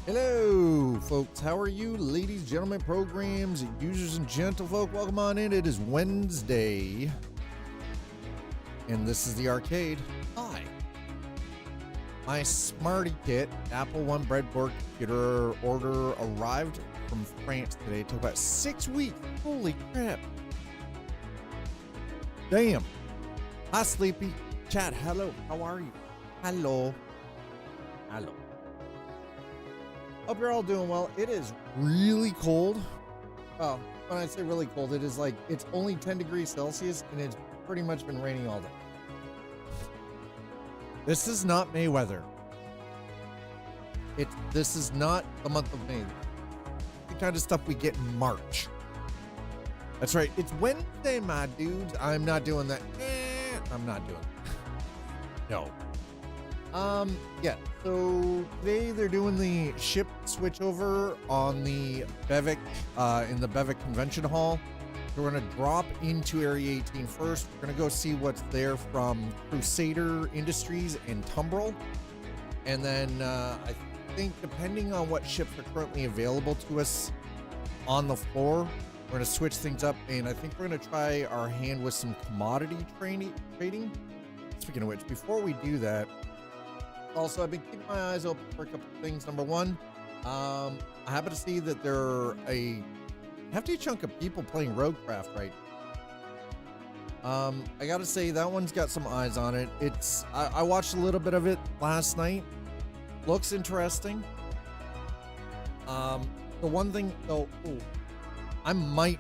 Hello, folks. How are you, ladies, gentlemen, programs, users, and gentlefolk? Welcome on in. It is Wednesday, and this is the arcade. Hi. My Smarty Kit Apple One breadboard computer order arrived from France today. It took about 6 weeks. Holy crap. Damn. Hi, Sleepy. Chat, hello. How are you? Hello. Hello. Hope you're all doing well. It is really cold. Well, when I say really cold, it is like it's only 10 degrees Celsius and it's pretty much been raining all day. This is not May weather. This is not the month of May. The kind of stuff we get in March. That's right. It's Wednesday, my dudes. I'm not doing that. I'm not doing that. No. Yeah, so today they're doing the ship switchover on the Bevic, in the Bevic Convention Hall. So we're going to drop into Area 18 first. We're going to go see what's there from Crusader Industries and Tumbrel. And then, I think depending on what ships are currently available to us on the floor, we're going to switch things up. And I think we're going to try our hand with some commodity trading. Speaking of which, before we do that, also, I've been keeping my eyes open for a couple of things. Number one, I happen to see that there are a hefty chunk of people playing Roadcraft right now. I gotta say, that one's got some eyes on it. I watched a little bit of it last night. Looks interesting. The one thing, though, I might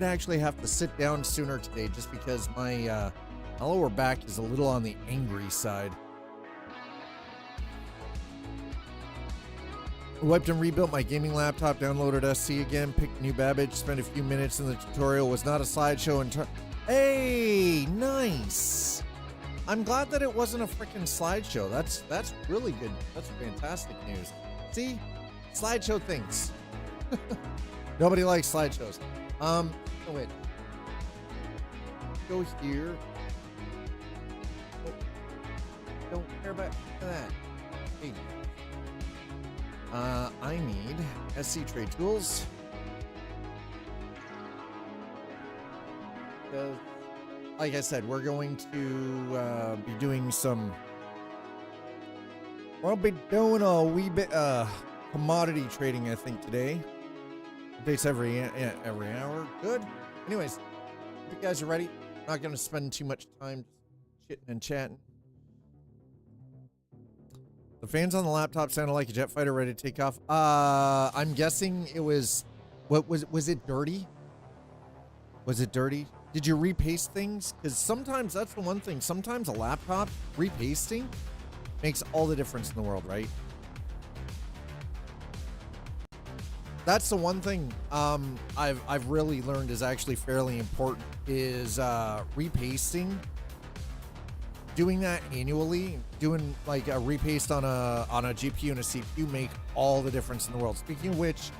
actually have to sit down sooner today just because my lower back is a little on the angry side. Wiped and rebuilt my gaming laptop, downloaded SC again, picked new Babbage, spent a few minutes in the tutorial, was not a slideshow and hey, nice. I'm glad that it wasn't a freaking slideshow. That's really good. That's fantastic news. See? Slideshow things. Nobody likes slideshows. Oh wait. Go here. Don't care about that. Hey. I need SC Trade Tools. Like I said, we're going to be doing some. We'll be doing a wee bit commodity trading, I think, today. Updates every hour. Good. Anyways, if you guys are ready, I'm not going to spend too much time chitting and chatting. The fans on the laptop sounded like a jet fighter ready to take off. I'm guessing it was, was it dirty? Was it dirty? Did you repaste things? Because sometimes that's the one thing. Sometimes a laptop repasting makes all the difference in the world, right? That's the one thing I've really learned is actually fairly important is repasting. Doing that annually, doing like a repaste on a GPU and a CPU make all the difference in the world. Speaking of which,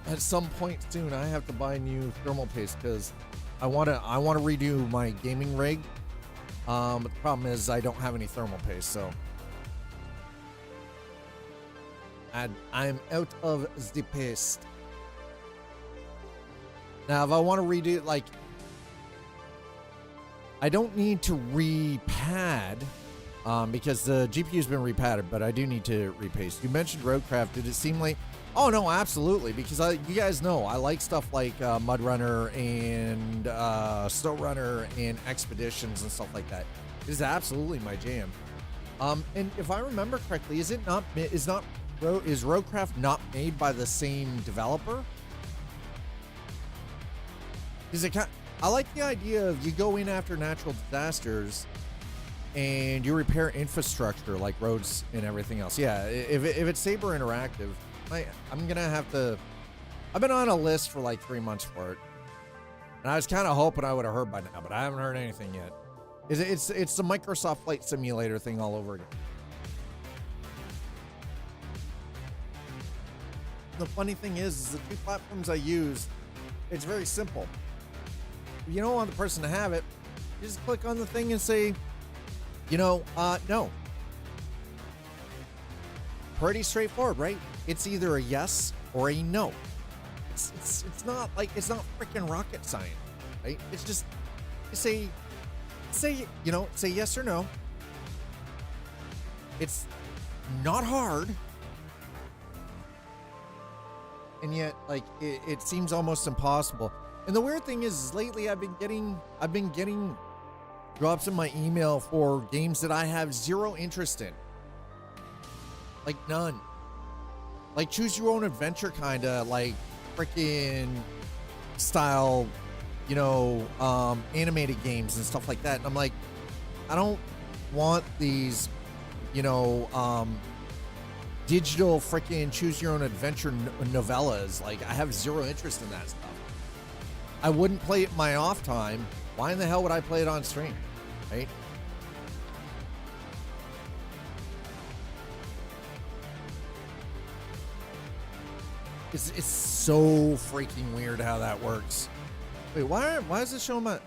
at some point soon, I have to buy new thermal paste because I want to redo my gaming rig. But the problem is I don't have any thermal paste, so I'm out of the paste. Now, if I want to redo like. I don't need to repad because the GPU's been repadded, but I do need to repaste. You mentioned Roadcraft. Did it seem like... Oh, no, absolutely. Because you guys know I like stuff like Mud Runner and Snow Runner and Expeditions and stuff like that. It is absolutely my jam. And if I remember correctly, is Roadcraft not made by the same developer? Is it I like the idea of you go in after natural disasters and you repair infrastructure like roads and everything else. Yeah, if it's Saber Interactive, I'm going to have to... I've been on a list for like 3 months for it. And I was kind of hoping I would have heard by now, but I haven't heard anything yet. It's the Microsoft Flight Simulator thing all over again. The funny thing is the two platforms I use, it's very simple. If you don't want the person to have it, you just click on the thing and say, no. pretty straightforward, right? It's either a yes or a no. It's not like, it's not freaking rocket science, right? It's just say yes or no. It's not hard. And yet, like, it seems almost impossible. And the weird thing is lately I've been getting drops in my email for games that I have zero interest in. Like none. Like choose your own adventure kind of like freaking style, animated games and stuff like that. And I'm like, I don't want these, digital freaking choose your own adventure novellas. Like, I have zero interest in that stuff. I wouldn't play it in my off time. Why in the hell would I play it on stream? Right? It's so freaking weird how that works. Wait, why is it showing my...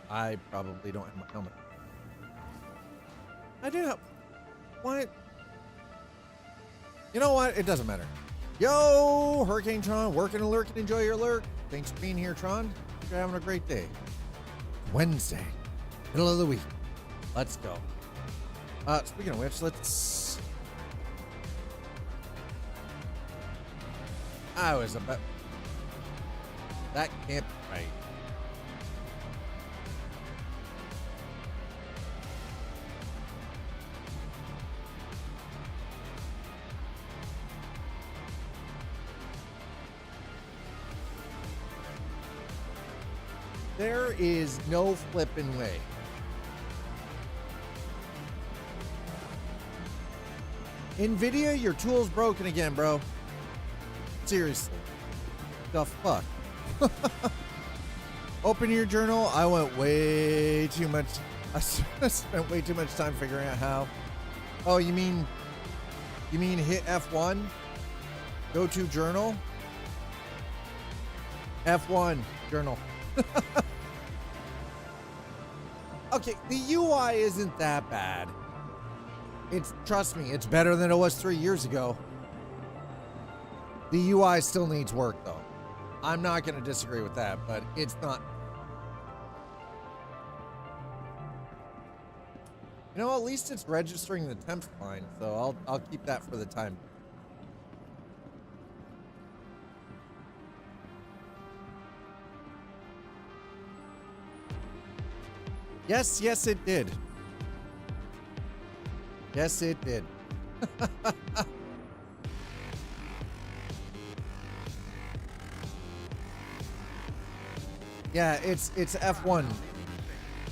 I probably don't have my helmet. I do have... What? You know what? It doesn't matter. Yo, Hurricane Tron, working and lurking. Enjoy your lurk. Thanks for being here, Tron. Hope you're having a great day. Wednesday, middle of the week. Let's go. Speaking of which, let's... I was about... That can't be right. There is no flipping way. NVIDIA, your tool's broken again, bro. Seriously. The fuck? Open your journal. I went way too much. I spent way too much time figuring out how. Oh, you mean hit F1? Go to journal? F1, journal. Okay, the UI isn't that bad. Trust me, it's better than it was 3 years ago. The UI still needs work, though. I'm not going to disagree with that, but it's not. At least it's registering the temps fine, so I'll keep that for the time. Yes, it did. Yes, it did. Yeah, it's F1.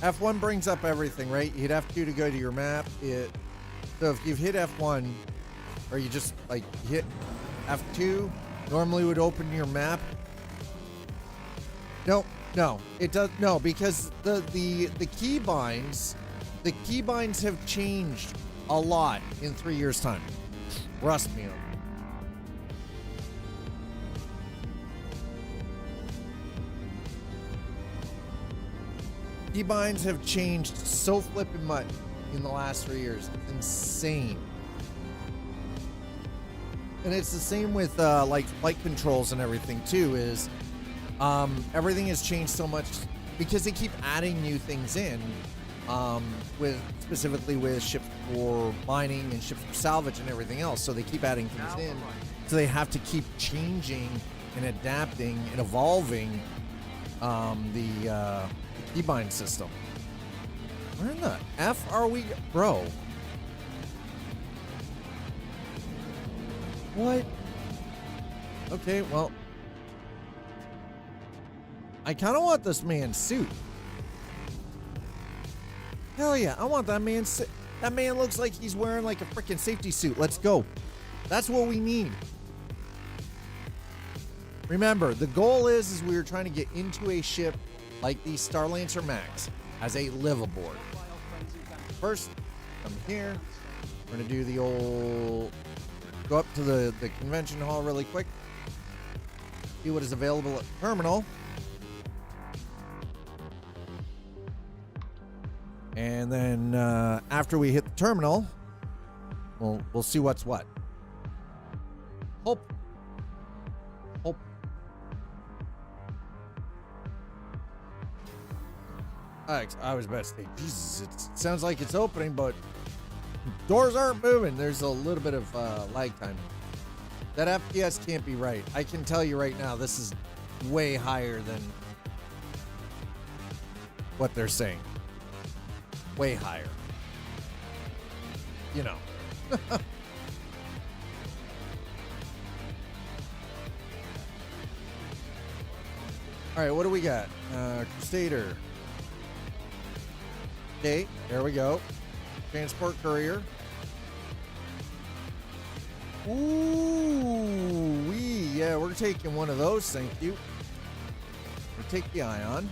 F1 brings up everything, right? You'd have to go to your map. So if you've hit F1, or you just like hit F2, normally would open your map. No, it does no, because the keybinds have changed a lot in 3 years' time. Trust me on that. Keybinds have changed so flippin' much in the last 3 years. It's insane. And it's the same with like flight controls and everything too, is everything has changed so much because they keep adding new things in, specifically with ships for mining and ships for salvage and everything else. So they keep adding things in. So they have to keep changing and adapting and evolving the keybind system. Where in the F are we, bro? What? Okay, well, I kind of want this man's suit. Hell yeah, I want that man's suit. That man looks like he's wearing like a freaking safety suit. Let's go. That's what we need. Remember, the goal is we are trying to get into a ship like the Starlancer MAX as a liveaboard. First, come here. We're going to do the old... Go up to the convention hall really quick. See what is available at the terminal. And then after we hit the terminal, we'll see what's what. Hope. Hope. I was about to say, Jesus, it sounds like it's opening, but doors aren't moving. There's a little bit of lag time. That FPS can't be right. I can tell you right now, this is way higher than what they're saying. Way higher. You know. All right, what do we got? Crusader. Okay, there we go. Transport courier. Ooh, yeah, we're taking one of those, thank you. We'll take the Ion.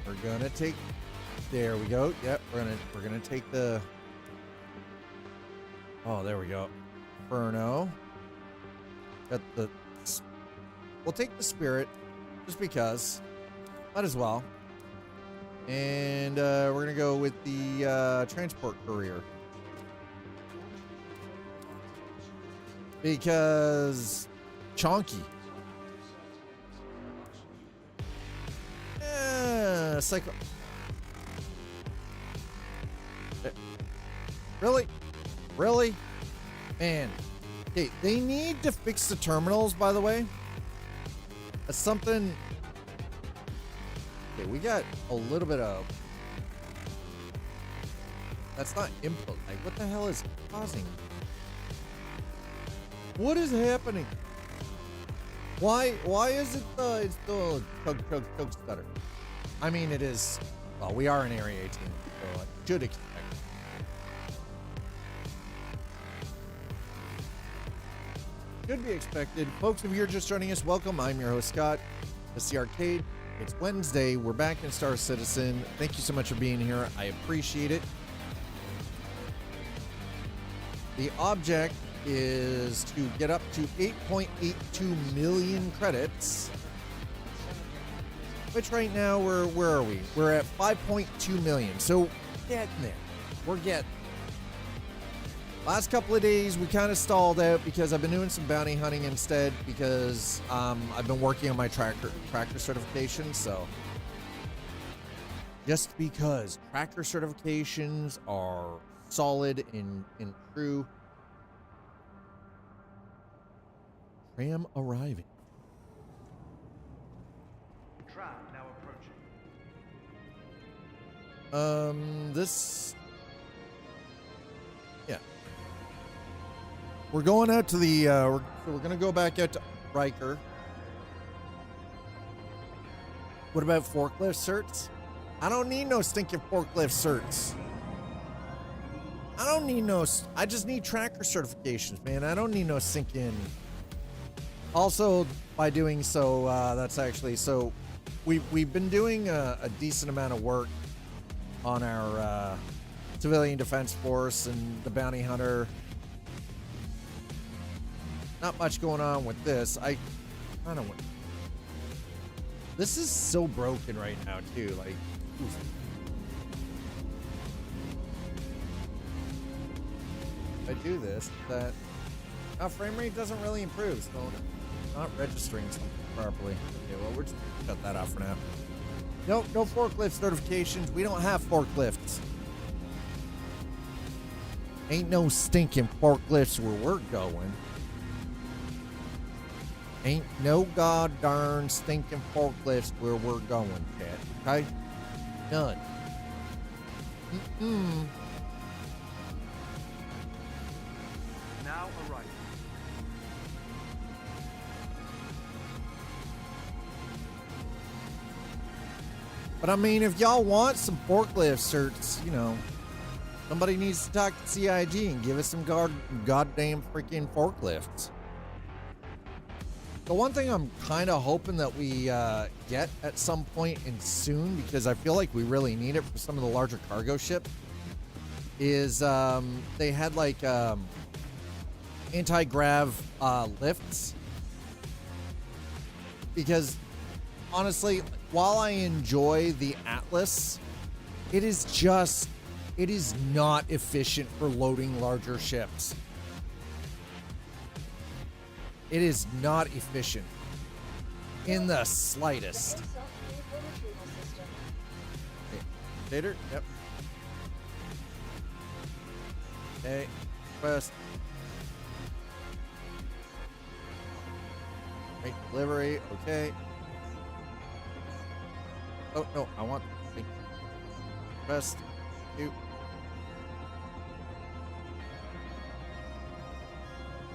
We're gonna take, there we go. Yep, we're gonna take the, oh, there we go. Inferno. Got the, we'll take the Spirit, just because. Might as well. And we're gonna go with the transport courier. Because chonky. Cycle. Really? Really? Man. Okay, they need to fix the terminals, by the way. That's something. Okay, we got a little bit of. That's not input. Like, what the hell is causing? What is happening? Why is it it's the chug stutter? I mean, it is, well, we are in Area 18, so I should expect. Should be expected. Folks, if you're just joining us, welcome. I'm your host, Scott. It's the arcade. It's Wednesday. We're back in Star Citizen. Thank you so much for being here. I appreciate it. The object is to get up to 8.82 million credits, which right now where are we? We're at 5.2 million. So getting there. We're getting. Last couple of days we kind of stalled out because I've been doing some bounty hunting instead because I've been working on my tracker certification. So just because tracker certifications are solid and true. Tram arriving. Tram now approaching. This. Yeah. We're going out to the. We're gonna go back out to Riker. What about forklift certs? I don't need no stinking forklift certs. I don't need no. I just need tracker certifications, man. I don't need no sinking. Also, by doing so, that's actually so. We've been doing a decent amount of work on our civilian defense force and the bounty hunter. Not much going on with this. I don't know. This is so broken right now too. Like, oof. If I do this, that frame rate doesn't really improve. So. Not registering something properly. Okay, well, we're just gonna cut that off for now. Nope, no forklift certifications. We don't have forklifts. Ain't no stinking forklifts where we're going. Ain't no goddamn stinking forklifts where we're going, Chad. Okay? None. Now arriving. But I mean, if y'all want some forklift certs, you know, somebody needs to talk to CIG and give us some goddamn freaking forklifts. The one thing I'm kind of hoping that we get at some point and soon, because I feel like we really need it for some of the larger cargo ships, is they had like anti-grav lifts. Because honestly, while I enjoy the Atlas, it is not efficient for loading larger ships. It is not efficient in the slightest. The self-vehicle retrieval system. Later? Yep. Okay. Quest. Make delivery. Okay. Oh, no. I want. Quest. You.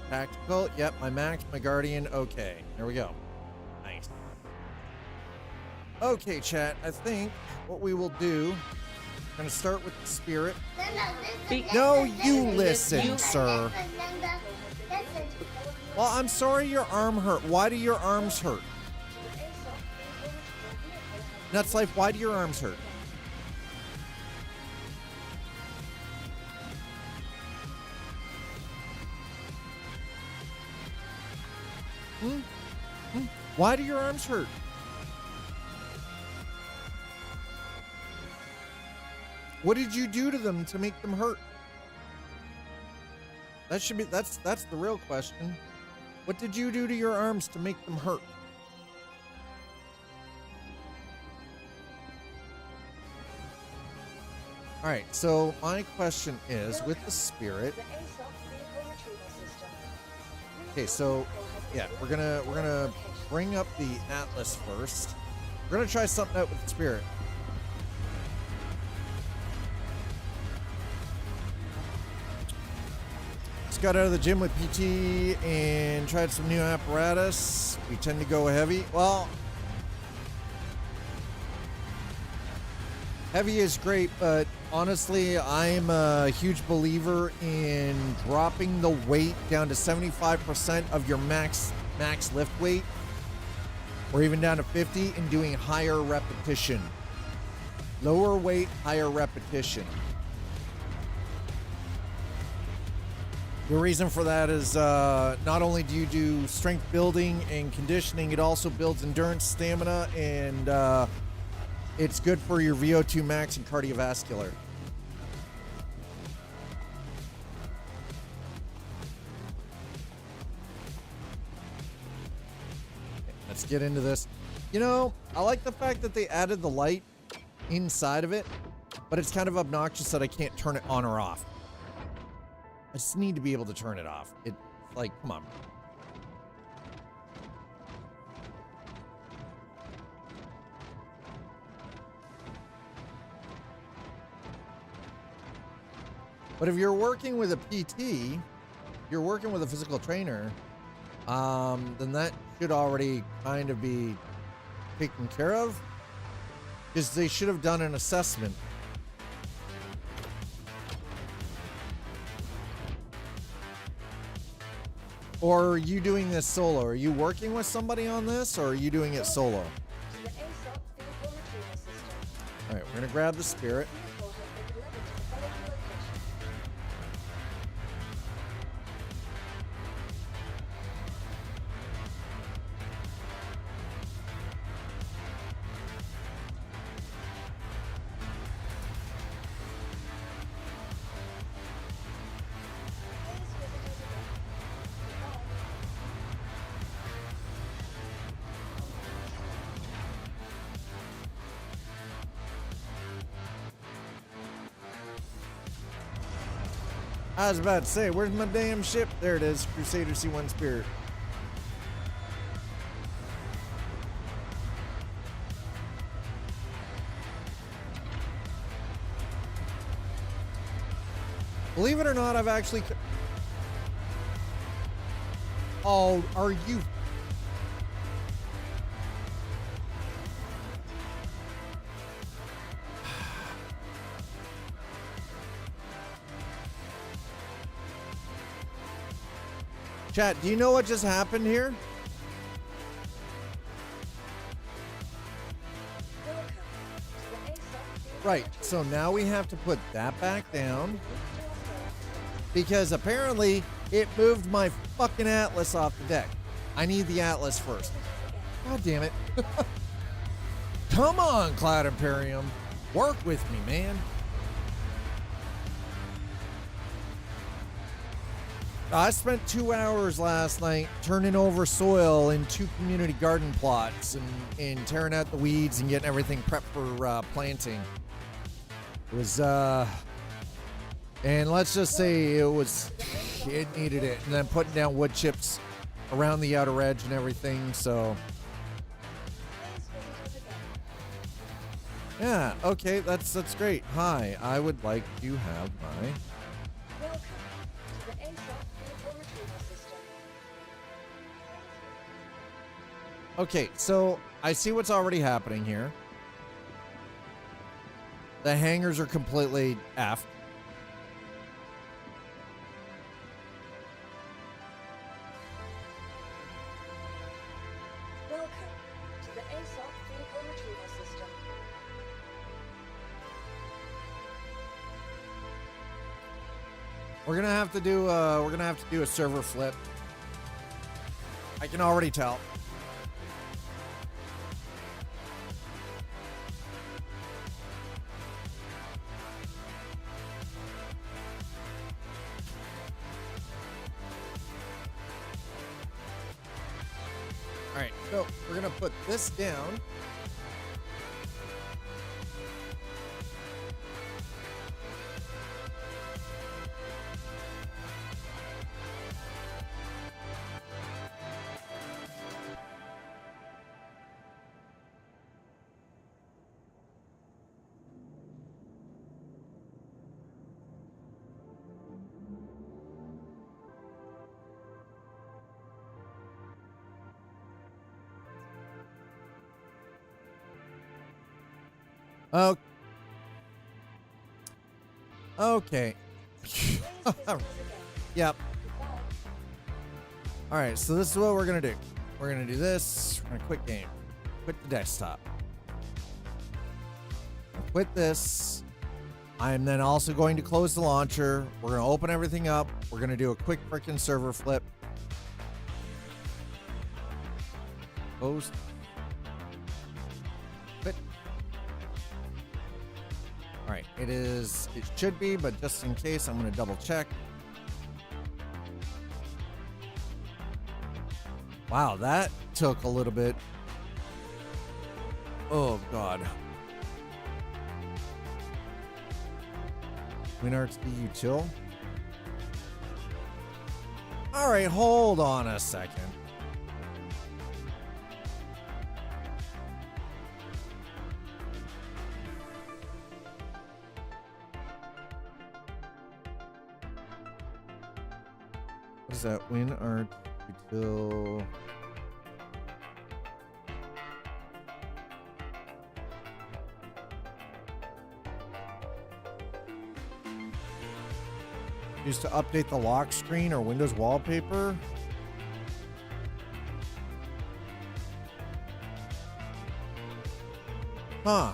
Tactical. Yep. My Max, my Guardian. Okay. There we go. Nice. Okay, chat. I think what we will do. I'm going to start with the spirit. No, you listen, sir. Well, I'm sorry your arm hurt. Why do your arms hurt? Nuts Life, why do your arms hurt? Why do your arms hurt? What did you do to them to make them hurt? That should be that's the real question. What did you do to your arms to make them hurt? All right, so my question is with the spirit. Okay, so yeah, we're gonna bring up the Atlas first. We're gonna try something out with the spirit. Just got out of the gym with PT and tried some new apparatus. We tend to go heavy. Well, heavy is great, but honestly, I'm a huge believer in dropping the weight down to 75% of your max lift weight, or even down to 50, and doing higher repetition. Lower weight, higher repetition. The reason for that is not only do you do strength building and conditioning, it also builds endurance, stamina, and it's good for your VO2 max and cardiovascular. Let's get into this. You know, I like the fact that they added the light inside of it, but it's kind of obnoxious that I can't turn it on or off. I just need to be able to turn it off. It's like, come on. But if you're working with a PT, you're working with a physical trainer, then that should already kind of be taken care of, because they should have done an assessment. Or are you doing this solo? Are you working with somebody on this, or are you doing it solo? All right, we're gonna grab the spirit. I was about to say, where's my damn ship? There it is, Crusader C1 Spirit. Believe it or not, I've actually... Oh, are you... Chat, do you know what just happened here? Right, so now we have to put that back down, because apparently it moved my fucking Atlas off the deck. I need the Atlas first. God damn it. Come on, Cloud Imperium. Work with me, man. I spent 2 hours last night turning over soil in 2 community garden plots and tearing out the weeds and getting everything prepped for planting. It was, and let's just say it needed it. And then putting down wood chips around the outer edge and everything, so. Yeah, okay, that's great. Hi, I would like to have my... Welcome to the ASOP vehicle retrieval system. Okay, so I see what's already happening here. The hangars are completely effed. Welcome to the ASOP vehicle retrieval system. We're gonna have to do a server flip. I can already tell. All right, so we're gonna put this down. Oh. Okay. Yep. All right, so this is what we're gonna do. We're gonna do this. We're gonna quit game. Quit the desktop. Quit this. I'm then also going to close the launcher. We're gonna open everything up. We're gonna do a quick frickin' server flip. Close. Quit. All right, it should be, but just in case, I'm gonna double check. Wow, that took a little bit. Oh, God. WinRTD util. All right, hold on a second. What is that? WinRTD util. Used to update the lock screen or Windows wallpaper. Huh.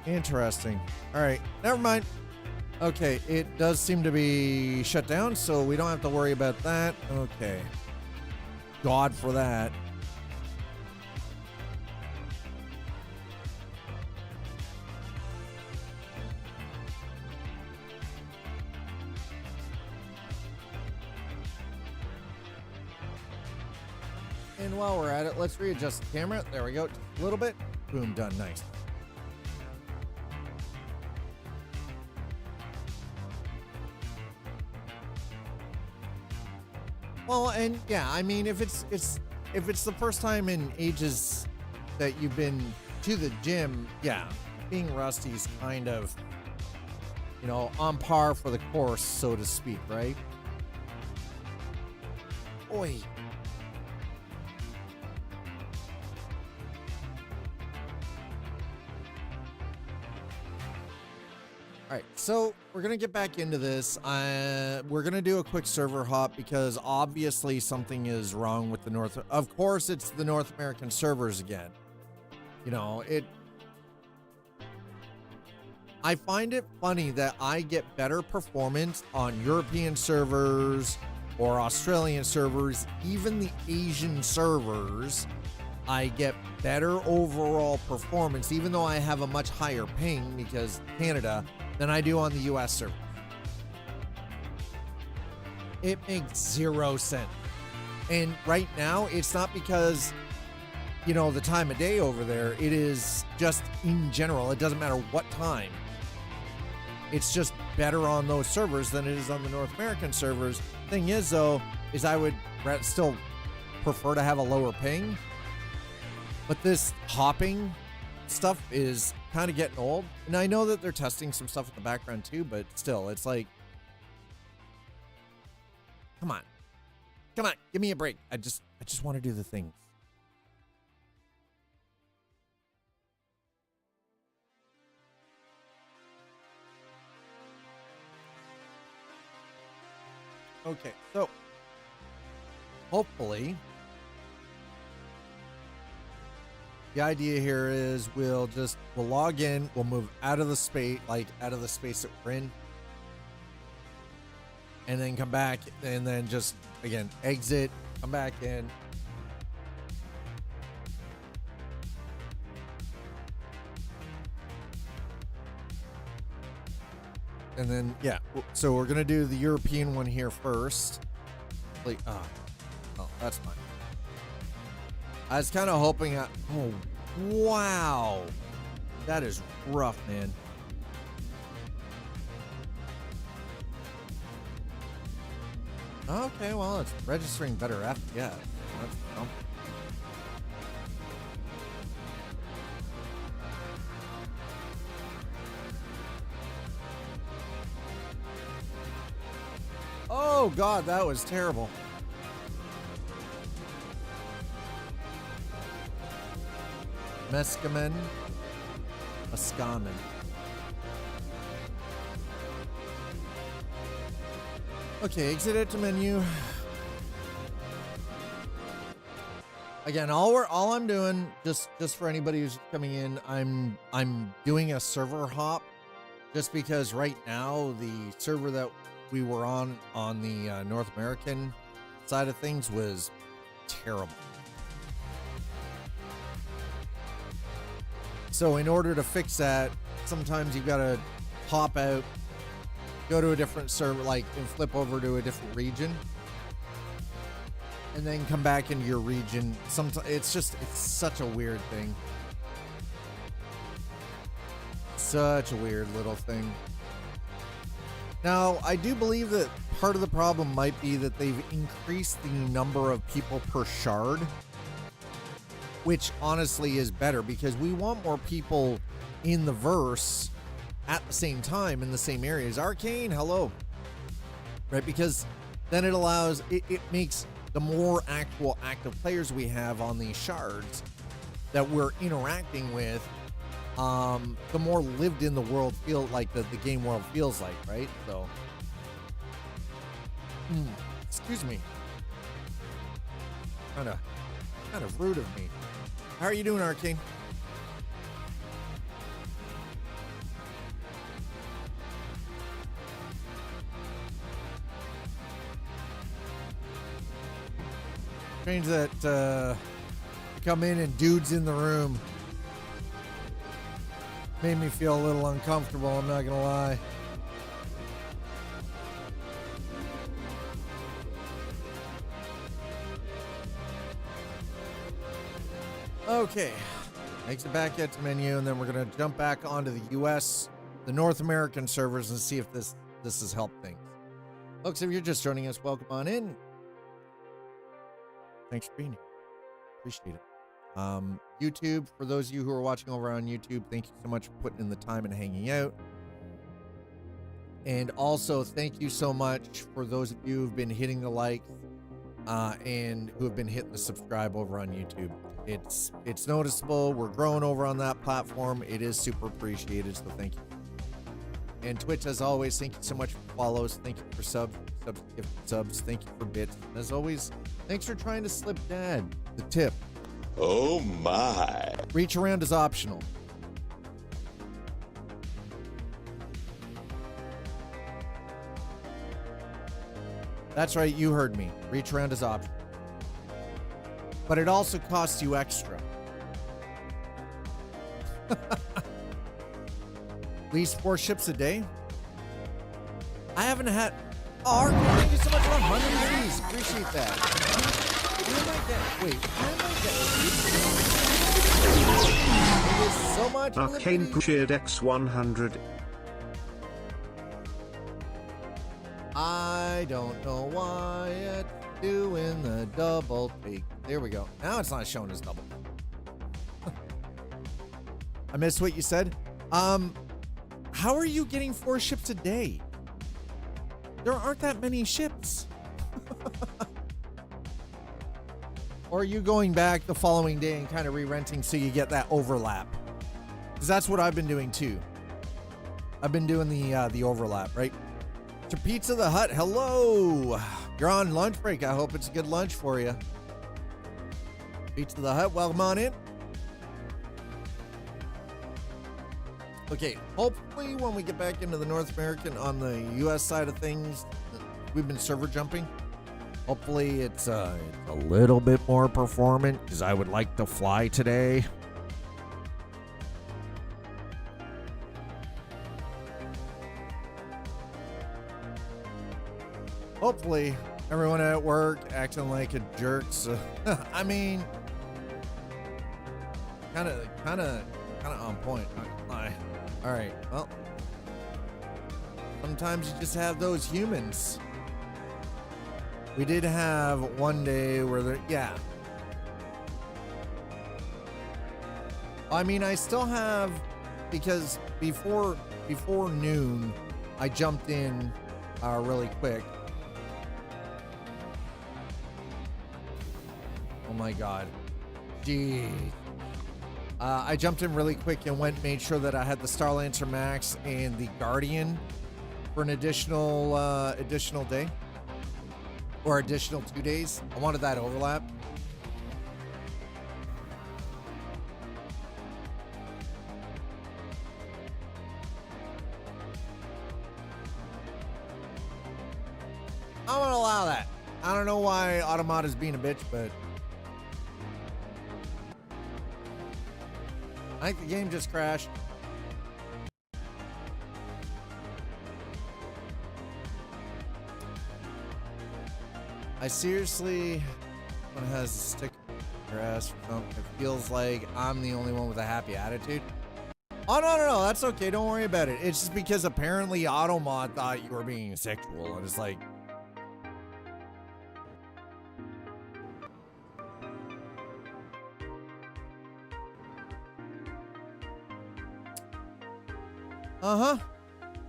Interesting. All right, never mind. Okay, it does seem to be shut down, so we don't have to worry about that. Okay. God for that. And while we're at it, let's readjust the camera. There we go. Just a little bit. Boom, done. Nice. Well, and yeah, I mean, if it's the first time in ages that you've been to the gym, yeah, being rusty is kind of, you know, on par for the course, so to speak, right? Oi. All right, so we're gonna get back into this. We're gonna do a quick server hop because obviously something is wrong with the North. Of course, it's the North American servers again. You know, I find it funny that I get better performance on European servers or Australian servers, even the Asian servers. I get better overall performance, even though I have a much higher ping because Canada, than I do on the US server. It makes 0 sense. And right now, it's not because, you know, the time of day over there. It is just in general. It doesn't matter what time. It's just better on those servers than it is on the North American servers. Thing is, though, is I would still prefer to have a lower ping. But this hopping stuff is kind of getting old. And I know that they're testing some stuff in the background too, but still, it's like, come on. Come on, give me a break. I just want to do the things. Okay, so hopefully the idea here is we'll log in, we'll move out of the space, that we're in, and then come back, and then just again exit, come back in. And then, yeah, so we're going to do the European one here first. Like, oh, that's fine. I was kind of hoping, oh, wow. That is rough, man. Okay, well, it's registering better after, yeah. That's dumb. Oh God, that was terrible. Meskamen. Okay, exit it to menu. Again, all I'm doing, just for anybody who's coming in, I'm doing a server hop, just because right now the server that we were on the North American side of things was terrible. So in order to fix that, sometimes you've got to hop out, go to a different server, and flip over to a different region, and then come back into your region. Sometimes it's such a weird thing. Such a weird little thing. Now, I do believe that part of the problem might be that they've increased the number of people per shard, which honestly is better because we want more people in the verse at the same time in the same areas. Arcane, hello. Right? Because then it allows, it makes the more actual active players we have on these shards that we're interacting with, the more lived in the world feel like the game world feels like, right? So, excuse me. Kind of rude of me. How are you doing, Arcane? Strange that come in and dudes in the room. Made me feel a little uncomfortable, I'm not gonna lie. Okay, exit back at the menu, and then we're gonna jump back onto the US, the North American servers, and see if this has helped things. Folks, if you're just joining us, welcome on in. Thanks for being here. Appreciate it. YouTube, for those of you who are watching over on YouTube, thank you so much for putting in the time and hanging out. And also, thank you so much for those of you who've been hitting the like and who have been hitting the subscribe over on YouTube. It's noticeable. We're growing over on that platform. It is super appreciated, so thank you. And Twitch, as always, thank you so much for follows. Thank you for subs. Thank you for bits. And as always, thanks for trying to slip Dad the tip. Oh my. Reach around is optional. That's right, you heard me. Reach around is optional. But it also costs you extra. At least 4 ships a day? I haven't had... Ark, thank you so much for 100 G's. Appreciate that. Who am I getting? Wait, who am I getting? Thank you so much. Arcane Pushed X100. I don't know why it's doing the double take. There we go. Now it's not showing as double. I missed what you said. How are you getting 4 ships a day? There aren't that many ships. Or are you going back the following day and kind of re-renting so you get that overlap? Because that's what I've been doing too. I've been doing the overlap, right? To Pizza the Hut, hello. You're on lunch break. I hope it's a good lunch for you. Pizza the Hut, welcome on in. Okay, hopefully when we get back into the North American on the US side of things, we've been server jumping. Hopefully it's a little bit more performant because I would like to fly today. Hopefully everyone at work acting like a jerk. So, I mean, kind of on point. Not gonna lie. All right. Well, sometimes you just have those humans. We did have one day where there, yeah. I mean, I still have, because before noon, I jumped in really quick. Oh my God. Jeez. I jumped in really quick and made sure that I had the Starlancer MAX and the Guardian for an additional day. Or additional 2 days. I wanted that overlap. I'm gonna allow that. I don't know why Automata's being a bitch, but I think the game just crashed. I seriously, one has a stick in your ass or something. It feels like I'm the only one with a happy attitude. Oh, no, that's okay. Don't worry about it. It's just because apparently Automod thought you were being sexual. And it's like, uh-huh.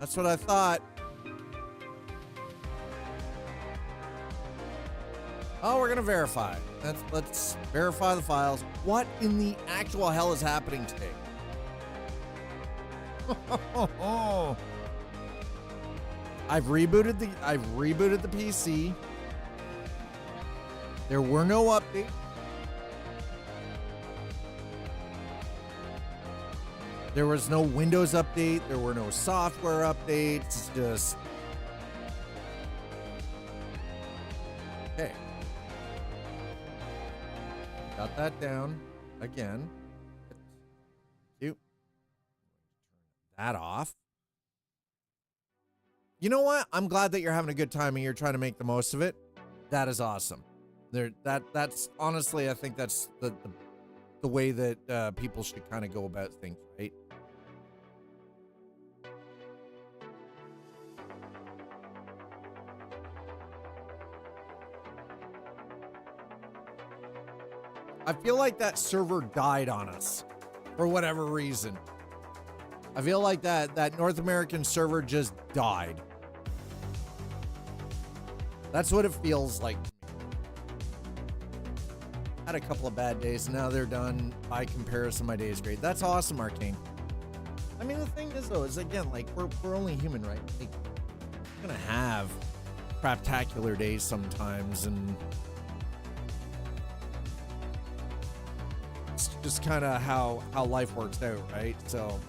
That's what I thought. Oh, we're gonna verify. Let's verify the files. What in the actual hell is happening today? I've rebooted the PC. There were no updates. There was no Windows update. There were no software updates. It's just okay. Got that down again. Cute. Turn that off. You know what? I'm glad that you're having a good time and you're trying to make the most of it. That is awesome. That's honestly, I think that's the way that people should kind of go about things, right? I feel like that server died on us for whatever reason. I feel like that North American server just died. That's what it feels like. Had a couple of bad days, and now they're done. By comparison, my day is great. That's awesome, Arcane. I mean, the thing is, though, is again, like, we're only human, right? Like, we're gonna have craptacular days sometimes, and it's just kind of how life works out, right? So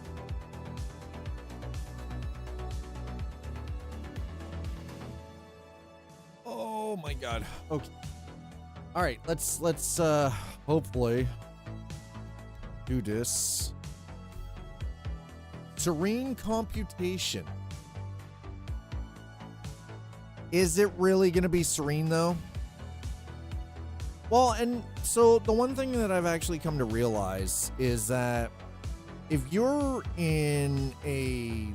oh my God. Okay. All right, let's hopefully do this. Serene computation. Is it really going to be serene though? Well, and so the one thing that I've actually come to realize is that if you're in a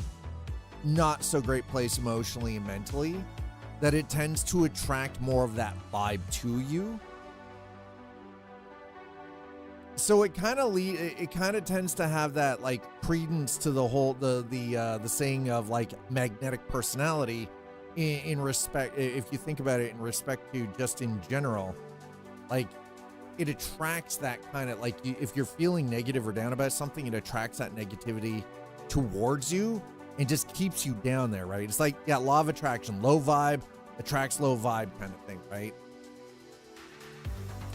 not so great place emotionally and mentally, that it tends to attract more of that vibe to you. So it kind of tends to have that like credence to the whole the saying of like magnetic personality in respect, if you think about it in respect to just in general, like it attracts that kind of like if you're feeling negative or down about something, it attracts that negativity towards you and just keeps you down there, right? It's like, yeah, law of attraction, low vibe attracts low vibe kind of thing, right?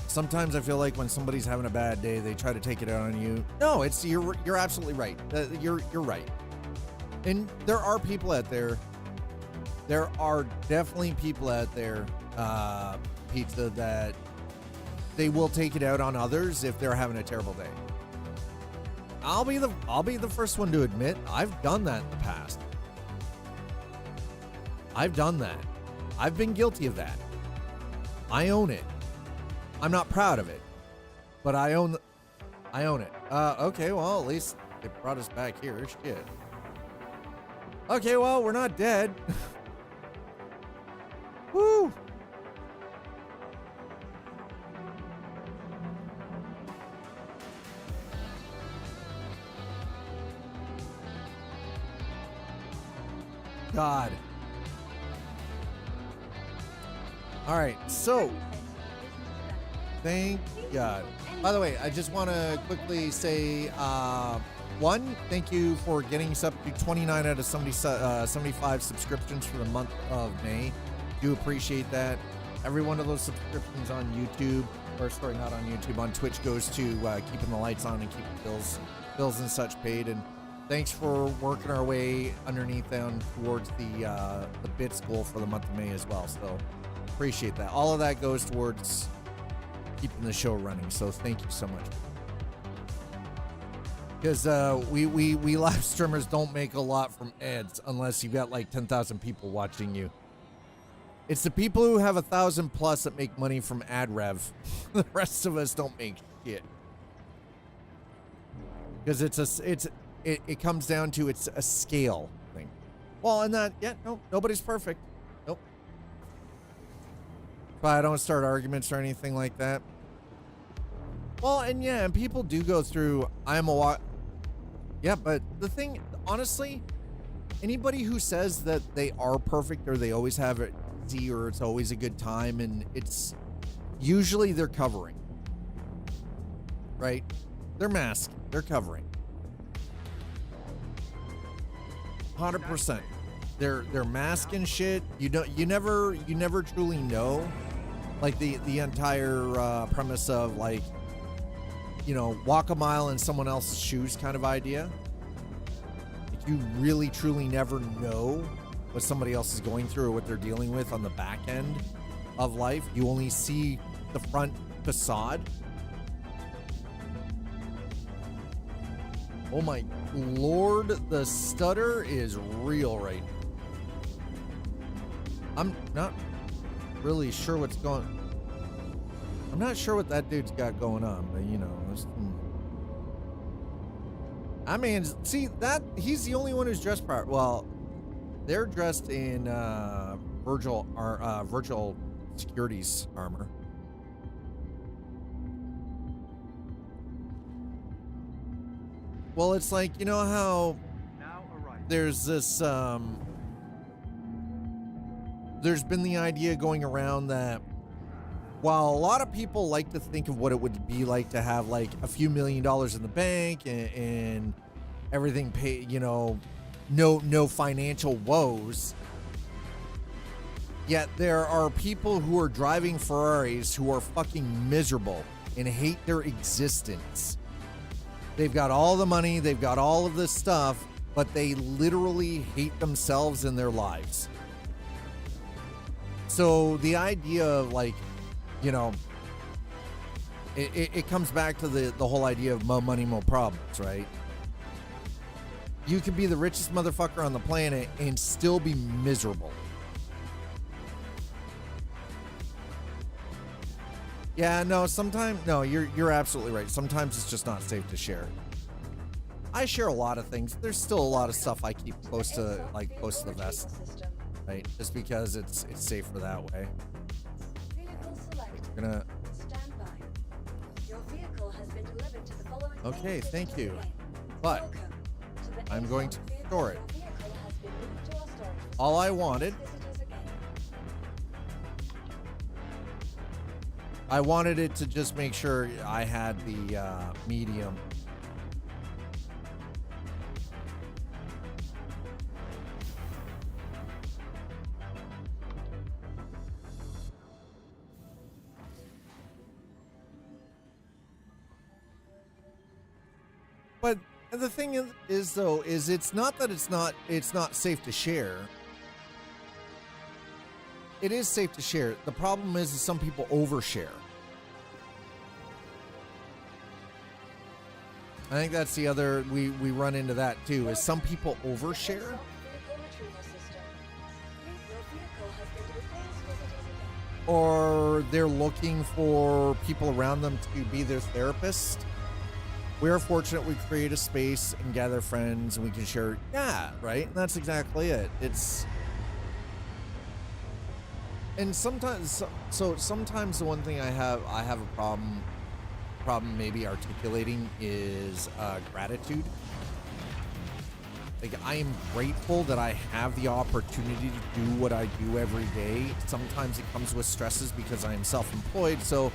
Sometimes I feel like when somebody's having a bad day, they try to take it out on you. No, it's you're absolutely right. You're right. And there are people out there. There are definitely people out there, Pizza, that they will take it out on others if they're having a terrible day. I'll be the first one to admit I've done that in the past. I've done that. I've been guilty of that. I own it. I'm not proud of it, but I own it. Okay, well, at least it brought us back here. Shit. Okay, well, we're not dead. Woo! God. All right, so thank God. By the way, I just want to quickly say, one, thank you for getting us up to 29 out of 75 subscriptions for the month of May. Do appreciate that. Every one of those subscriptions on YouTube, or sorry, not on YouTube, on Twitch goes to keeping the lights on and keeping bills and such paid. And thanks for working our way underneath down towards the bits goal for the month of May as well. So appreciate that. All of that goes towards keeping the show running. So thank you so much. Because we live streamers don't make a lot from ads unless you've got like 10,000 people watching you. It's the people who have 1,000 plus that make money from ad rev. The rest of us don't make shit. Because it comes down to it's a scale thing. Well, and that, yeah, no, nobody's perfect. Nope. But I don't start arguments or anything like that. Well, and yeah, and people do go through, yeah, but the thing, honestly, anybody who says that they are perfect or they always have it easy or it's always a good time, and it's usually they're covering, right? They're masked, they're covering. 100%. They're masking shit. You never truly know, like the entire premise of like, you know, walk a mile in someone else's shoes kind of idea. Like you really truly never know what somebody else is going through or what they're dealing with on the back end of life. You only see the front facade. Oh my Lord, the stutter is real right now. I'm not really sure what's going on. I'm not sure what that dude's got going on, but you know, I mean, see that he's the only one who's dressed proper. Well, they're dressed in virtual securities armor. Well, it's like, you know how there's this there's been the idea going around that while a lot of people like to think of what it would be like to have like a few $1 million in the bank and everything paid, you know, no financial woes, yet there are people who are driving Ferraris who are fucking miserable and hate their existence. They've got all the money, they've got all of this stuff, but they literally hate themselves and their lives. So the idea of like, you know, it comes back to the whole idea of mo money, mo problems, right? You could be the richest motherfucker on the planet and still be miserable. Yeah, no, sometimes, no, you're absolutely right. Sometimes it's just not safe to share. I share a lot of things. There's still a lot of stuff I keep close to, like, close to the vest, right? Just because it's safer that way. We're gonna... Okay, thank you. But I'm going to store it. All I wanted it to just make sure I had the medium. But the thing is though, is it's not that it's not safe to share. It is safe to share. The problem is some people overshare. I think that's the other, we run into that too, is some people overshare. Or they're looking for people around them to be their therapist. We're fortunate we create a space and gather friends and we can share. Yeah, right? And that's exactly it. It's... And sometimes, so sometimes the one thing I have a problem maybe articulating is gratitude. Like, I am grateful that I have the opportunity to do what I do every day. Sometimes it comes with stresses because I am self-employed. So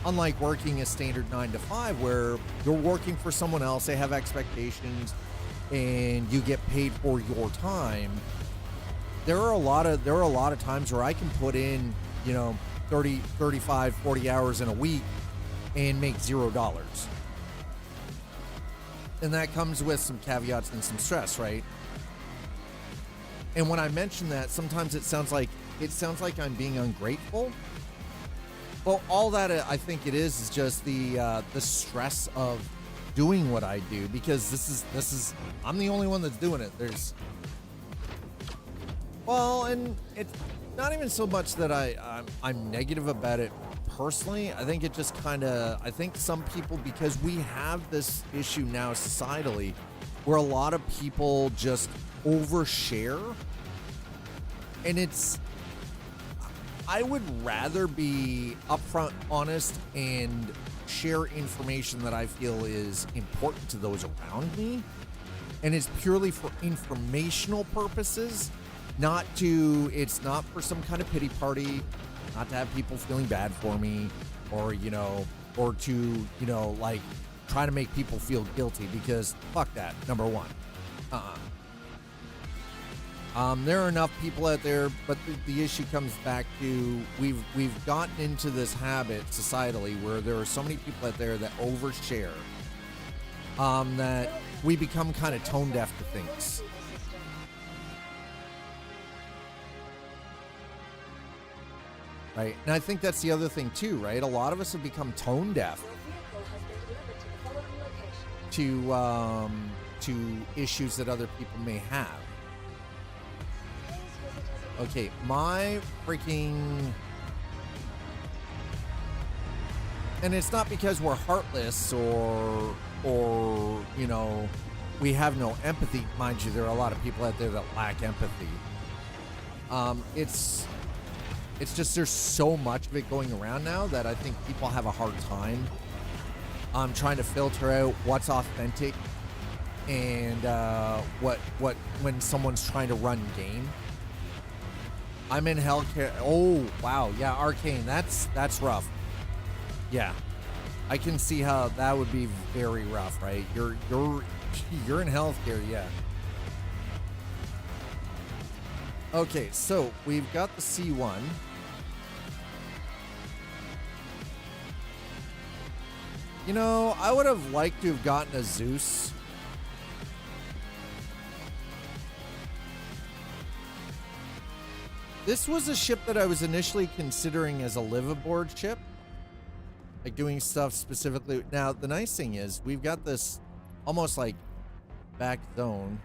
unlike working a standard 9 to 5 where you're working for someone else, they have expectations and you get paid for your time. There are a lot of times where I can put in, 30, 35, 40 hours in a week and make $0. And that comes with some caveats and some stress, right? And when I mention that, sometimes it sounds like I'm being ungrateful. Well, all that I think it is just the stress of doing what I do, because this is I'm the only one that's doing it. And it's not even so much that I'm negative about it personally. I think it just I think some people, because we have this issue now societally where a lot of people just overshare, and I would rather be upfront, honest, and share information that I feel is important to those around me, and it's purely for informational purposes. It's not for some kind of pity party, not to have people feeling bad for me, or to, like, try to make people feel guilty, because fuck that, number one. There are enough people out there, but the issue comes back to we've gotten into this habit societally where there are so many people out there that overshare, that we become kind of tone deaf to things. Right, and I think that's the other thing too, right? A lot of us have become tone deaf to issues that other people may have. Okay, my freaking... And it's not because we're heartless or we have no empathy. Mind you, there are a lot of people out there that lack empathy. It's just there's so much of it going around now that I think people have a hard time trying to filter out what's authentic and what when someone's trying to run game. I'm in healthcare. Oh wow, yeah, Arcane. That's rough. Yeah, I can see how that would be very rough, right? You're in healthcare, yeah. Okay, so we've got the C1. I would have liked to have gotten a Zeus. This was a ship that I was initially considering as a liveaboard ship. Like doing stuff specifically. Now, the nice thing is we've got this almost like back zone,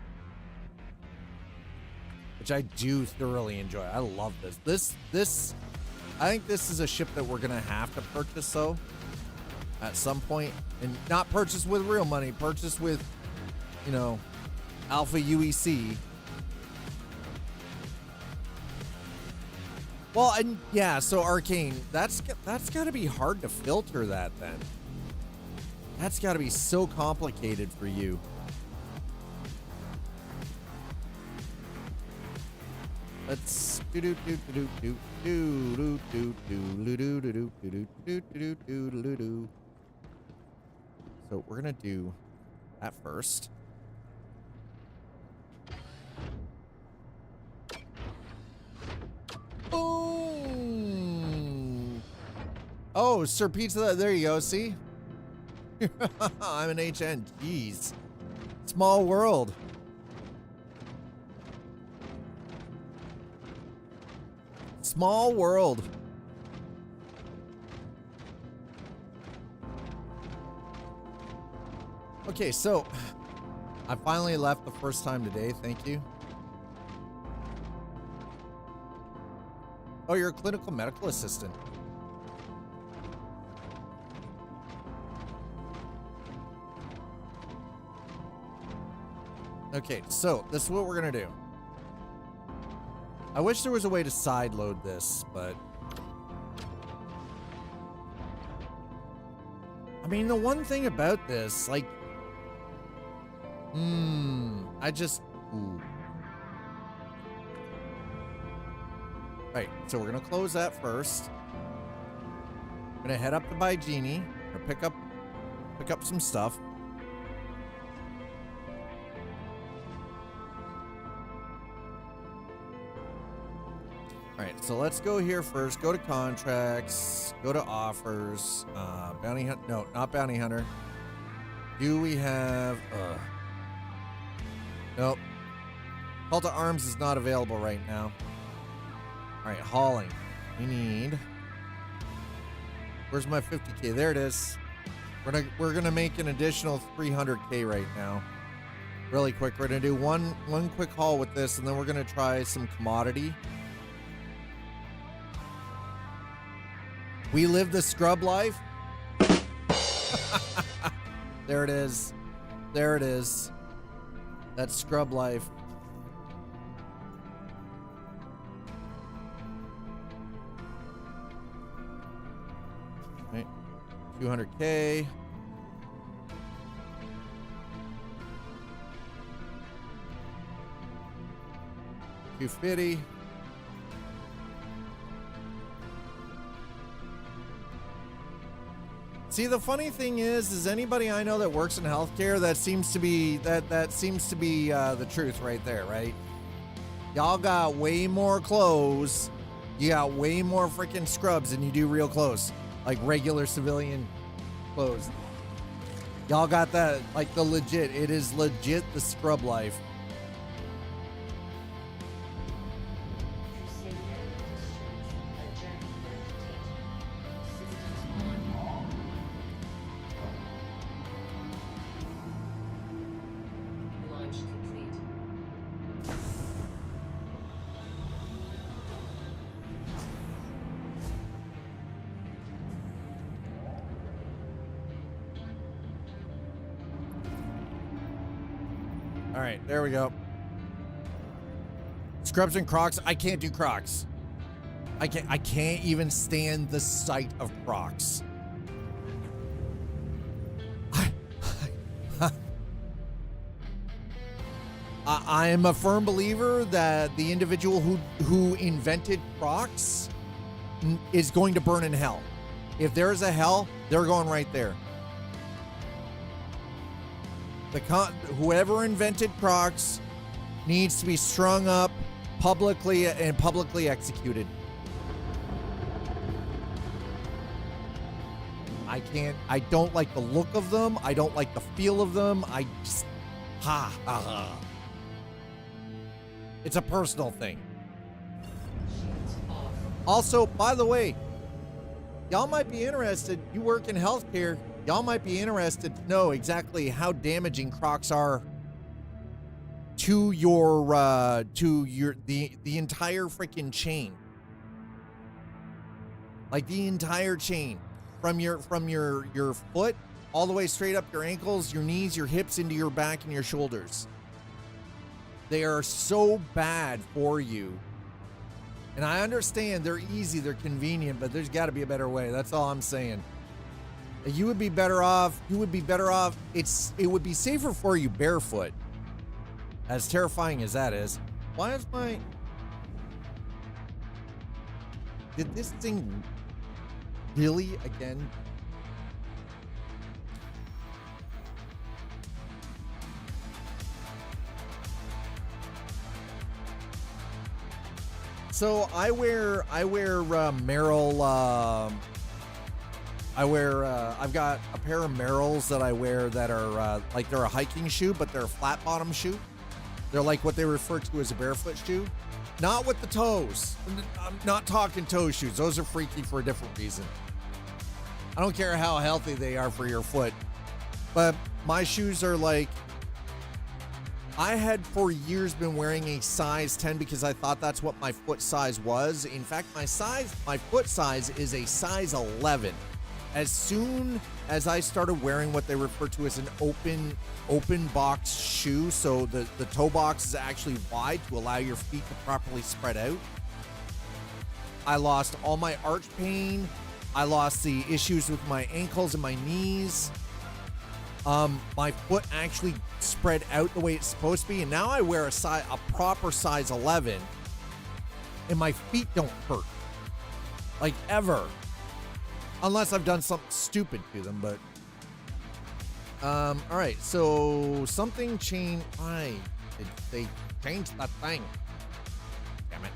which I do thoroughly enjoy. I love this. This I think this is a ship that we're gonna have to purchase though at some point, and not purchase with real money, purchase with, you know, Alpha UEC. Well, and yeah, so Arcane, that's got to be hard to filter that then. That's got to be so complicated for you. Let's do do do do do do do do do do do do do do do do do. So we're gonna do that first. Boom! Oh, Sir Pizza, there you go. See, I'm an HN. Jeez, small world. Small world. Okay, so I finally left the first time today. Thank you. Oh, you're a clinical medical assistant. Okay, so this is what we're gonna do. I wish there was a way to side load this, but I mean, the one thing about this, like, I just, ooh. Right, so we're gonna close that first. Gonna head up to buy Genie, or pick up some stuff. All right, so let's go here first. Go to contracts, go to offers, bounty hunt. No, not bounty hunter. Do we have? Nope. Call to arms is not available right now. All right, hauling. We need. Where's my 50K? There it is. We're gonna make an additional 300K right now. Really quick. We're gonna do one quick haul with this, and then we're gonna try some commodity. We live the scrub life. There it is. There it is. That's scrub life. Right. 200K. $250. See, the funny thing is anybody I know that works in healthcare, that seems to be the truth right there, right? Y'all got way more clothes. You got way more freaking scrubs than you do real clothes, like regular civilian clothes. Y'all got that, like, the legit. It is legit the scrub life. All right, there we go. Scrubs and Crocs. I can't do Crocs. I can't even stand the sight of Crocs. I am a firm believer that the individual who invented Crocs is going to burn in hell. If there is a hell, they're going right there. Whoever invented Crocs needs to be strung up publicly and publicly executed. I don't like the look of them. I don't like the feel of them. I just, It's a personal thing. Also, by the way, y'all might be interested. You work in healthcare. Y'all might be interested to know exactly how damaging Crocs are to your, the entire freaking chain. Like the entire chain from your foot all the way straight up your ankles, your knees, your hips, into your back and your shoulders. They are so bad for you. And I understand they're easy, they're convenient, but there's got to be a better way. That's all I'm saying. You would be better off. It would be safer for you barefoot. As terrifying as that is. Why is my... Did this thing really again? So I wear Merrell. I've got a pair of Merrells that I wear that are like they're a hiking shoe, but they're a flat bottom shoe. They're like what they refer to as a barefoot shoe. Not with the toes. I'm not talking toe shoes. Those are freaky for a different reason. I don't care how healthy they are for your foot. But my shoes are like, I had for years been wearing a size 10 because I thought that's what my foot size was. In fact, my foot size is a size 11. As soon as I started wearing what they refer to as an open box shoe, so the toe box is actually wide to allow your feet to properly spread out, I lost all my arch pain. I lost the issues with my ankles and my knees. My foot actually spread out the way it's supposed to be, and now I wear a proper size 11, and my feet don't hurt, like ever, unless I've done something stupid to them. But all right, so something changed. Why did they change that thing? Damn it.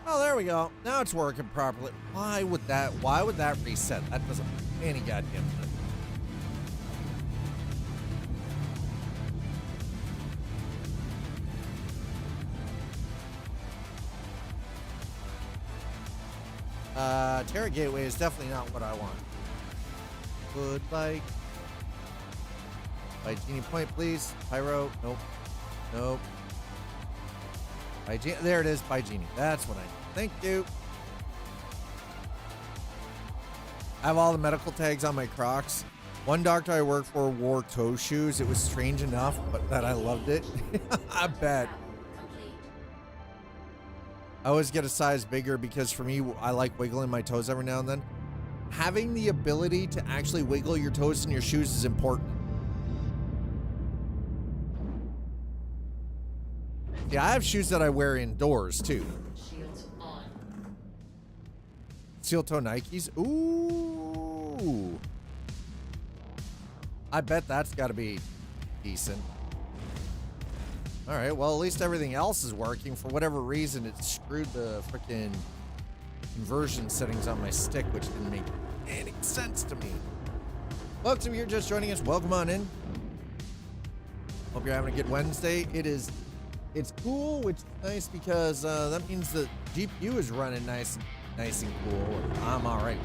Oh, there we go. Now it's working properly. Why would that reset? That doesn't make any goddamn sense. Terra Gateway is definitely not what I want. Would like by Genie Point, please. Pyro. Nope. Nope. By there it is, by Genie. That's what I need. Thank you. I have all the medical tags on my Crocs. One doctor I worked for wore toe shoes. It was strange enough, but that I loved it. I bet. I always get a size bigger because for me, I like wiggling my toes every now and then. Having the ability to actually wiggle your toes in your shoes is important. Yeah, I have shoes that I wear indoors too. Steel toe Nikes. Ooh. I bet that's got to be decent. All right, well, at least everything else is working. For whatever reason, it screwed the freaking conversion settings on my stick, which didn't make any sense to me. Folks, if you're just joining us, welcome on in. Hope you're having a good Wednesday. It's cool, which is nice because that means the GPU is running nice and cool. I'm all right.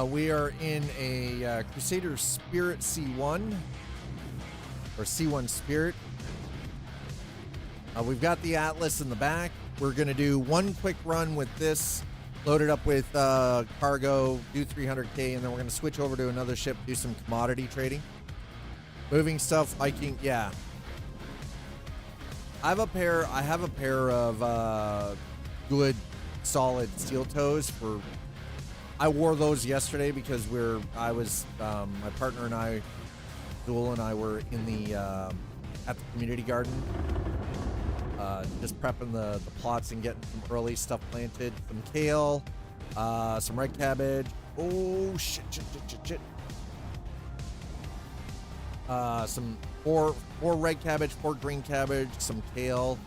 We are in a Crusader Spirit C1 or C1 Spirit. We've got the Atlas in the back. We're going to do one quick run with this, load it up with cargo, do 300K, and then we're going to switch over to another ship, do some commodity trading. Moving stuff, hiking, yeah. I have a pair of good, solid steel toes for... I wore those yesterday because my partner and I, Duel and I, were in the at the community garden, just prepping the plots and getting some early stuff planted. Some kale, some red cabbage. Oh shit! Some four red cabbage, 4 green cabbage, some kale,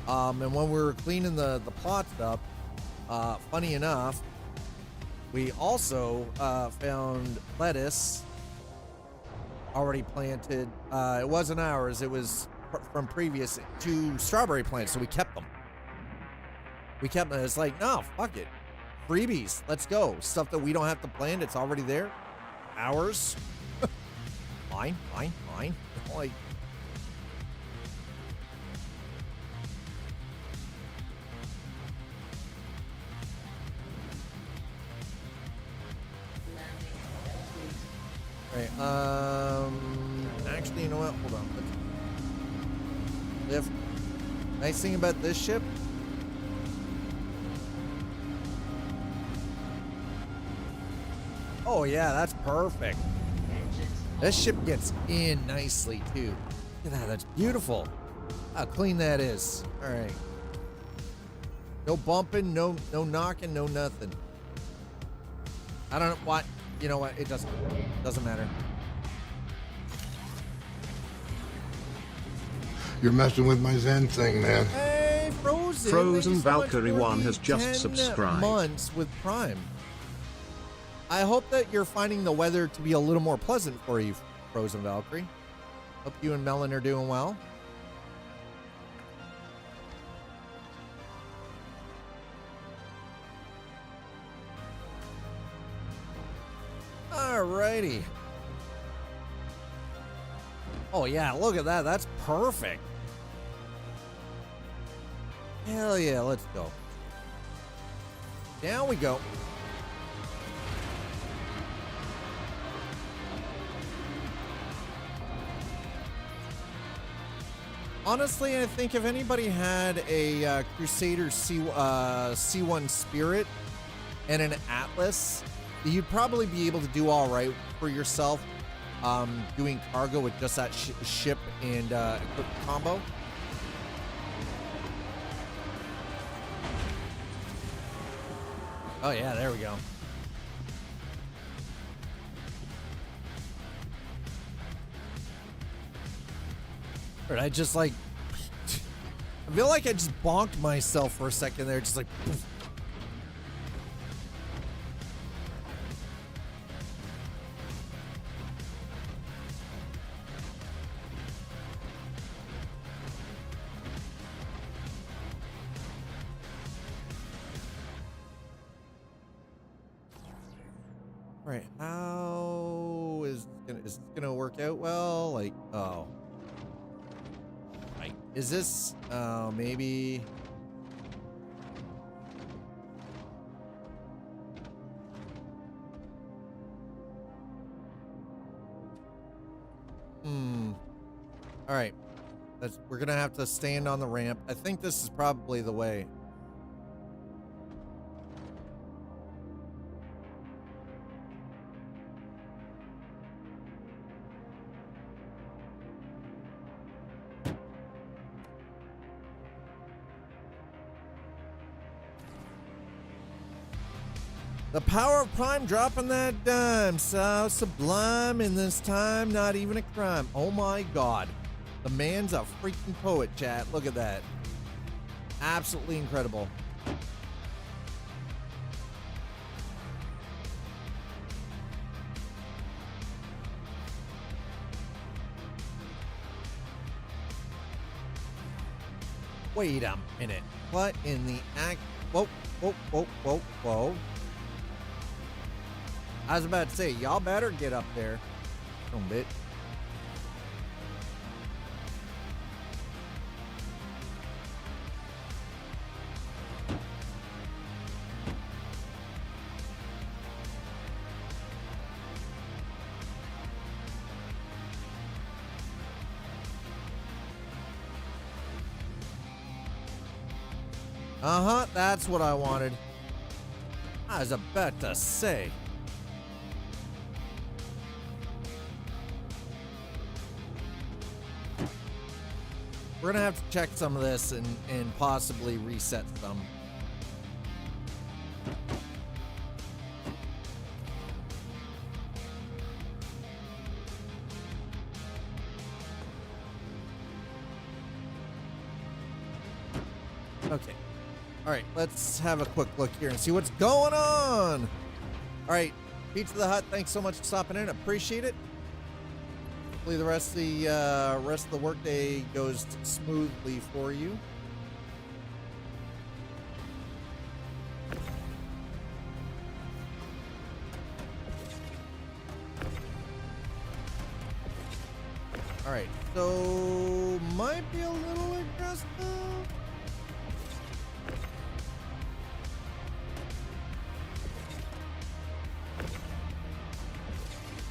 and when we were cleaning the plots up, funny enough. We also found lettuce already planted. It wasn't ours. It was from previous 2 strawberry plants, so we kept them. We kept them. It's like, no, fuck it. Freebies. Let's go. Stuff that we don't have to plant. It's already there. Ours. Mine. Like, right. Actually, you know what? Hold on. Let's lift. Nice thing about this ship. Oh yeah, that's perfect. This ship gets in nicely too. Look at that, that's beautiful. How clean that is. All right. No bumping, no knocking, no nothing. I don't know what, you know what, it doesn't matter. You're messing with my Zen thing, man. Hey, Frozen. Frozen Thank you so much Valkyrie for 1 the has just 10 subscribed. months with Prime. I hope that you're finding the weather to be a little more pleasant for you, Frozen Valkyrie. Hope you and Melon are doing well. Alrighty. Oh yeah, look at that. That's perfect. Hell yeah, let's go. Down we go. Honestly, I think if anybody had a Crusader C1 Spirit and an Atlas, you'd probably be able to do all right for yourself doing cargo with just that ship and equipment combo. Oh yeah, there we go. I just like, I feel like I just bonked myself for a second there, just like, poof. All right, how is this gonna work out well? Like, oh. Is this, maybe... All right. We're gonna have to stand on the ramp. I think this is probably the way. The power of Prime dropping that dime. So sublime in this time, not even a crime. Oh my God. The man's a freaking poet, chat. Look at that. Absolutely incredible. Wait a minute. What in the act? Whoa, whoa, whoa, whoa, whoa. I was about to say, y'all better get up there. A bit. Uh-huh, that's what I wanted. I was about to say. We're gonna have to check some of this and possibly reset some. Okay. All right, let's have a quick look here and see what's going on. All right, Pizza the Hut, thanks so much for stopping in. Appreciate it. Hopefully the rest of the workday goes smoothly for you. All right, so might be a little aggressive.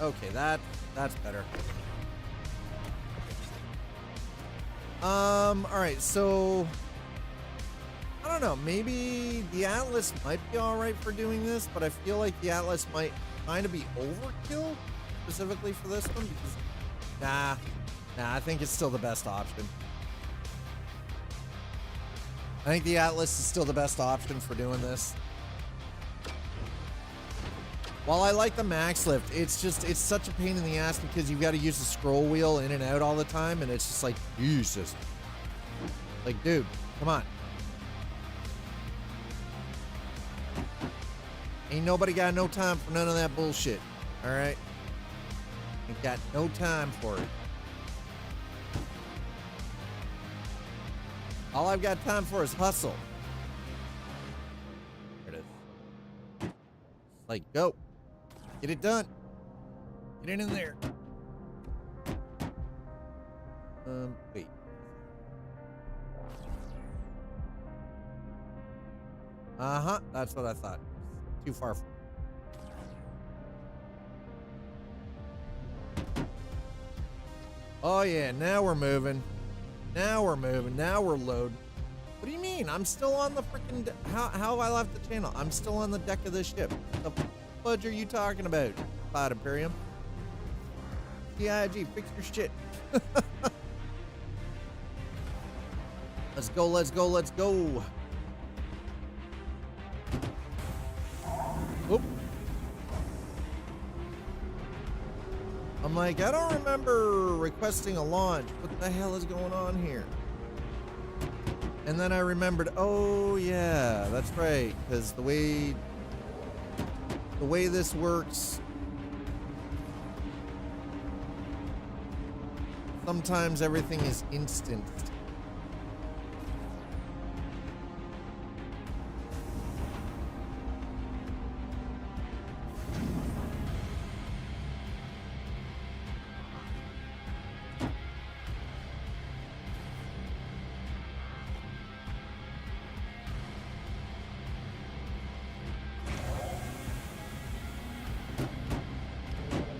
Okay, that's better. All right, so I don't know. Maybe the Atlas might be all right for doing this, but I feel like the Atlas might kind of be overkill specifically for this one because nah, I think it's still the best option. I think the Atlas is still the best option for doing this. While I like the max lift, it's such a pain in the ass because you've got to use the scroll wheel in and out all the time, and it's just like, Jesus. Like, dude, come on. Ain't nobody got no time for none of that bullshit, all right? Ain't got no time for it. All I've got time for is hustle. There it is. Like, go. Get it done. Get it in there. Wait. Uh-huh. That's what I thought. Too far from. Oh, yeah. Now we're moving. Now we're moving. Now we're loading. What do you mean? I'm still on the freaking... How have I left the channel? I'm still on the deck of this ship. The fudge are you talking about, Cloud Imperium? CIG, fix your shit. Let's go, let's go, let's go. Oop. I'm like, I don't remember requesting a launch. What the hell is going on here? And then I remembered, oh yeah, that's right, because the way this works, sometimes everything is instant.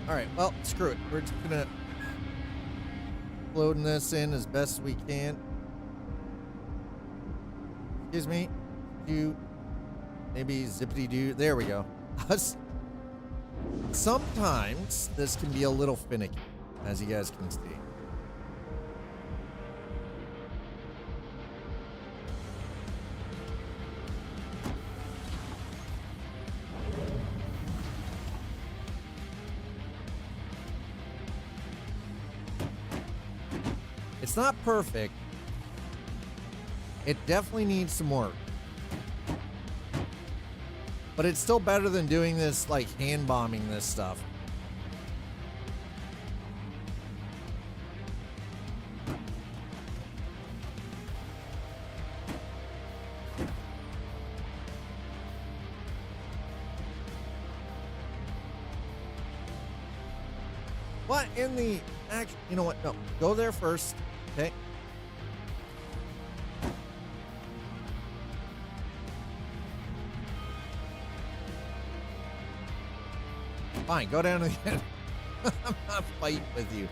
All right, well, screw it. We're just gonna loading this in as best we can. Excuse me. Do maybe zippity doo. There we go. Sometimes this can be a little finicky, as you guys can see. It's not perfect. It definitely needs some work. But it's still better than doing this, like, hand bombing this stuff. What in the action? You know what? No, go there first. Okay. Fine, go down to the end. I'm not fighting with you.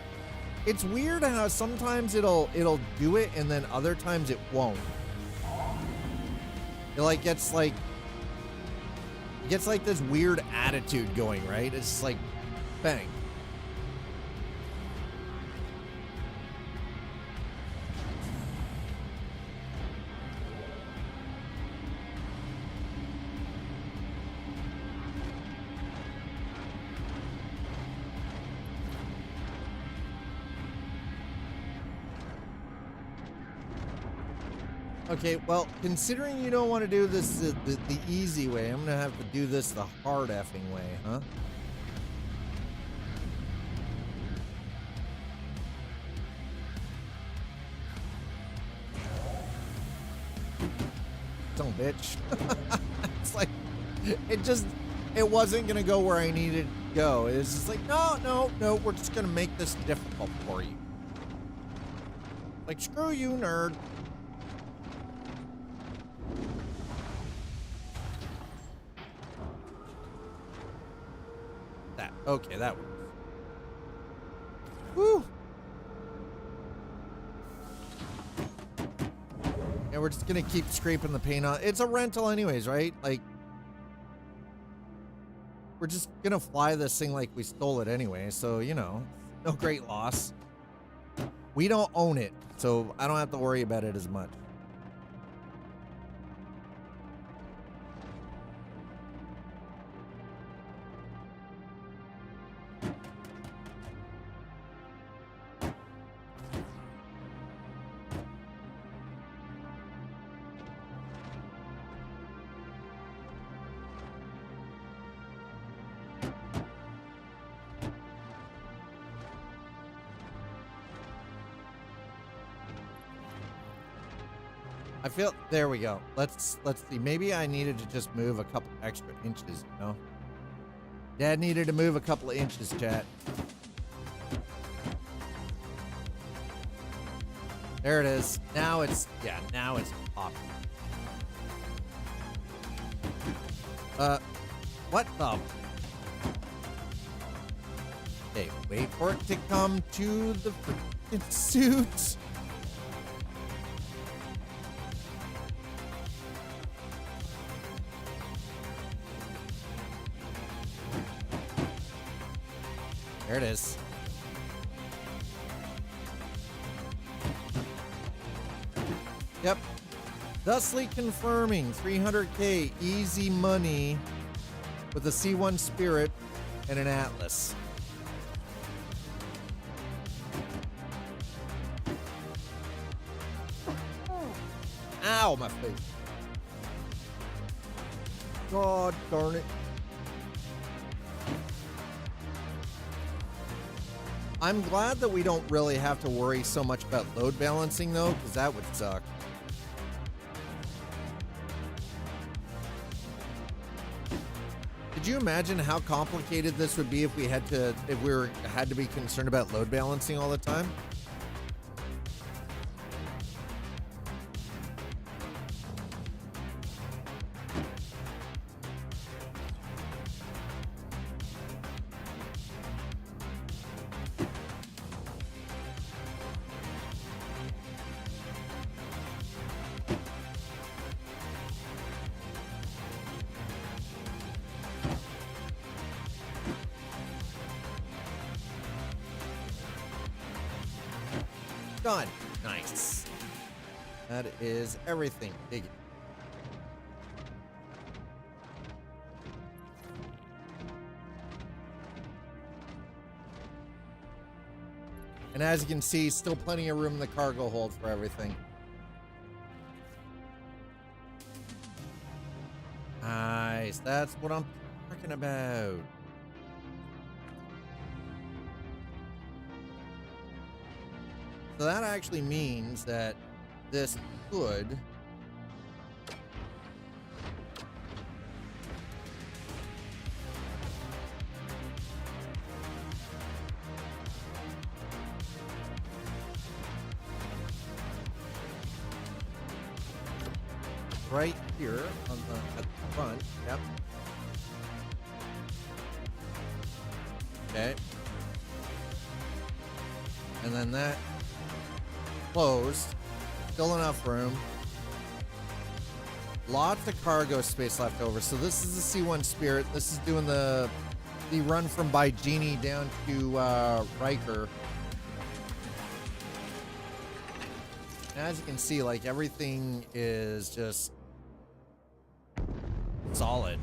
It's weird how sometimes it'll do it and then other times it won't. It gets like this weird attitude going, right? It's just like bang. Okay, well, considering you don't want to do this the easy way, I'm gonna have to do this the hard effing way, huh? Son of a bitch. It's like, it wasn't gonna go where I needed to go. It's just like, no, we're just gonna make this difficult for you. Like, screw you, nerd. That, okay, that works. Woo! And we're just gonna keep scraping the paint on. It's a rental anyways, right? Like, we're just gonna fly this thing like we stole it anyway, so, you know, no great loss. We don't own it, so I don't have to worry about it as much. I feel, there we go. Let's see. Maybe I needed to just move a couple extra inches, you know? Dad needed to move a couple of inches, chat. There it is. Now it's, yeah, now it's popping. What the? Okay, wait for it to come to the freaking suit. There it is. Yep. Thusly confirming 300K easy money with a C1 Spirit and an Atlas. Ow, my face. God darn it. I'm glad that we don't really have to worry so much about load balancing, though, because that would suck. Could you imagine how complicated this would be if we had to be concerned about load balancing all the time? Done. Nice. That is everything. Dig it. And as you can see, still plenty of room in the cargo hold for everything. Nice. That's what I'm talking about. So that actually means that this could right here on at the front. Yep. Okay. And then that closed. Still enough room. Lots of cargo space left over. So this is the C1 Spirit. This is doing the run from Baijini down to Riker. As you can see, like, everything is just solid.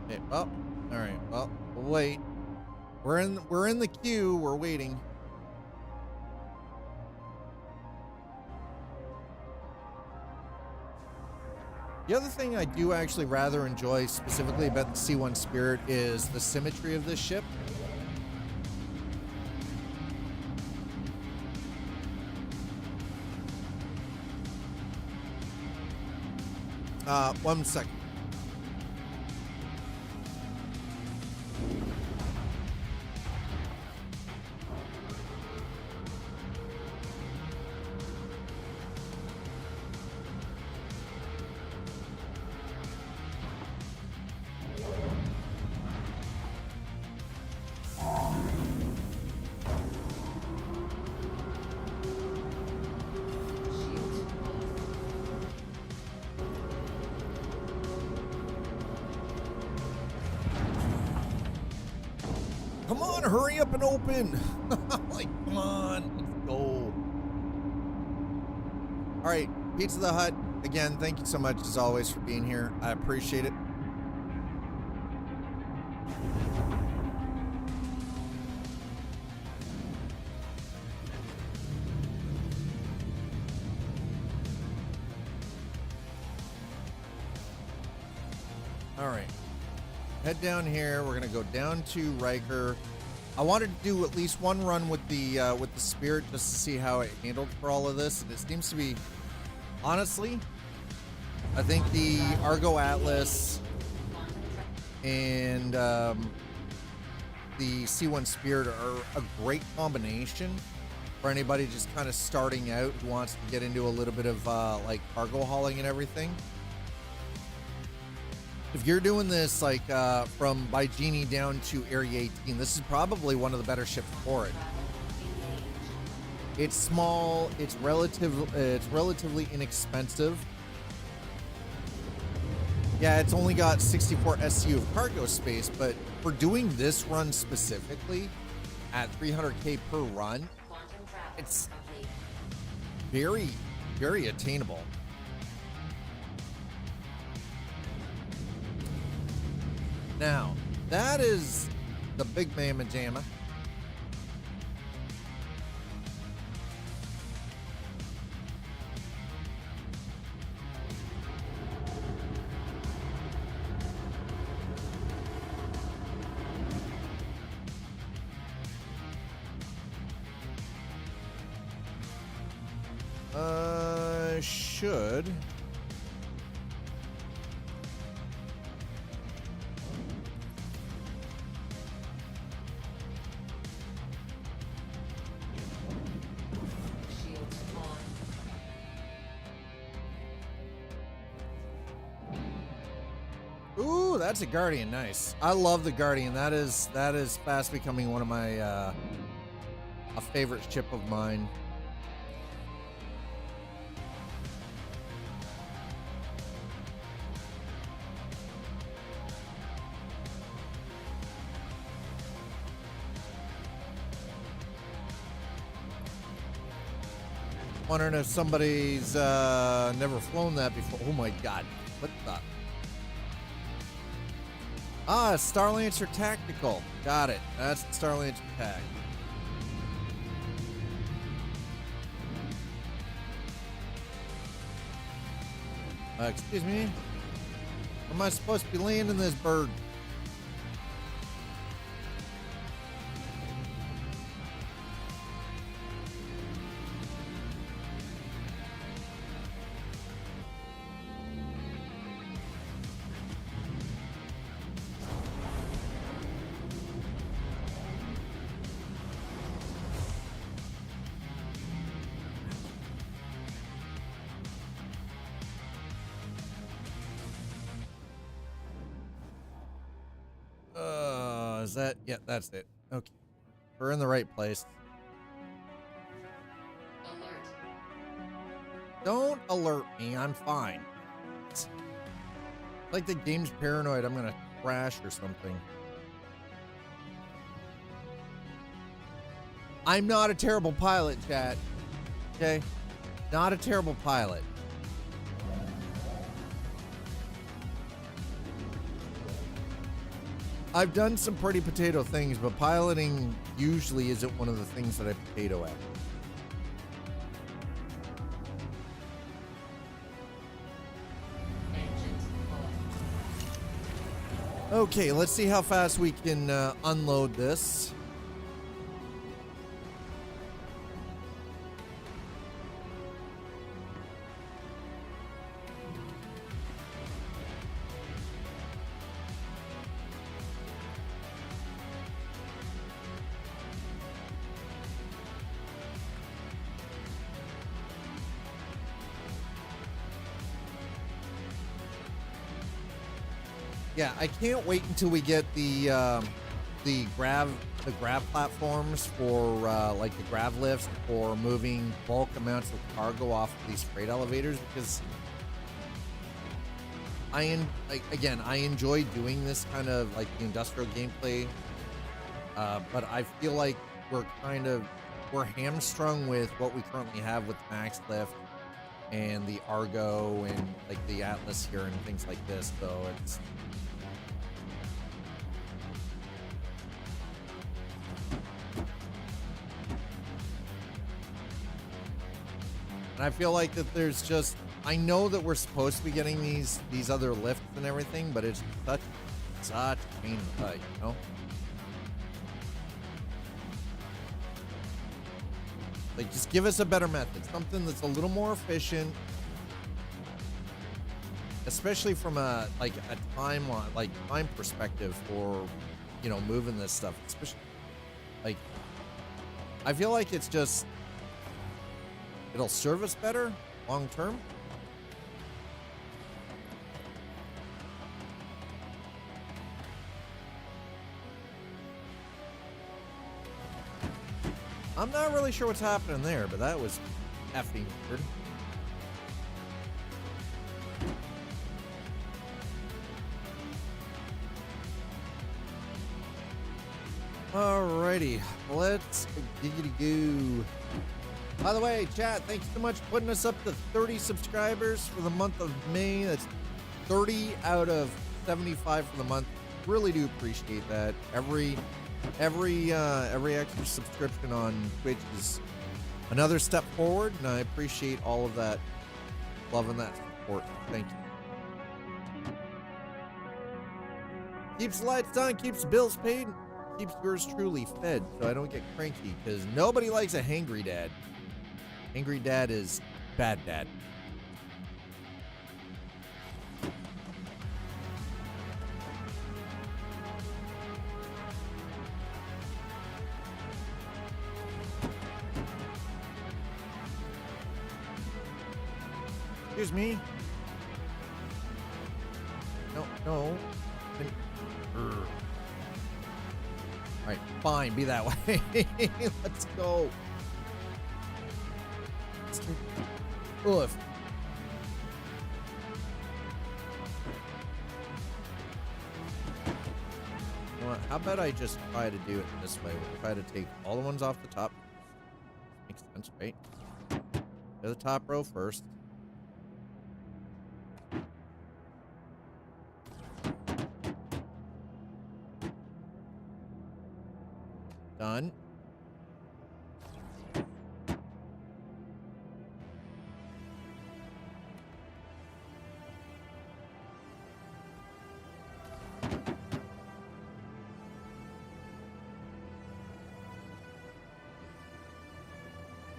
Okay, well, all right, well, we'll wait. We're in the queue, we're waiting. The other thing I do actually rather enjoy specifically about the C1 Spirit is the symmetry of this ship. One second. Come on, hurry up and open. Like, come on, let's go. All right, Pizza the Hut, again, thank you so much as always for being here. I appreciate it. All right. Head down here. We're gonna go down to Riker. I wanted to do at least one run with the Spirit just to see how it handled for all of this. And it seems to be, honestly, I think the Argo Atlas and the C1 Spirit are a great combination for anybody just kind of starting out who wants to get into a little bit of like cargo hauling and everything. If you're doing this like from Baijini down to Area 18, this is probably one of the better ships for it. It's small, it's relatively inexpensive. Yeah, it's only got 64 SCU of cargo space, but for doing this run specifically at 300K per run, it's very, very attainable. Now, that is the big mamma jamma. Should. Ooh, that's a Guardian. Nice. I love the Guardian. That is fast becoming one of my a favorite ship of mine. Wondering if somebody's never flown that before. Oh my god. What the? Ah, Starlancer Tactical. Got it. That's the Starlancer Tac. Excuse me? Where am I supposed to be landing this bird? Is that? Yeah, that's it. Okay. We're in the right place. Don't alert me. I'm fine. It's like the game's paranoid. I'm going to crash or something. I'm not a terrible pilot, chat. Okay? Not a terrible pilot. I've done some pretty potato things, but piloting usually isn't one of the things that I potato at. Okay, let's see how fast we can unload this. Yeah, I can't wait until we get the grav platforms for like the grav lifts for moving bulk amounts of cargo off of these freight elevators, because I enjoy doing this kind of like the industrial gameplay, but I feel like we're hamstrung with what we currently have with Max Lift and the Argo and like the Atlas here and things like this, so it's and I feel like that there's just, I know that we're supposed to be getting these other lifts and everything, but it's such a pain in the butt, you know? Like, just give us a better method, something that's a little more efficient, especially from a time perspective for, you know, moving this stuff. Especially, like, I feel like it's just, it'll serve us better long term. I'm not really sure what's happening there, but that was effing weird. Alrighty, let's giggity go. By the way, chat, thanks so much for putting us up to 30 subscribers for the month of May. That's 30 out of 75 for the month. Really do appreciate that. Every extra subscription on Twitch is another step forward, and I appreciate all of that love and that support. Thank you. Keeps the lights on, keeps the bills paid, keeps yours truly fed, so I don't get cranky, because nobody likes a hangry dad. Angry dad is bad dad. Excuse me. No. Alright, fine, be that way. Let's go. Oof. You know what? How about I just try to do it this way? We'll try to take all the ones off the top. Makes sense, right? Go the top row first. Done.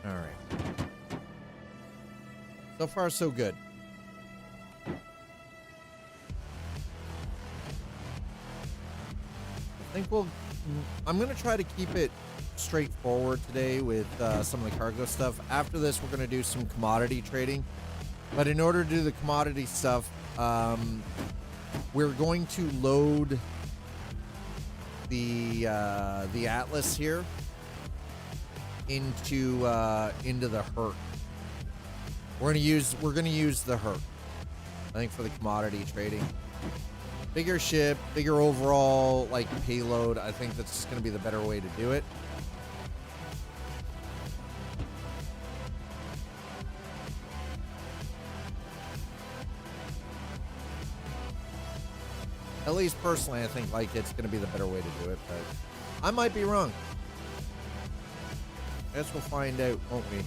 All right. So far, so good. I think I'm going to try to keep it straightforward today with some of the cargo stuff. After this, we're going to do some commodity trading. But in order to do the commodity stuff, we're going to load the Atlas here into the Hurt. We're gonna use the Hurt, I think, for the commodity trading. Bigger ship, bigger overall like payload. I think that's just gonna be the better way to do it. At least personally, I think like it's gonna be the better way to do it, but I might be wrong. Guess we'll find out, won't we?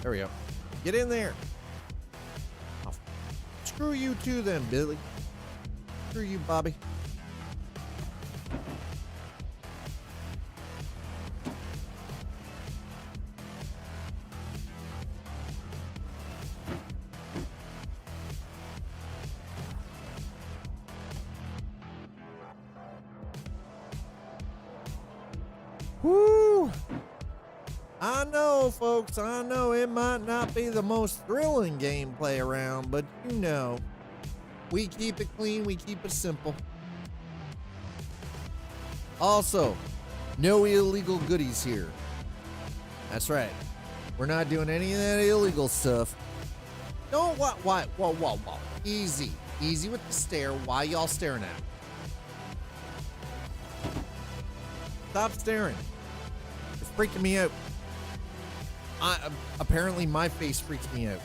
There we go. Get in there. Oh, screw you too then, Billy. Screw you, Bobby. Woo! I know, folks, I know it might not be the most thrilling gameplay around, but you know, we keep it clean, we keep it simple. Also, no illegal goodies here. That's right. We're not doing any of that illegal stuff. No, what, whoa. Easy. Easy with the stare. Why y'all staring at me? Stop staring. It's freaking me out. Apparently my face freaks me out.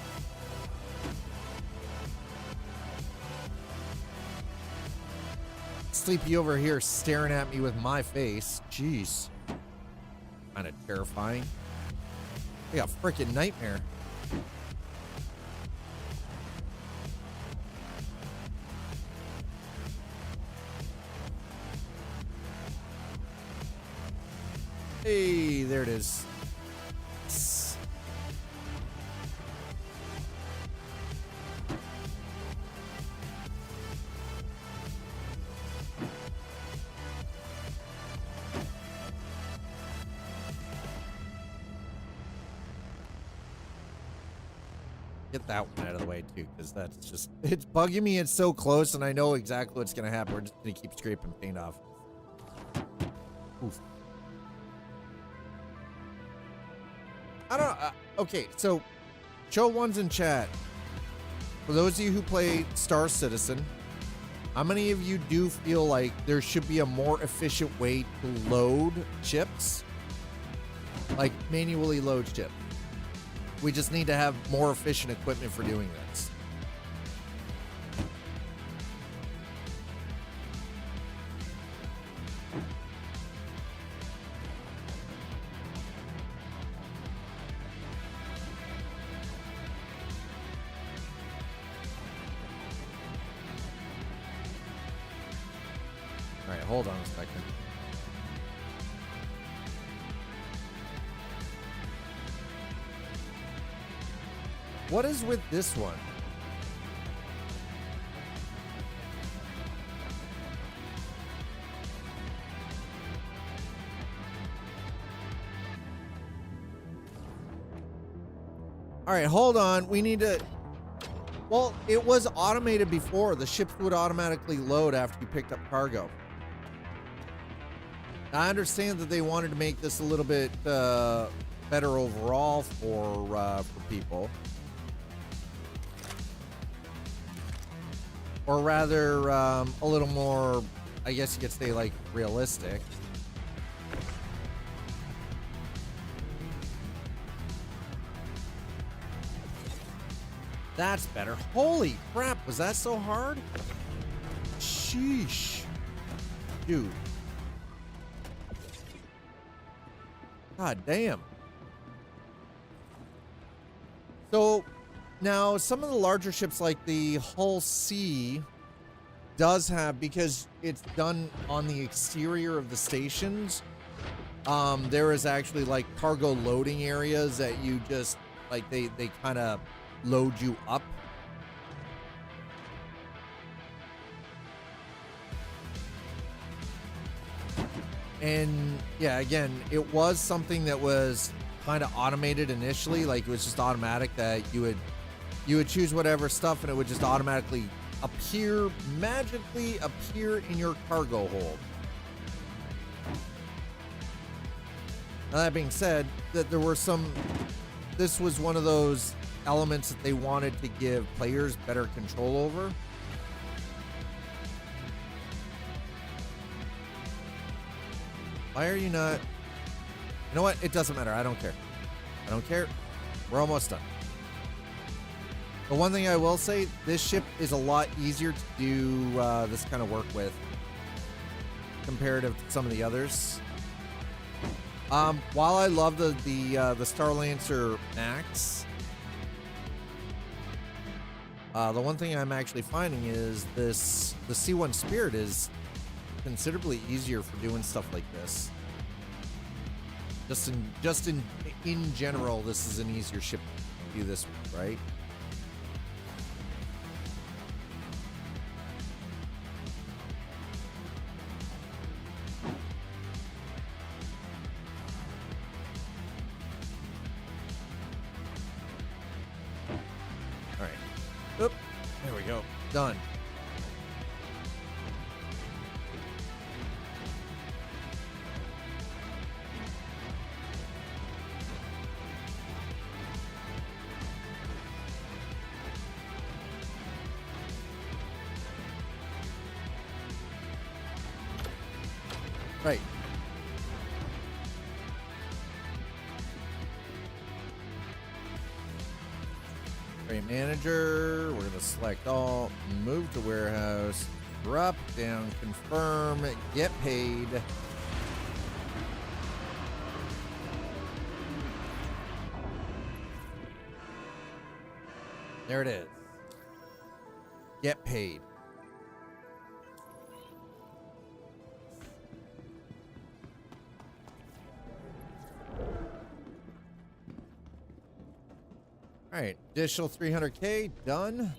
Sleepy over here staring at me with my face. Jeez. Kind of terrifying. I got a freaking nightmare. Hey, there it is. Get that one out of the way too, because that's just, it's bugging me. It's so close and I know exactly what's going to happen. We're just going to keep scraping paint off. Oof. I don't okay, so show ones in chat. For those of you who play Star Citizen, how many of you do feel like there should be a more efficient way to load chips? Like manually load chips. We just need to have more efficient equipment for doing this. All right, hold on a second. What is with this one? All right, hold on. We need to... Well, it was automated before. The ships would automatically load after you picked up cargo. I understand that they wanted to make this a little bit better overall for people. Or rather, a little more, I guess you could say, like, realistic. That's better. Holy crap, was that so hard? Sheesh. Dude. God damn. So... Now, some of the larger ships like the Hull C does have, because it's done on the exterior of the stations, there is actually like cargo loading areas that you just, like they kind of load you up. And yeah, again, it was something that was kind of automated initially, like it was just automatic that you would choose whatever stuff and it would just automatically magically appear in your cargo hold. Now, that being said, that there were this was one of those elements that they wanted to give players better control over. Why are you not? You know what? It doesn't matter. I don't care. I don't care. We're almost done. The one thing I will say, this ship is a lot easier to do this kind of work with comparative to some of the others. While I love the Starlancer MAX, the one thing I'm actually finding is the C1 Spirit is considerably easier for doing stuff like this. Just in general, this is an easier ship to do this with, right? All right. Oop. There we go. Done. Right. Trade manager. We're going to select all, move to warehouse, drop down, confirm, get paid. There it is. Get paid. All right, additional 300K, done.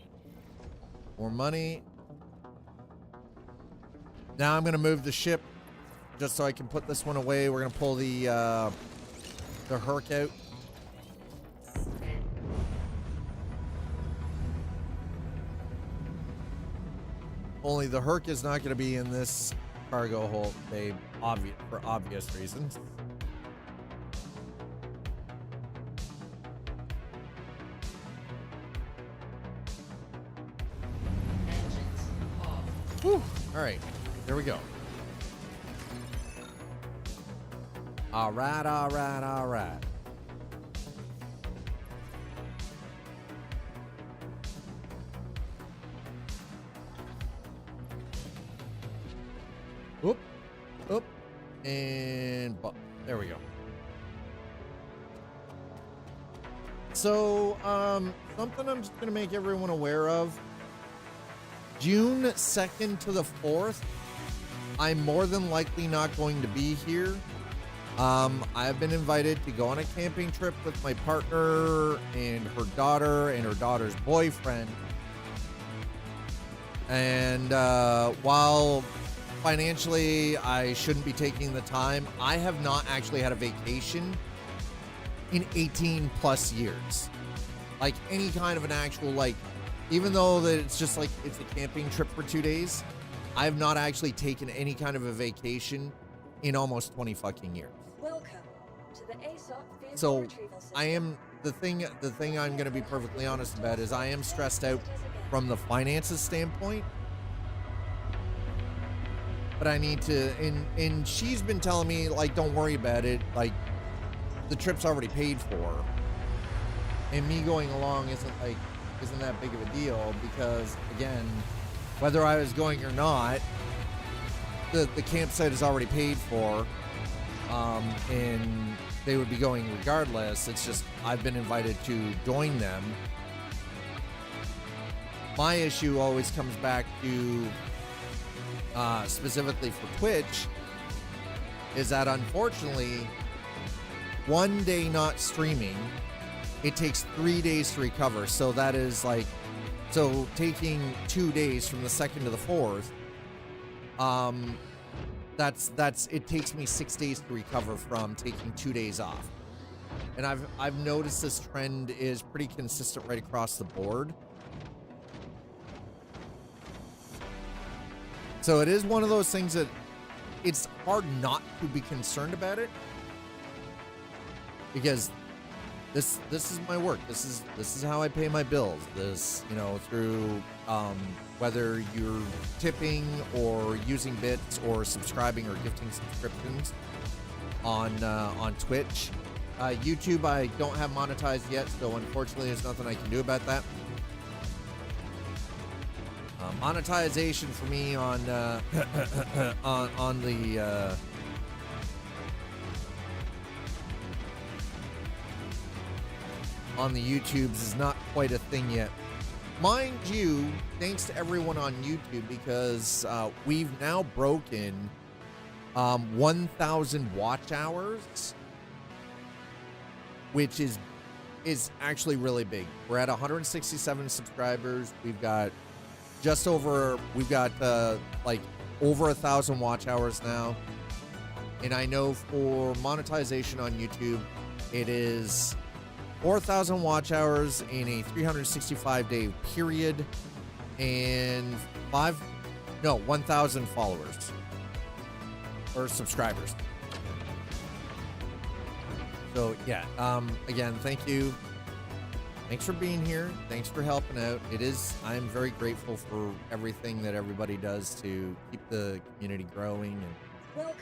More money. Now I'm gonna move the ship just so I can put this one away. We're gonna pull the Herc out. Only the Herc is not gonna be in this cargo hold bay, for obvious reasons. Whew. All right, here we go. All right, all right, all right. Whoop, whoop, and there we go. So, something I'm just gonna make everyone aware of. June 2nd to the 4th, I'm more than likely not going to be here. I've been invited to go on a camping trip with my partner and her daughter's boyfriend. And while financially I shouldn't be taking the time, I have not actually had a vacation in 18 plus years. Like any kind of an actual, like, even though that it's just like it's a camping trip for 2 days, I have not actually taken any kind of a vacation in almost 20 fucking years. Welcome to the ASOP vehicle So retrieval system. I am the thing I'm going to be perfectly honest about is I am stressed out from the finances standpoint. But I need to, and she's been telling me, like, don't worry about it, like the trip's already paid for, and me going along isn't that big of a deal, because again, whether I was going or not, the campsite is already paid for, and they would be going regardless. It's just I've been invited to join them. My issue always comes back to specifically for Twitch is that unfortunately 1 day not streaming, it takes 3 days to recover. So that is like, so taking 2 days from the 2nd to the 4th, that's it takes me 6 days to recover from taking 2 days off. And I've noticed this trend is pretty consistent right across the board. So it is one of those things that it's hard not to be concerned about it, because this is my work. This is how I pay my bills. This, you know, through whether you're tipping or using bits or subscribing or gifting subscriptions on Twitch. YouTube, I don't have monetized yet, so unfortunately there's nothing I can do about that. Monetization for me on on the YouTubes is not quite a thing yet. Mind you, thanks to everyone on YouTube, because we've now broken 1,000 watch hours, which is actually really big. We're at 167 subscribers. We've got like over 1,000 watch hours now. And I know for monetization on YouTube, it is 4,000 watch hours in a 365-day period and 1,000 followers or subscribers. So yeah, again, thank you. Thanks for being here. Thanks for helping out. I'm very grateful for everything that everybody does to keep the community growing. And Welcome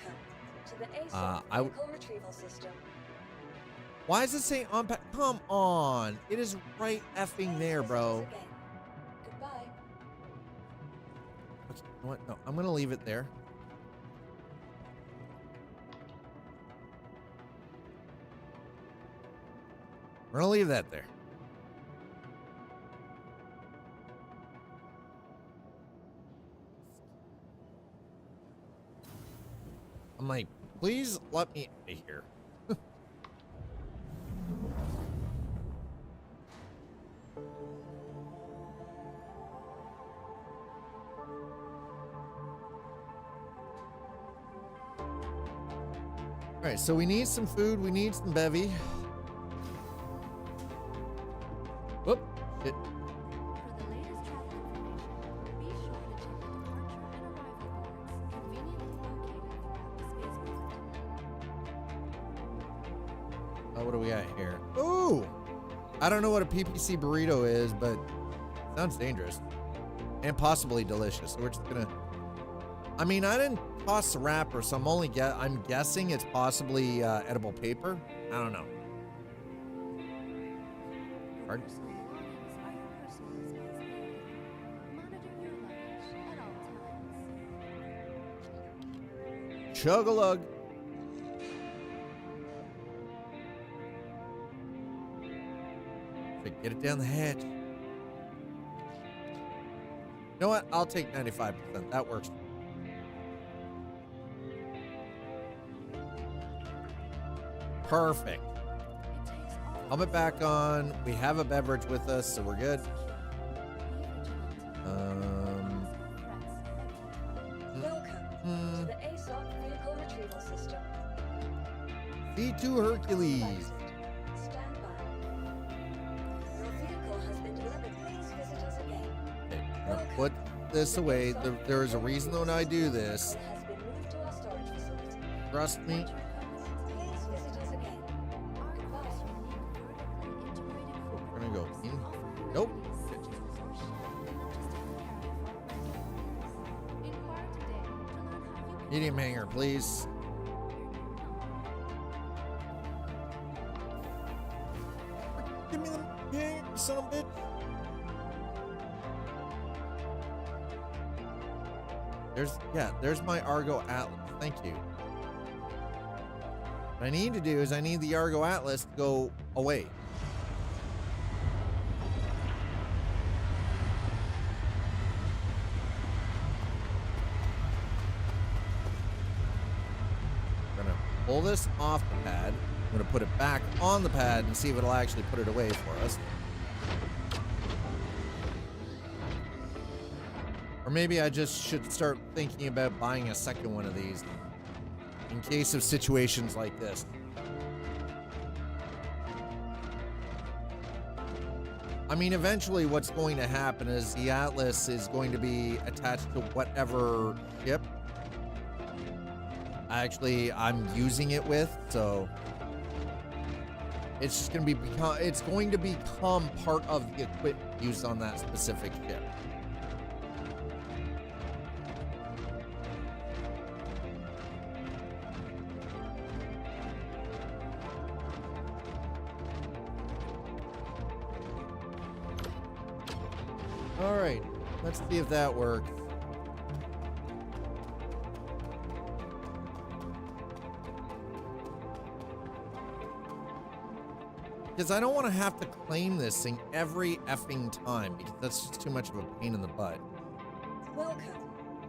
to the ASOC vehicle retrieval system. why does it say unpack? Come on, it is right effing there, bro. Goodbye. Okay, you know what? No, I'm gonna leave it there. We're gonna leave that there. I'm like, please let me out of here. All right, so we need some food. We need some bevy. Whoop. Shit. For the latest travel information, be sure to check the departure and arrival boards conveniently located throughout the spaceport. Oh, what do we got here? Ooh! I don't know what a PPC burrito is, but it sounds dangerous. And possibly delicious. So we're just gonna... I mean, I didn't toss the wrapper, so I'm guessing it's possibly edible paper. I don't know. Pardon? Belongings are your personal responsibility. Monitor your luggage at all times. Chug-a-lug. Get it down the hatch. You know what? I'll take 95%. That works. Perfect. Helmet back on. We have a beverage with us, so we're good. Welcome to the ASOC vehicle retrieval system. C2 Hercules. Stand by. Your vehicle has been delivered. Please visit us again. Okay, I'm gonna put this away. There is a reason when I do this. It has been moved to our storage facility. Trust me. Please visit us again. Goodbye. We're gonna go in. Nope. Medium hanger, please. Give me the hanger, you son of a bitch. There's my Argo Atlas. Thank you. What I need to do is I need the Argo Atlas to go away. We're gonna pull this off the pad. I'm gonna put it back on the pad and see if it'll actually put it away for us. Or maybe I just should start thinking about buying a second one of these in case of situations like this. I mean, eventually what's going to happen is the Atlas is going to be attached to whatever ship I'm using it with, so it's just going to become part of the equipment used on that specific ship. All right, let's see if that works. Because I don't want to have to claim this thing every effing time, because that's just too much of a pain in the butt. Welcome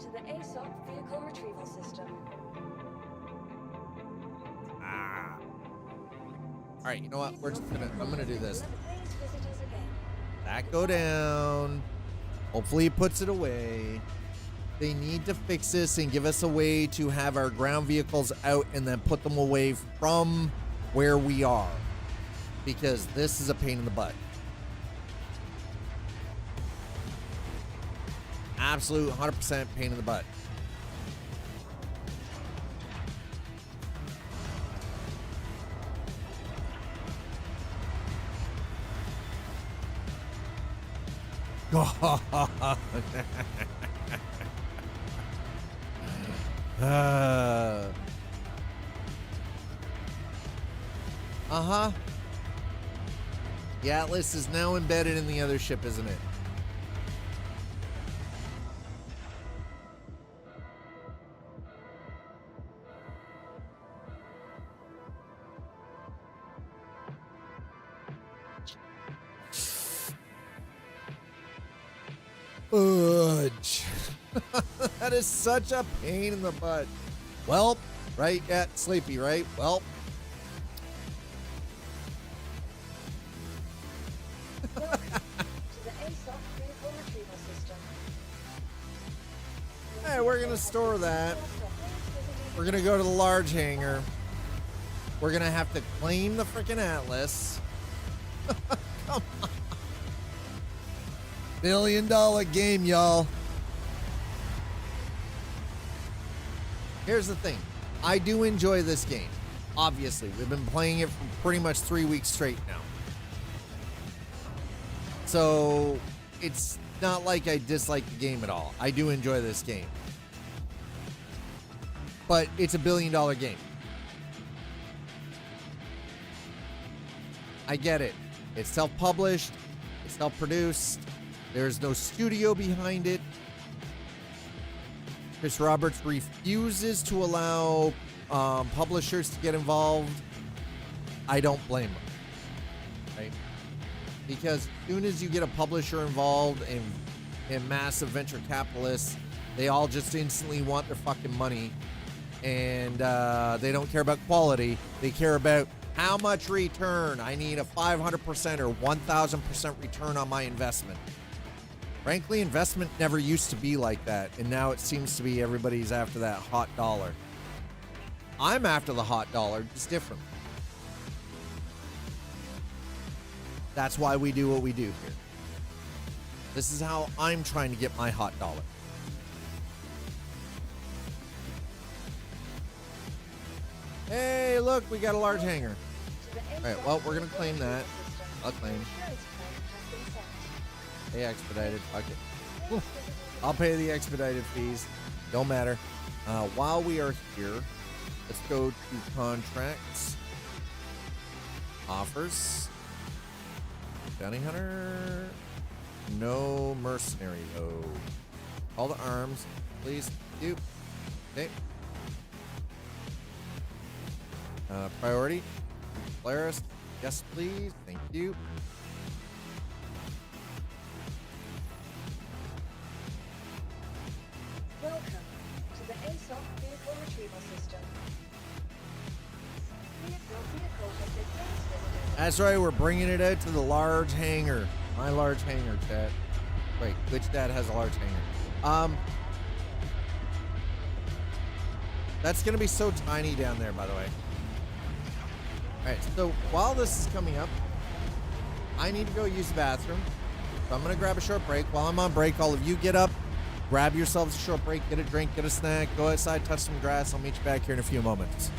to the ASOP vehicle retrieval system. Ah. All right, you know what? I'm gonna do this. Please visit us again. That go down. Hopefully it puts it away. They need to fix this and give us a way to have our ground vehicles out and then put them away from where we are. Because this is a pain in the butt. Absolute 100% pain in the butt. Uh-huh. The Atlas is now embedded in the other ship, isn't it? Fudge. That is such a pain in the butt. Well, right? Yeah, sleepy, right? Well. Welcome to the ASOP vehicle retrieval system. Hey, we're going to store that. We're going to go to the large hangar. We're going to have to claim the freaking Atlas. Come on. $1 billion game, y'all. Here's the thing. I do enjoy this game. Obviously, we've been playing it for pretty much 3 weeks straight now. So it's not like I dislike the game at all. I do enjoy this game. But it's a $1 billion game. I get it. It's self-published. It's self-produced. There's no studio behind it. Chris Roberts refuses to allow publishers to get involved. I don't blame him. Right? Because as soon as you get a publisher involved and massive venture capitalists, they all just instantly want their fucking money. And they don't care about quality. They care about how much return. I need a 500% or 1,000% return on my investment. Frankly, investment never used to be like that, and now it seems to be everybody's after that hot dollar. I'm after the hot dollar, just different. That's why we do what we do here. This is how I'm trying to get my hot dollar. Hey, look, we got a large hangar. All right, well, we're going to claim that. I'll claim. They expedited. Fuck it. Ooh, I'll pay the expedited fees. Don't matter. While we are here, let's go to contracts. Offers. Bounty hunter. No mercenary though. Call to arms, please. Thank you. Okay. Priority. Polaris. Yes, please. Thank you. Welcome to the ASOP vehicle retrieval system. Vehicle has been transferred. That's right, we're bringing it out to the large hangar. My large hangar, chat. Wait, which dad has a large hangar? That's gonna be so tiny down there, by the way. All right, so while this is coming up, I need to go use the bathroom. So I'm gonna grab a short break. While I'm on break, all of you get up, grab yourselves a short break, get a drink, get a snack, go outside, touch some grass. I'll meet you back here in a few moments.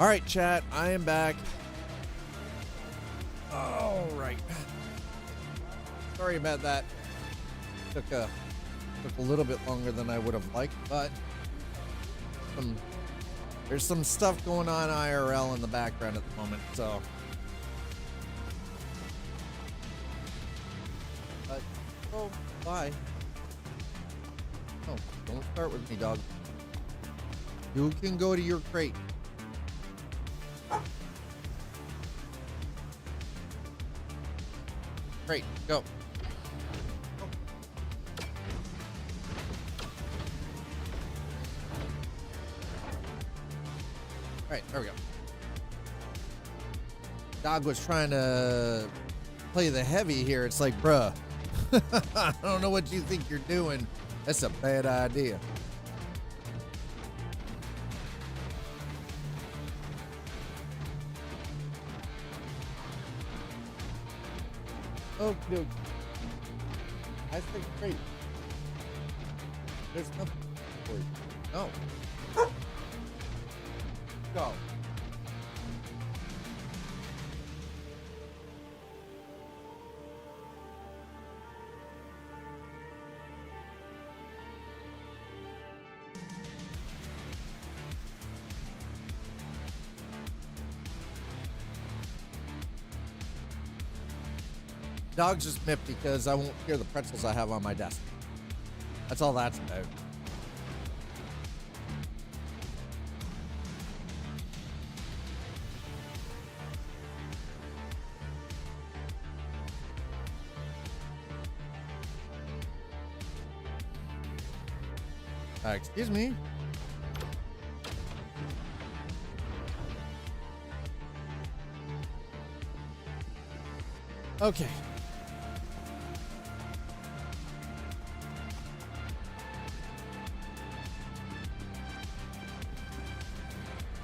All right, chat, I am back. All right. Sorry about that. Took a little bit longer than I would have liked, but there's some stuff going on IRL in the background at the moment, so. Oh, bye. Oh, don't start with me, dog. You can go to your crate. Crate, go. All right, there we go. Dog was trying to play the heavy here. It's like, bruh, I don't know what you think you're doing. That's a bad idea. Oh, dude. I think great. There's nothing for you. No. Go. Dog's just miffed because I won't hear the pretzels I have on my desk. That's all that's about. Excuse me. Okay.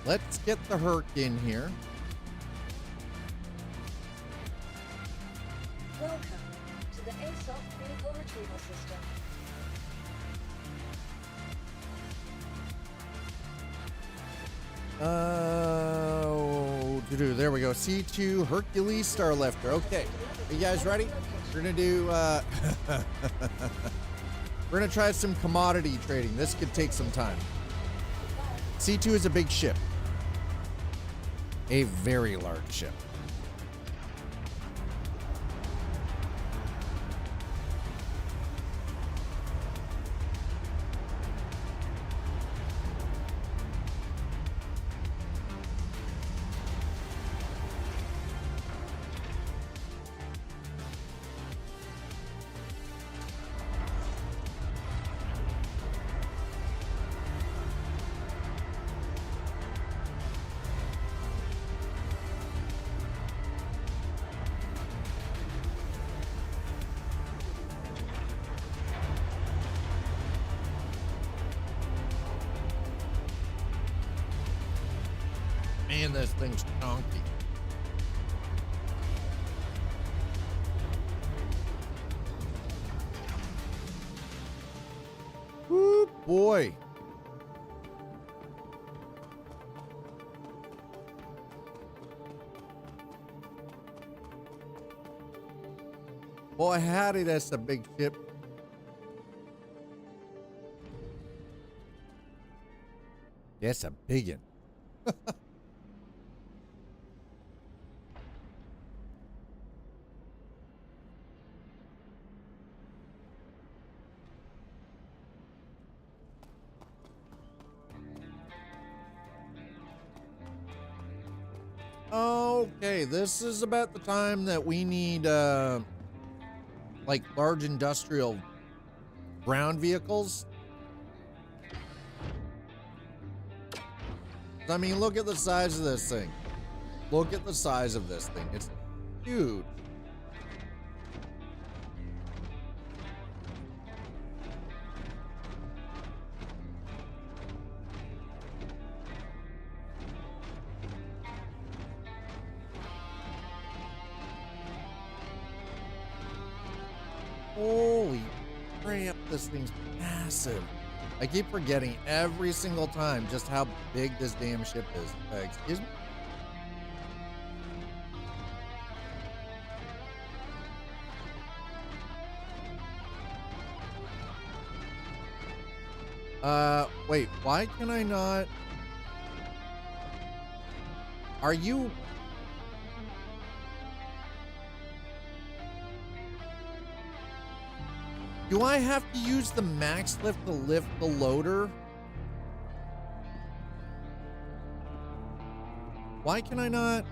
Let's get the Herc in here. Welcome to the ASOP vehicle retrieval system. There we go. C2 Hercules Starlifter. Okay. Are you guys ready? We're gonna do we're gonna try some commodity trading. This could take some time. C2 is a big ship. A very large ship. Man, this thing's chunky. Woo, boy. Boy, howdy, that's a big ship. That's a big one. Okay, this is about the time that we need like large industrial ground vehicles. I mean, look at the size of this thing. Look at the size of this thing. It's huge. Holy crap, this thing's massive. I keep forgetting every single time just how big this damn ship is. Excuse me? Wait, why can I not? Are you? Do I have to use the max lift to lift the loader? Why can I not?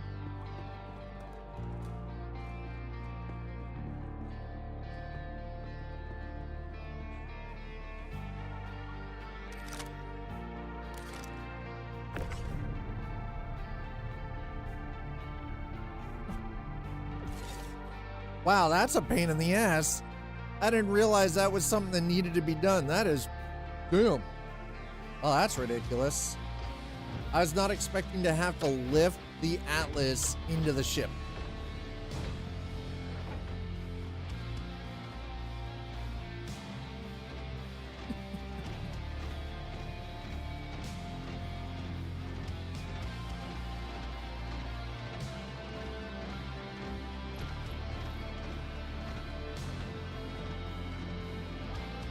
Wow, that's a pain in the ass. I didn't realize that was something that needed to be done. That is, damn. Oh, that's ridiculous. I was not expecting to have to lift the Atlas into the ship.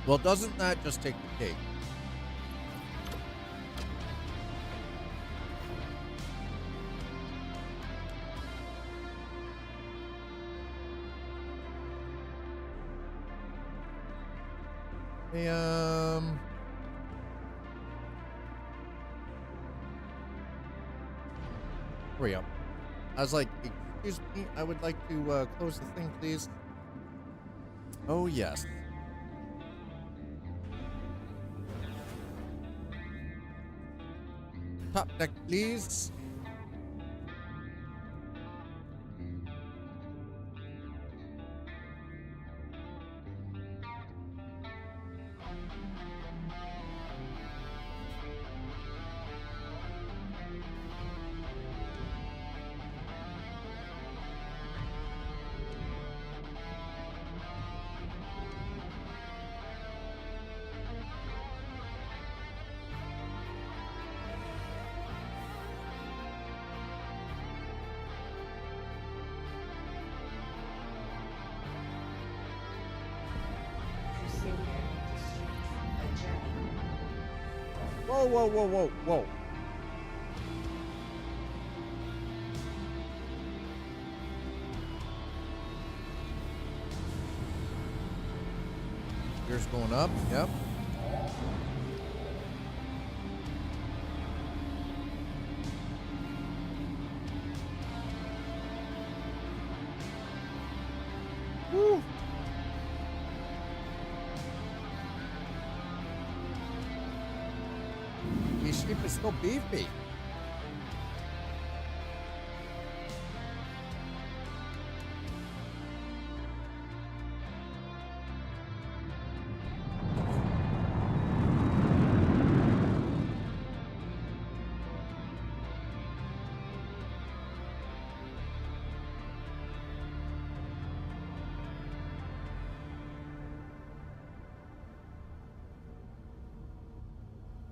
Well, doesn't that just take the cake? Hey, here we go. I was like, excuse me, I would like to close the thing, please. Oh, yes. Top deck, please. Whoa, whoa, whoa, whoa, whoa. Gears going up, yep. Woo. This ship is so beefy.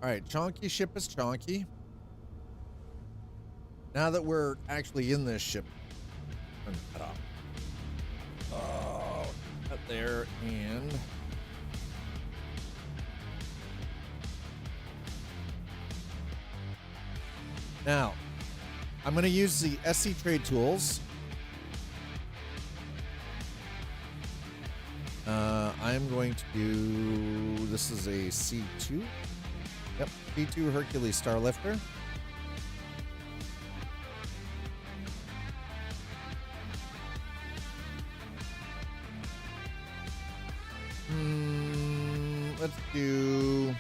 All right, chonky ship is chonky. Now that we're actually in this ship, I'm gonna cut off. Oh, cut there and now I'm gonna use the SC trade tools. I'm going to do, this is a C2. Yep, C2 Hercules Starlifter. Let's do...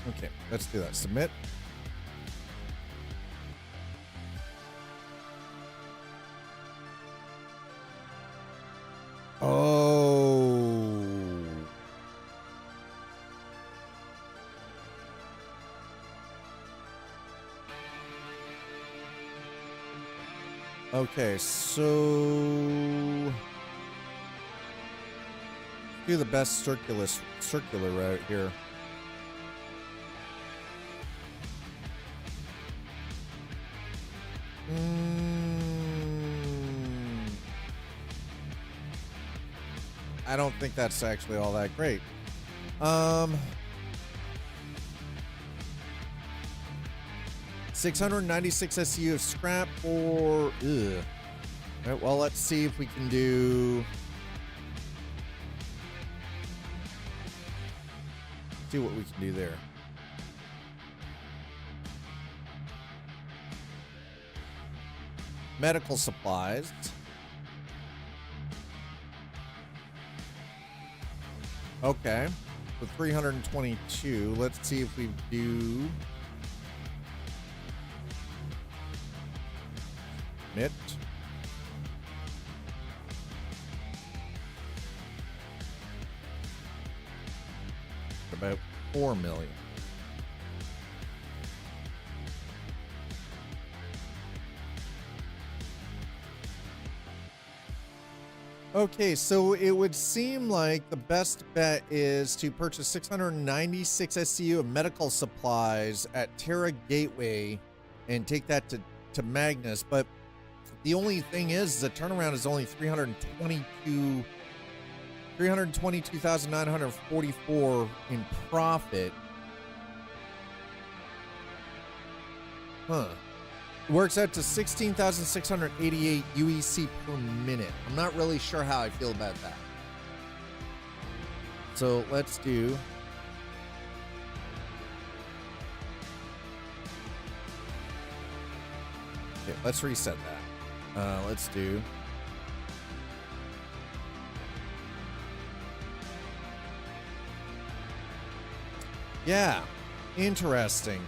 Okay, let's do that. Submit. Oh. Okay, so do the best circular route here. I don't think that's actually all that great. 696 SU of scrap or ugh. All right, well, let's see if we can do. See what we can do there. Medical supplies. Okay. For 322. Let's see if we do. Knit. About 4 million. Okay, so it would seem like the best bet is to purchase 696 SCU of medical supplies at Terra Gateway and take that to Magnus. But the only thing is the turnaround is only 322,944 in profit. Huh. Works out to 16,688 UEC per minute. I'm not really sure how I feel about that. So let's do. Okay, let's reset that. Let's do. Yeah, interesting.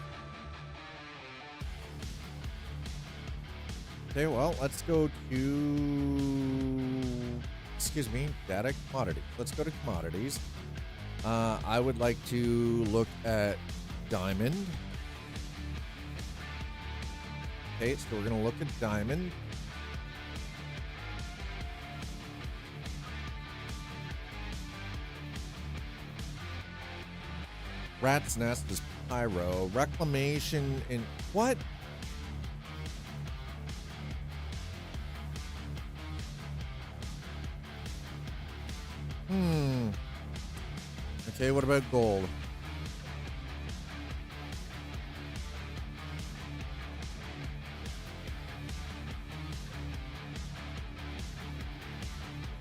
Okay, well, let's go to, excuse me, data commodities. Let's go to commodities. I would like to look at diamond. Okay, so we're going to look at diamond. Rat's Nest is pyro. Reclamation in what? Okay, what about gold?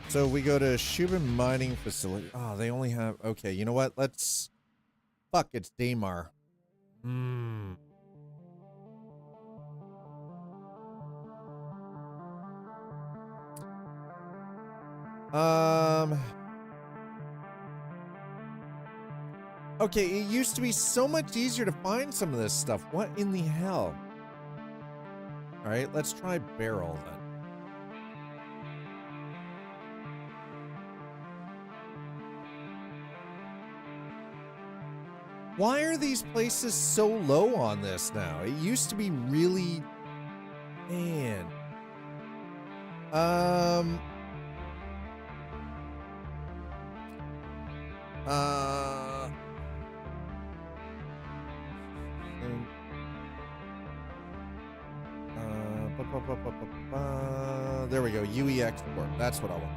So we go to Shubin Mining Facility. Oh, they only have... Okay, you know what? Let's... Fuck, it's Daymar. Okay, it used to be so much easier to find some of this stuff. What in the hell? All right, let's try barrel then. Why are these places so low on this now? It used to be really... Man. There we go. UE export. That's what I want.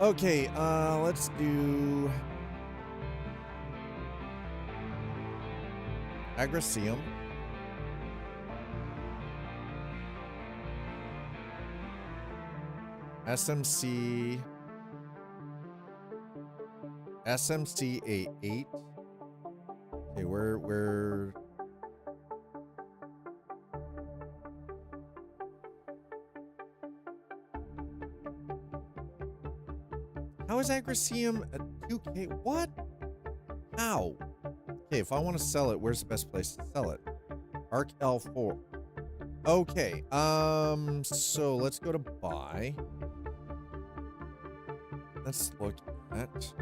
Okay, let's do Agricium. SMC A8. Okay, we're how is Agricium a 2K? What? How? Okay, if I want to sell it, where's the best place to sell it? Arc L4. Okay, so let's go to buy. Let's look at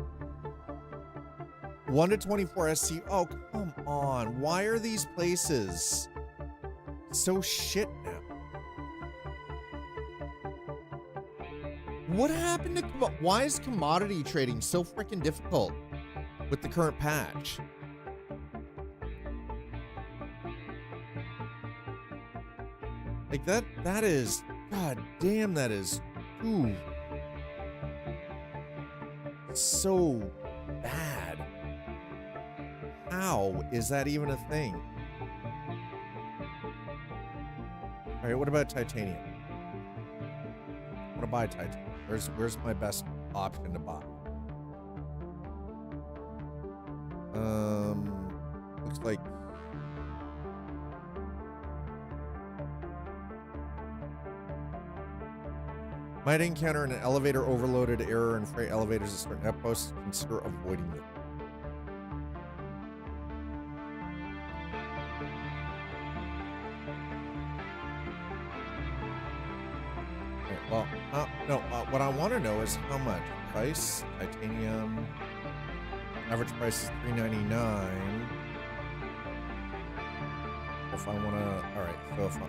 1 to 24 SC. Oh, come on. Why are these places so shit now? What happened to why is commodity trading so freaking difficult with the current patch? Like that is, god damn, that is, ooh, so bad. How is that even a thing? All right, what about titanium? I want to buy titanium. Where's my best option to buy? Looks like might encounter an elevator overloaded error in freight elevators at certain outposts. Consider avoiding it. Okay, well, no. What I want to know is how much price titanium. Average price is $3.99. If I want to, all right. So if I.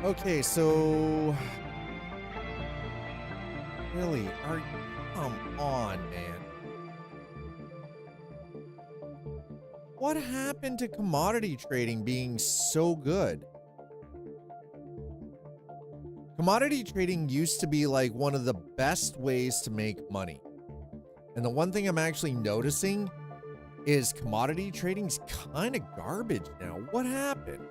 Okay, so really, come on, man. What happened to commodity trading being so good? Commodity trading used to be like one of the best ways to make money. And the one thing I'm actually noticing is commodity trading's kind of garbage now. What happened?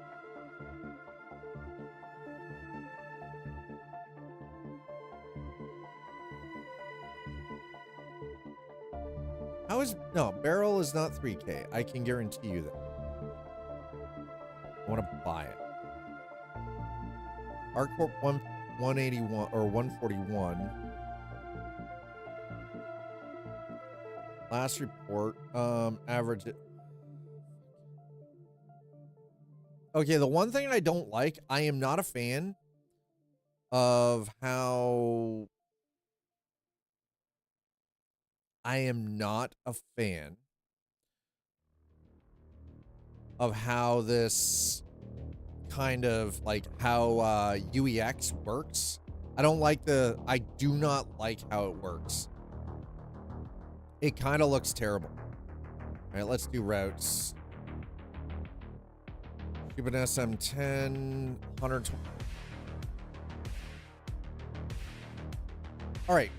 How is, no, barrel is not 3K. I can guarantee you that. I want to buy it. Arcorp 181 or 141. Last report, average it. Okay, the one thing I don't like, I am not a fan of how I am not a fan of how this kind of like how UEX works. I do not like how it works. It kind of looks terrible. All right, let's do routes. Cuban SM10, 120. All right.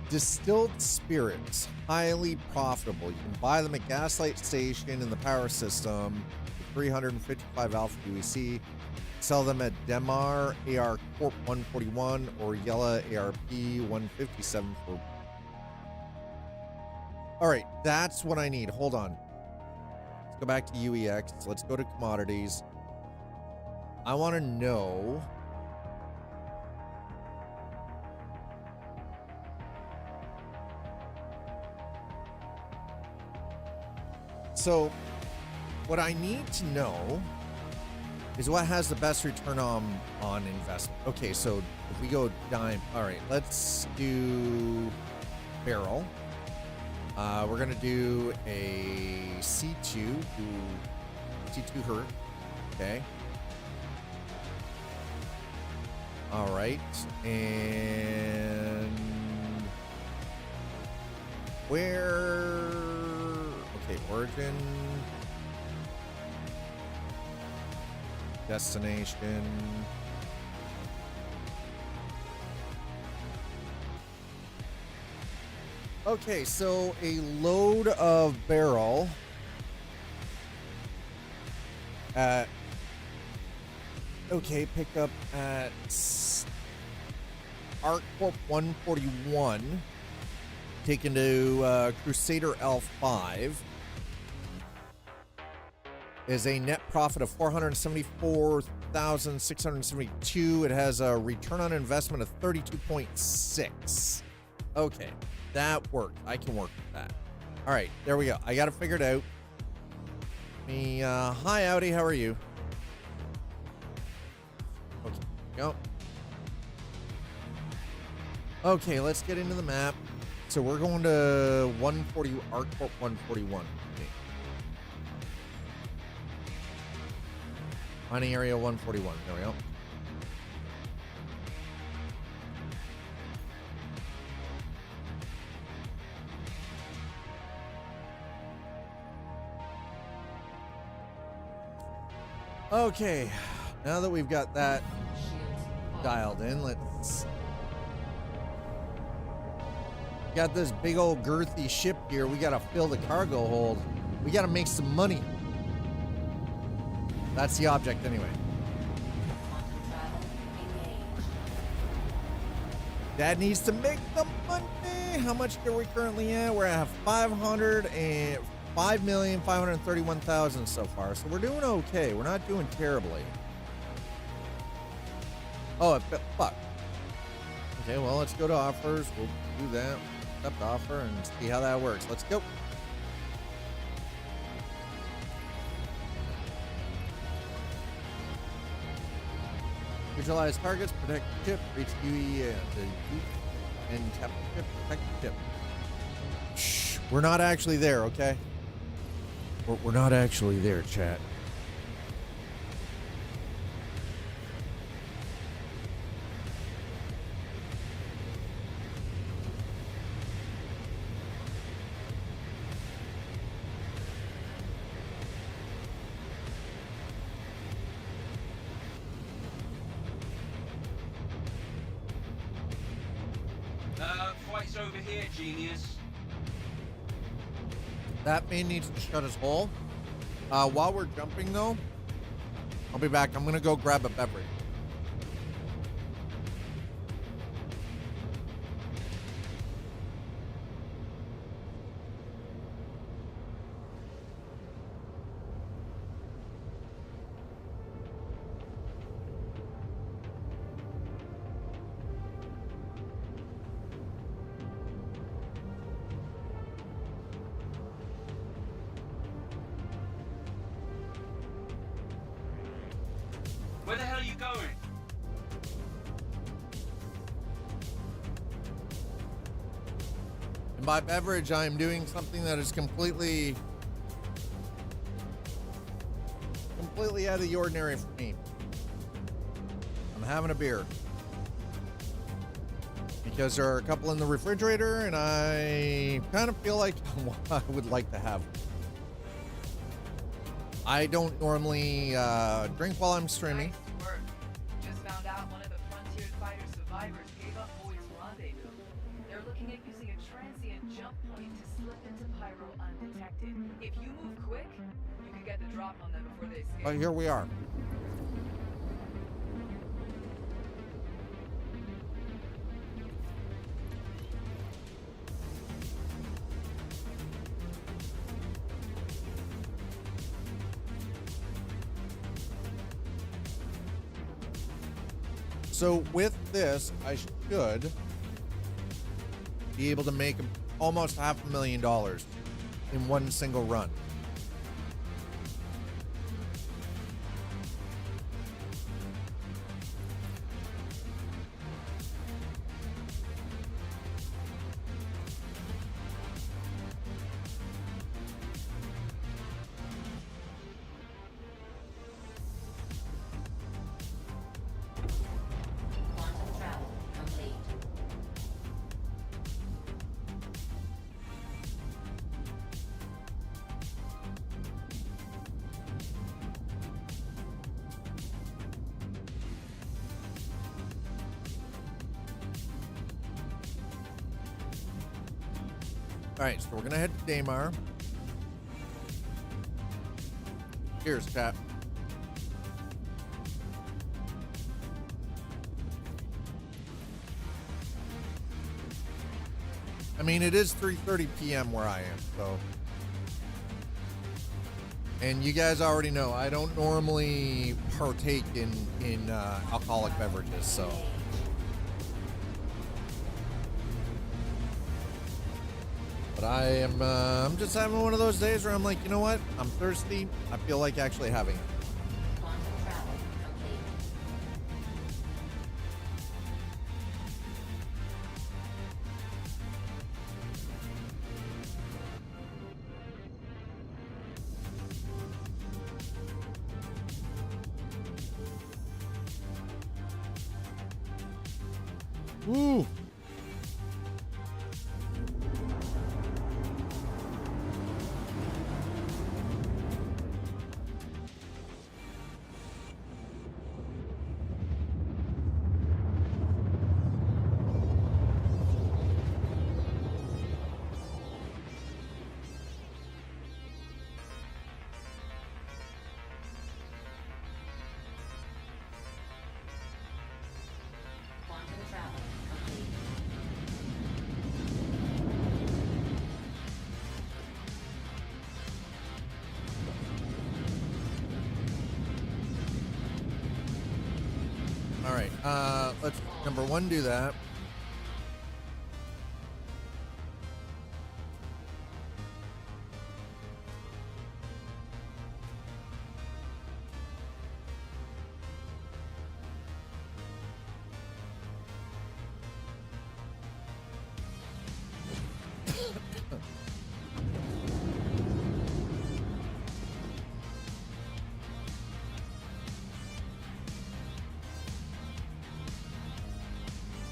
Distilled spirits, highly profitable. You can buy them at Gaslight Station in the power system for 355 Alpha UEC. Sell them at Demar AR Corp 141 or Yella ARP 157 for. All right, that's what I need. Hold on. Let's go back to UEX. Let's go to commodities. I want to know. So, what I need to know is what has the best return on investment. Okay, so if we go dime, all right, let's do barrel. We're gonna do a C2 hurt. Okay. All right, and where? Okay, origin, destination. Okay, so a load of barrel at, okay, pick up at ArcCorp 141, taken to Crusader L5, is a net profit of 474,672. It has a return on investment of 32.6. Okay, that worked. I can work with that. All right, there we go. I got it figured out. Hi, Audi. How are you? Okay, go. Okay, let's get into the map. So we're going to 140, Arcport 141. Okay. Mining area 141. There we go. Okay, now that we've got that dialed in, let's... Got this big old girthy ship here. We gotta fill the cargo hold. We gotta make some money. That's the object anyway. Dad needs to make the money. How much are we currently at? We're at 5,531,000 so far. So we're doing okay. We're not doing terribly. Oh, fuck. Okay, well, let's go to offers. We'll do that. Accept offer and see how that works. Let's go. Visualize targets, protect the ship, reach UE and tap the ship, protect the ship. Shh, we're not actually there, okay? We're not actually there, chat. Fight's over here, genius. That man needs to shut his hole. While we're jumping, though, I'll be back. I'm going to go grab a beverage. Where the hell are you going? And by beverage, I am doing something that is completely out of the ordinary for me. I'm having a beer. Because there are a couple in the refrigerator, and I kind of feel like I would like to have one. I don't normally drink while I'm streaming. Nice work. Just found out one of the Frontier Fighter survivors gave up Boyd's rendezvous. They're looking at using a transient jump point to slip into Pyro undetected. If you move quick, you can get the drop on them before they escape. Oh, here we are. So with this, I should be able to make almost $500,000 in one single run. All right, so we're gonna head to Daymar. Cheers, chat. I mean, it is 3:30 p.m. where I am, so. And you guys already know I don't normally partake in alcoholic beverages, so. But I'm just having one of those days where I'm like, you know what? I'm thirsty. I feel like actually having it. Ooh. All right, let's number one do that.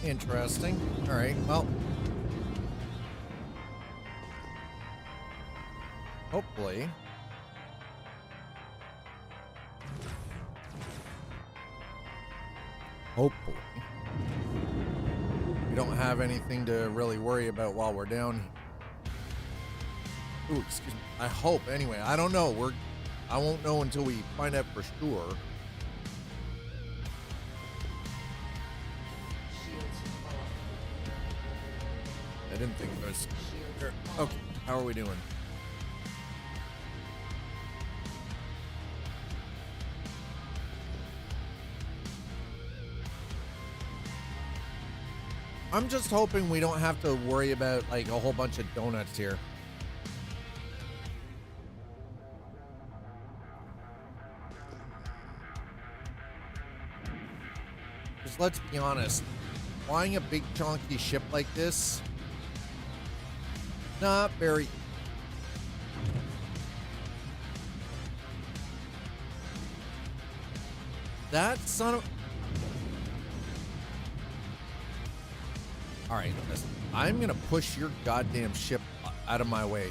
Interesting. All right, well, hopefully we don't have anything to really worry about while we're down here. Ooh, excuse me. I hope. Anyway, I don't know. I won't know until we find out for sure. I didn't think it was. Okay, how are we doing? I'm just hoping we don't have to worry about like a whole bunch of donuts here. Because let's be honest, flying a big chunky ship like this, not very. That son of. All right, listen, I'm gonna push your goddamn ship out of my way.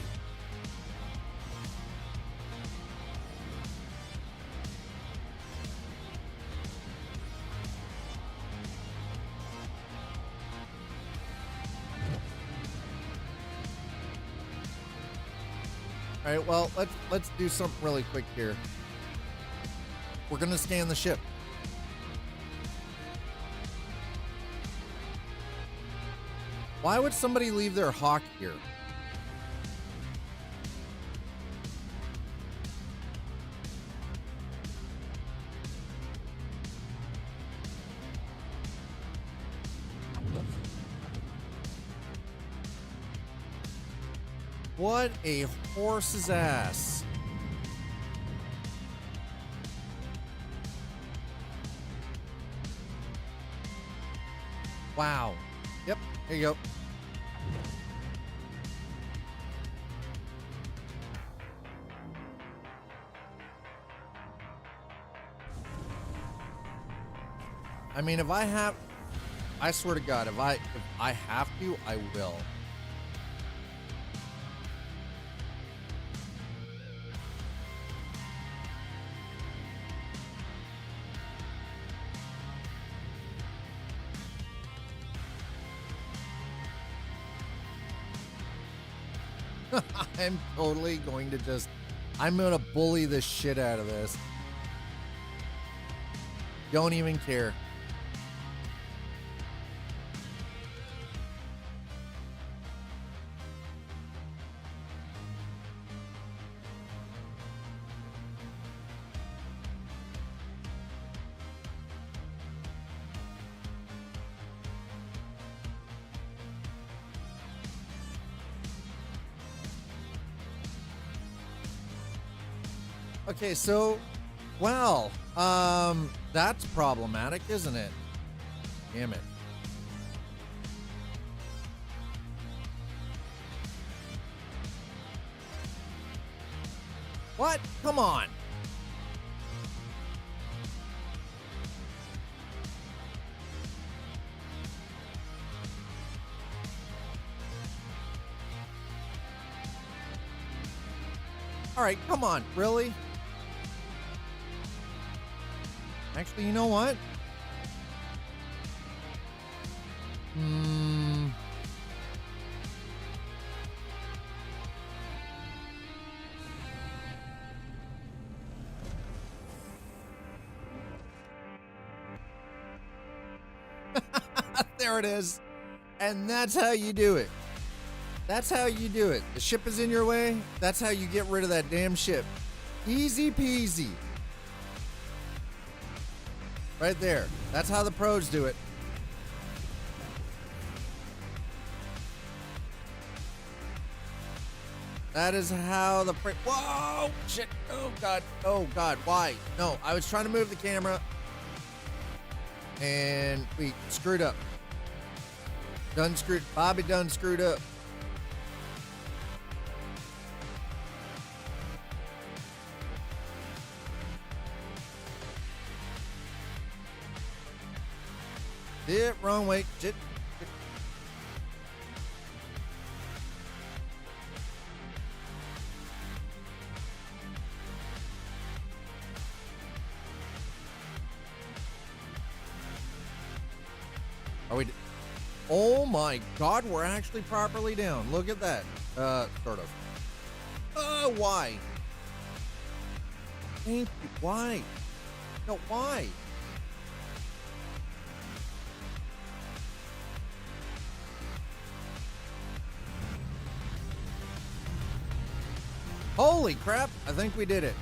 All right, well, let's do something really quick here. We're gonna scan the ship. Why would somebody leave their hawk here? What a horse's ass. Wow. Yep, here you go. I mean, if I have, I swear to God, if I have to, I will. I'm totally going to just, I'm going to bully the shit out of this. Don't even care. Okay, so, well, that's problematic, isn't it? Damn it. What? Come on. All right, come on. Really? Actually, you know what? There it is. And that's how you do it. That's how you do it. The ship is in your way. That's how you get rid of that damn ship. Easy peasy. Right there. That's how the pros do it. That is how the whoa! Shit! Oh god! Oh god! Why? No, I was trying to move the camera, and we screwed up. Bobby done screwed up. Shit, wrong way. Shit. Are we? Oh my god, we're actually properly down. Look at that. Sort of. Why? Thank you. Why? No, why? Holy crap, I think we did it.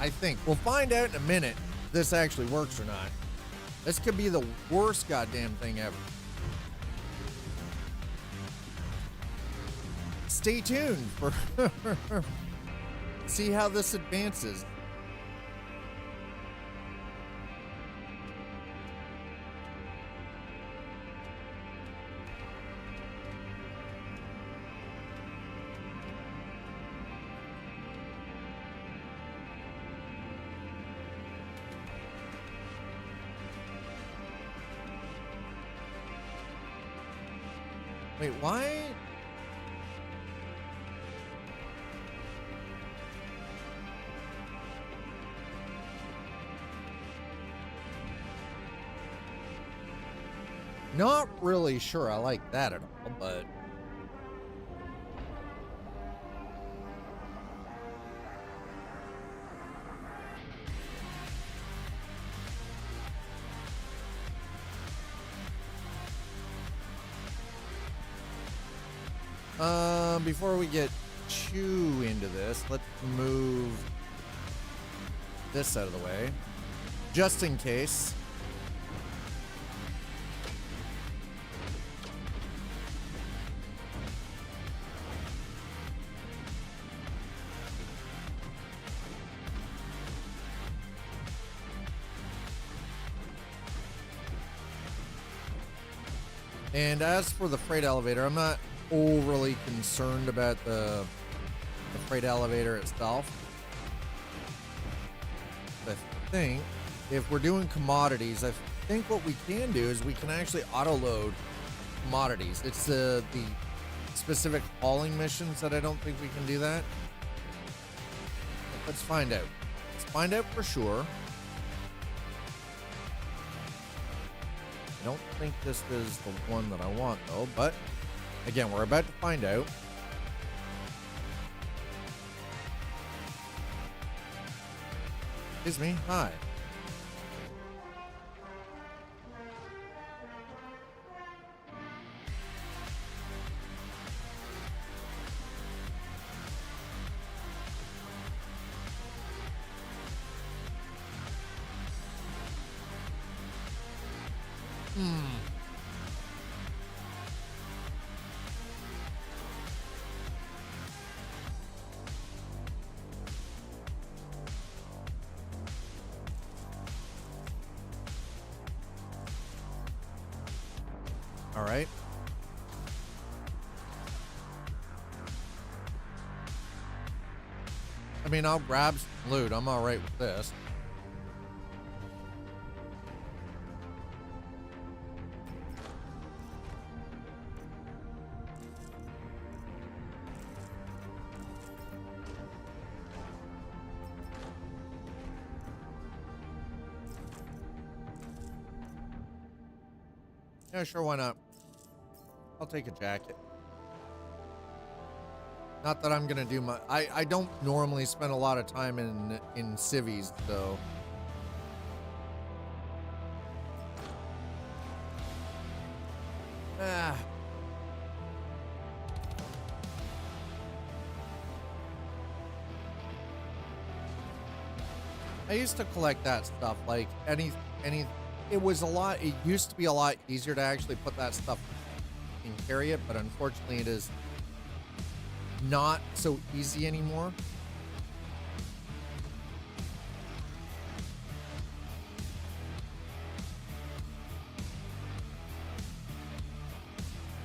I think. We'll find out in a minute if this actually works or not. This could be the worst goddamn thing ever. Stay tuned for see how this advances. Wait, why? Not really sure I like that at all, but before we get too into this, let's move this out of the way, just in case. And as for the freight elevator, I'm not overly concerned about the freight elevator itself. I think if we're doing commodities, I think what we can do is we can actually auto-load commodities. It's the specific hauling missions that I don't think we can do that. Let's find out. Let's find out for sure. I don't think this is the one that I want though, but again, we're about to find out. Excuse me. Hi. I mean, I'll grab some loot. I'm all right with this. Yeah, sure, why not? I'll take a jacket. Not that I'm gonna do my... I don't normally spend a lot of time in civvies, so... Ah. I used to collect that stuff, like any it was a lot, it used to be a lot easier to actually put that stuff and carry it, but unfortunately it is not so easy anymore.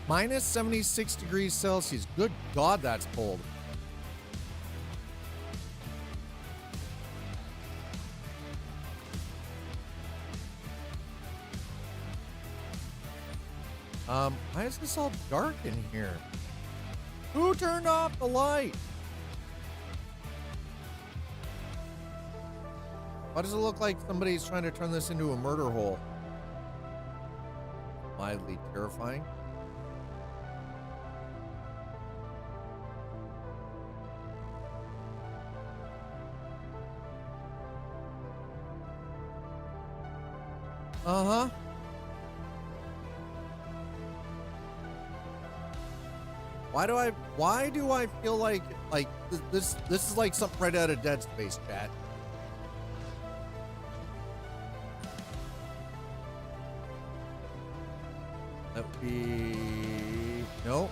Minus 76 degrees Celsius. Good God, that's cold. Why is this all dark in here? Who turned off the light? Why does it look like somebody's trying to turn this into a murder hole? Mildly terrifying. Uh-huh. Why do I feel like this is like something right out of Dead Space, chat? That would be no.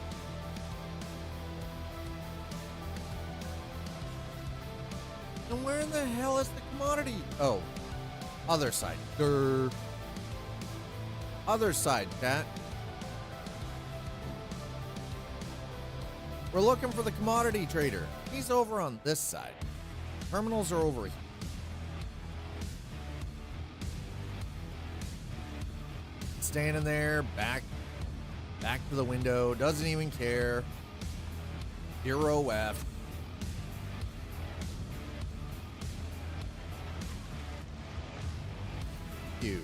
And where in the hell is the commodity? Oh, other side. Grr. Other side, chat. We're looking for the commodity trader. He's over on this side. Terminals are over here. Standing there, back to the window, doesn't even care. 0F. You.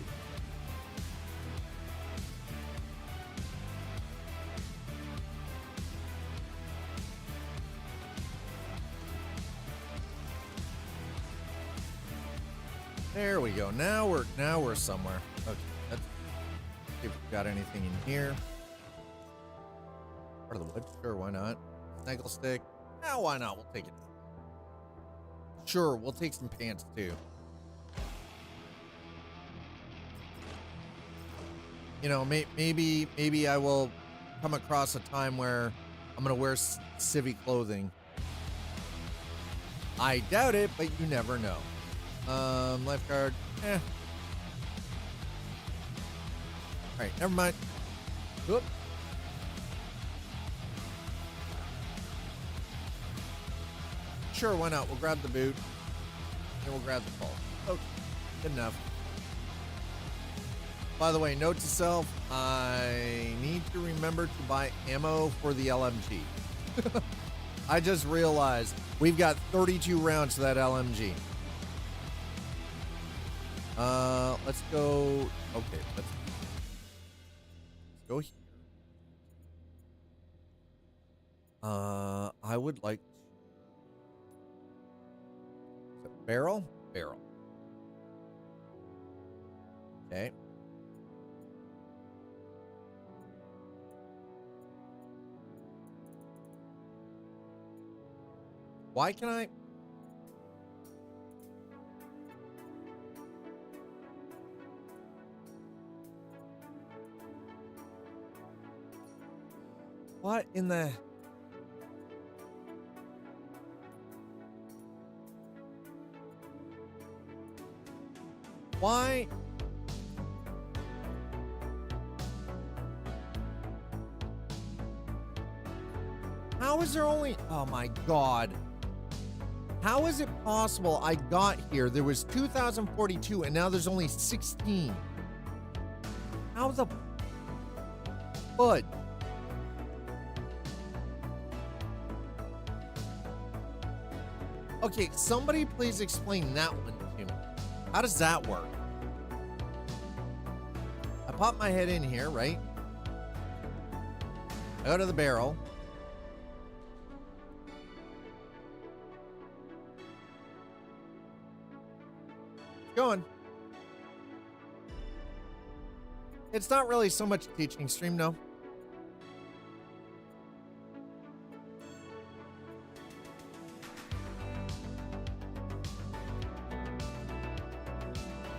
There we go. Now we're somewhere. Okay, let's see if we've got anything in here. Part of the wood? Sure, why not? Snaggle stick? Ah, why not? We'll take it. Sure, we'll take some pants too. You know, maybe I will come across a time where I'm gonna wear civvy clothing. I doubt it, but you never know. Lifeguard. All right, never mind. Whoop. Sure, why not? We'll grab the boot and we'll grab the ball. Okay, good enough. By the way, note to self, I need to remember to buy ammo for the LMG. I just realized we've got 32 rounds to that LMG. Let's go. Okay, let's go here. I would like barrel. Okay. Why can I? What in the? Why? How is there only? Oh my God. How is it possible I got here? There was 2,042 and now there's only 16. How the fudge? Okay, somebody please explain that one to me. How does that work? I pop my head in here, right? I go to the barrel. Going. It's not really so much a teaching stream, no.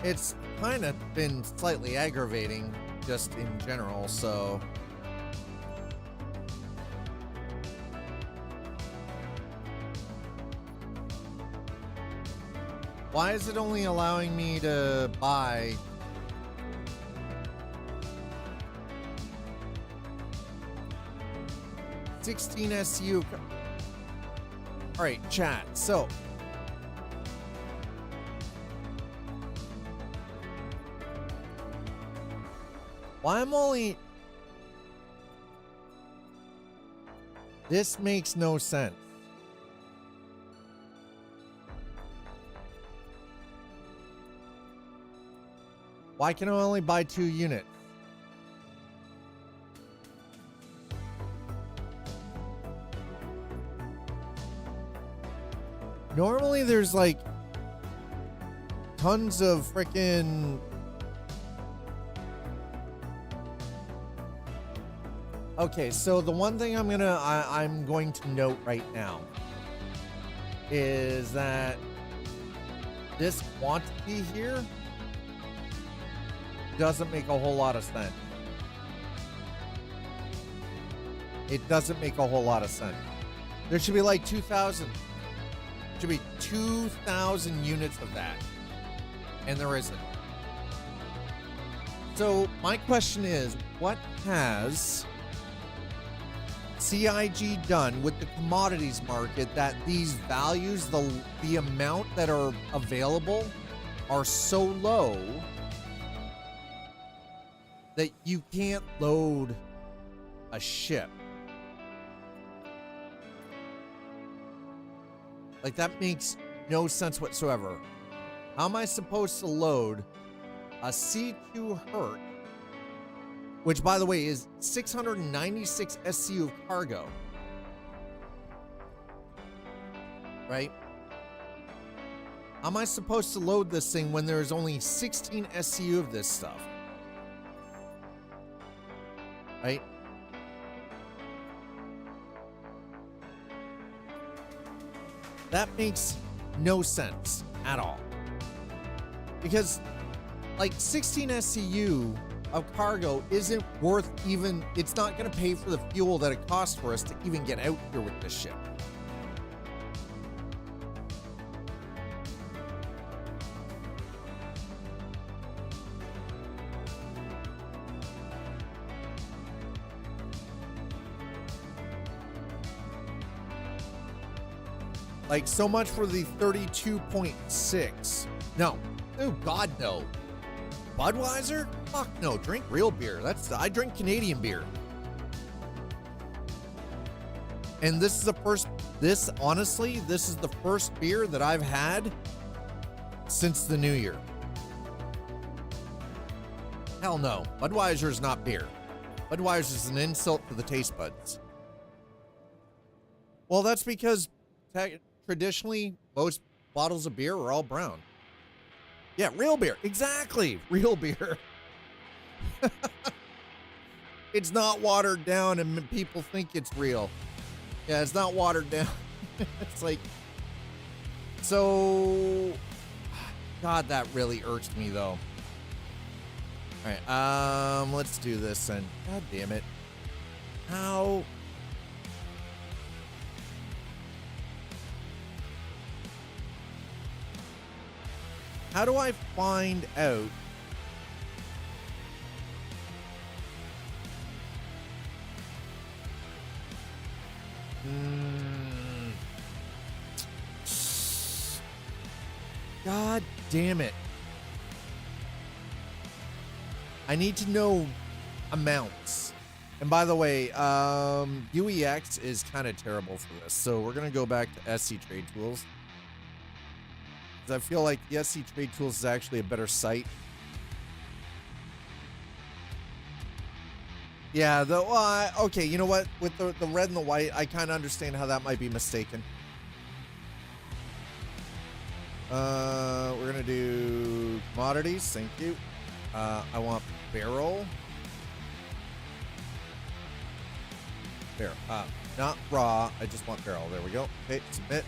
It's kind of been slightly aggravating just in general, so. Why is it only allowing me to buy $16 SU? All right, chat. So why I'm only... This makes no sense. Why can I only buy 2 units? Normally there's like tons of freaking... Okay, so the one thing I'm going to note right now is that this quantity here doesn't make a whole lot of sense. It doesn't make a whole lot of sense. There should be like 2,000. Should be 2,000 units of that. And there isn't. So my question is, what has CIG done with the commodities market that these values, the amount that are available are so low that you can't load a ship? Like, that makes no sense whatsoever. How am I supposed to load a C2 Hurt, which, by the way, is 696 SCU of cargo, right? How am I supposed to load this thing when there's only 16 SCU of this stuff? Right? That makes no sense at all. Because, like, 16 SCU of cargo isn't worth even... It's not going to pay for the fuel that it costs for us to even get out here with this ship. Like, so much for the 32.6. No. Oh, God, no. Budweiser? Fuck no. Drink real beer. I drink Canadian beer. And this is the first... honestly, this is the first beer that I've had since the new year. Hell no. Budweiser is not beer. Budweiser is an insult to the taste buds. Well, that's because... traditionally, most bottles of beer are all brown. Yeah, real beer. Exactly. Real beer. It's not watered down and people think it's real. Yeah, it's not watered down. It's like... So... God, that really irks me, though. Alright, let's do this then. God damn it. How... How do I find out God damn it. I need to know amounts. And by the way, UEX is kind of terrible for this. So we're going to go back to SC Trade Tools. Because I feel like the SC Trade Tools is actually a better site. Yeah, okay, you know what? With the red and the white, I kind of understand how that might be mistaken. We're going to do commodities. Thank you. I want barrel. Not raw. I just want barrel. There we go. Okay, submit.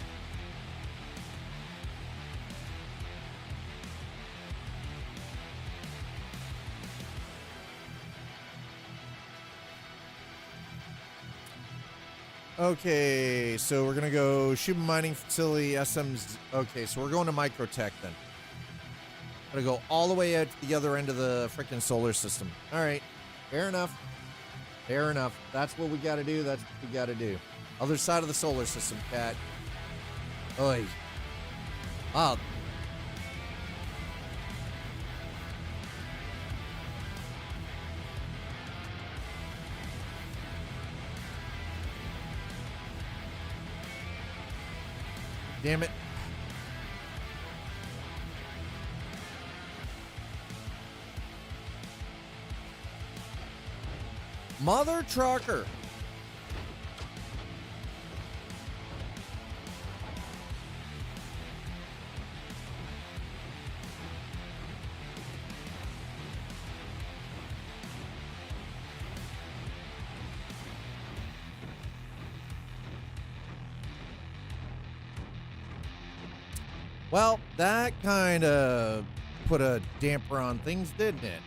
Okay, so we're gonna go Shuba Mining Facility, SMs. Okay, so we're going to Microtech then. Gonna go all the way out to the other end of the freaking solar system. All right, fair enough. Fair enough. That's what we gotta do. That's what we gotta do. Other side of the solar system, cat. Oi. Oh. Damn it. Mother trucker. Well, that kind of put a damper on things, didn't it?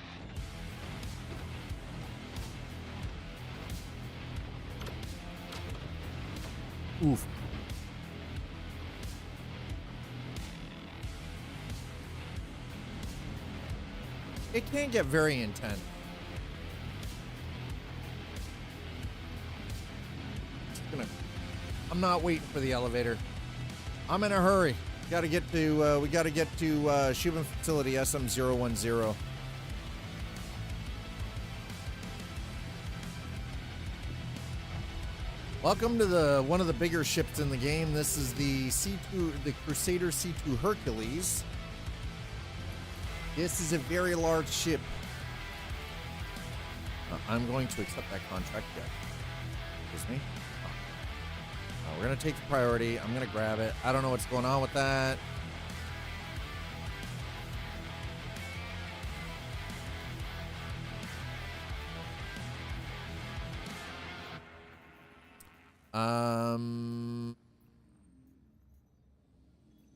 Oof. It can get very intense. I'm not waiting for the elevator. I'm in a hurry. We gotta get to Shuba Facility SM010. Welcome to one of the bigger ships in the game. This is the C2, the Crusader C2 Hercules. This is a very large ship. I'm going to accept that contract. Yeah. Excuse me. We're going to take the priority. I'm going to grab it. I don't know what's going on with that.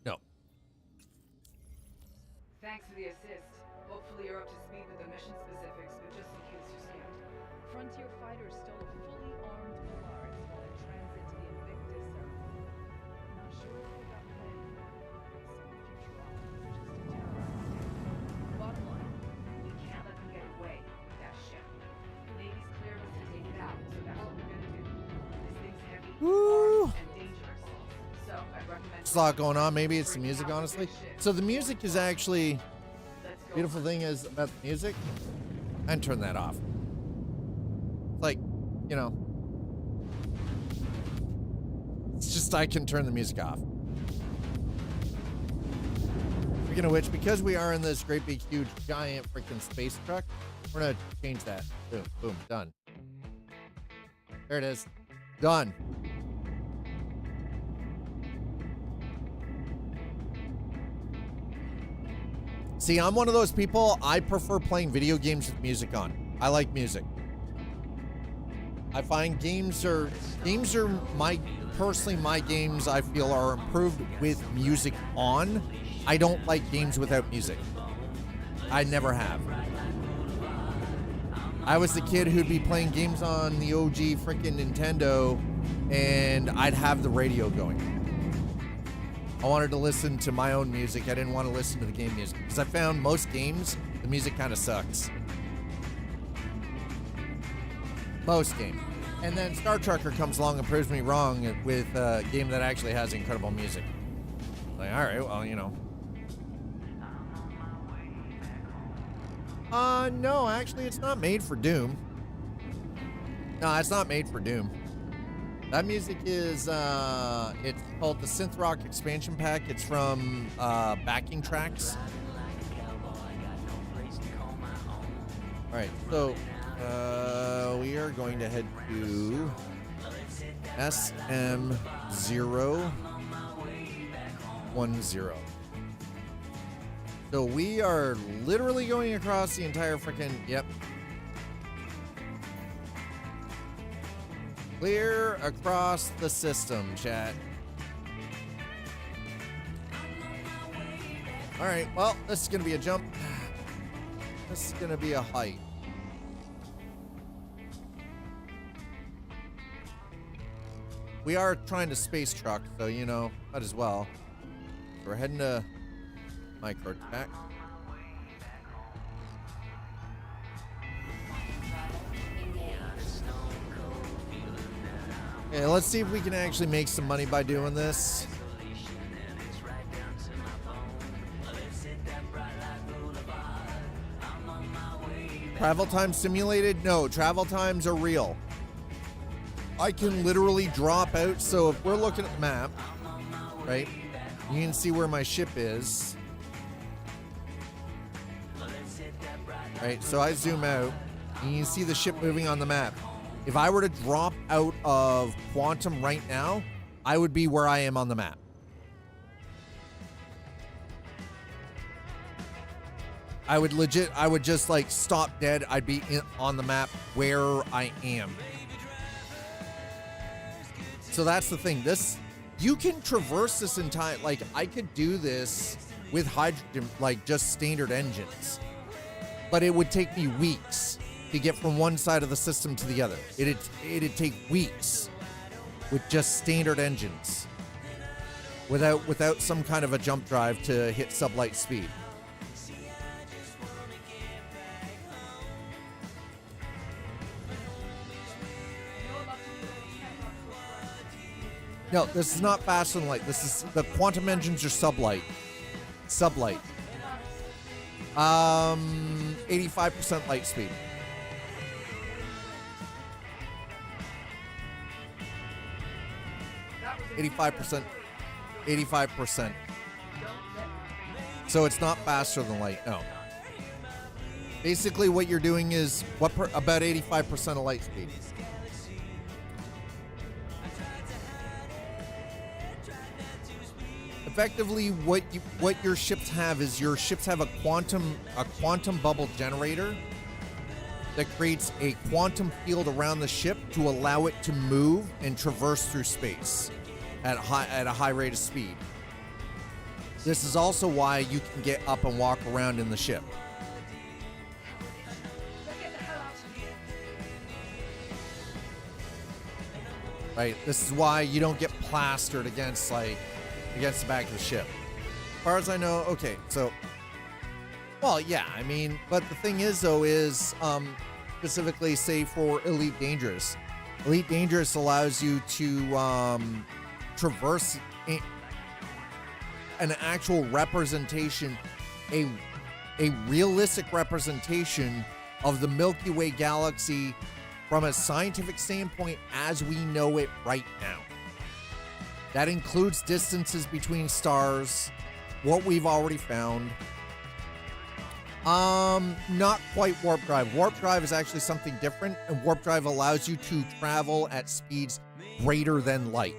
No. Thanks for the assist. Hopefully you're up to speed with the mission specifics, but just in case you're scared. Frontier fighters stole a fully armed Polaris while in transit to the Invictus ceremony. Not sure what got planned. Some future officers just to terrorize. Bottom line, we can't let them get away with that ship. The Navy's cleared us to take it out, so that's what we're gonna do. This thing's heavy, armed, and dangerous. So I'd recommend... There's a lot going on. Maybe it's the music, honestly. So the music is actually... Beautiful thing is about the music, and turn that off. Like, you know, it's just I can turn the music off. Speaking of which, because we are in this great big huge giant freaking space truck, we're gonna change that. Boom, boom, done. There it is. Done. See, I'm one of those people, I prefer playing video games with music on. I like music. I find games are personally my games I feel are improved with music on. I don't like games without music. I never have. I was the kid who'd be playing games on the OG freaking Nintendo and I'd have the radio going. I wanted to listen to my own music. I didn't want to listen to the game music because I found most games, the music kind of sucks. Most games. And then Star Trekker comes along and proves me wrong with a game that actually has incredible music. Like, all right, well, you know, No, actually, it's not made for Doom. No, it's not made for Doom. That music is, it's called the Synth Rock Expansion Pack. It's from, Backing Tracks. Alright, so, we are going to head to SM010. So we are literally going across the entire freaking, yep. Clear across the system, chat. All right, well, this is gonna be a jump. This is gonna be a height. We are trying to space truck, so you know, might as well. So we're heading to Microtech. Okay, let's see if we can actually make some money by doing this. Travel time simulated? No, travel times are real. I can literally drop out. So if we're looking at the map, right, you can see where my ship is. Right, so I zoom out and you can see the ship moving on the map. If I were to drop out of Quantum right now, I would be where I am on the map. I would just like stop dead. I'd be on the map where I am. So that's the thing. You can traverse this entire, like I could do this with hydrogen, like just standard engines, but it would take me weeks to get from one side of the system to the other. It'd take weeks with just standard engines without some kind of a jump drive to hit sublight speed. No, this is not faster than light. This is, the quantum engines are sublight. Sublight. 85% light speed. That was 85%. 85%. So it's not faster than light, no. Basically what you're doing is about 85% of light speed. Effectively, what your ships have is your ships have a quantum bubble generator that creates a quantum field around the ship to allow it to move and traverse through space at a high rate of speed. This is also why you can get up and walk around in the ship. Right? This is why you don't get plastered against the back of the ship. As far as I know, okay, so, well, yeah, I mean, but the thing is, though, is specifically, say, for Elite Dangerous. Elite Dangerous allows you to traverse an actual representation, a realistic representation of the Milky Way galaxy from a scientific standpoint as we know it right now. That includes distances between stars, what we've already found. Not quite warp drive. Warp drive is actually something different, and warp drive allows you to travel at speeds greater than light.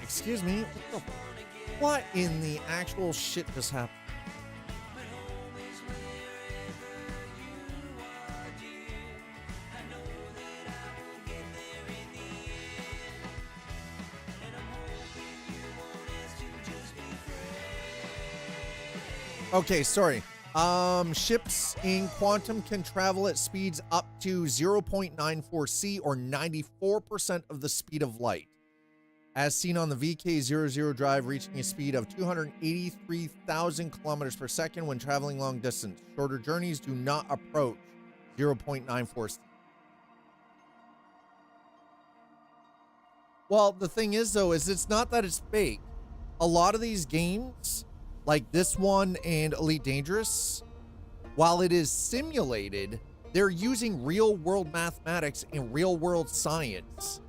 Excuse me. What in the actual shit just happened? Okay, sorry. Ships in Quantum can travel at speeds up to 0.94 C or 94% of the speed of light. as seen on the VK00 drive, reaching a speed of 283,000 kilometers per second when traveling long distance. Shorter journeys do not approach 0.94. Well, the thing is, though, is it's not that it's fake. A lot of these games, like this one and Elite Dangerous, while it is simulated, they're using real-world mathematics and real-world science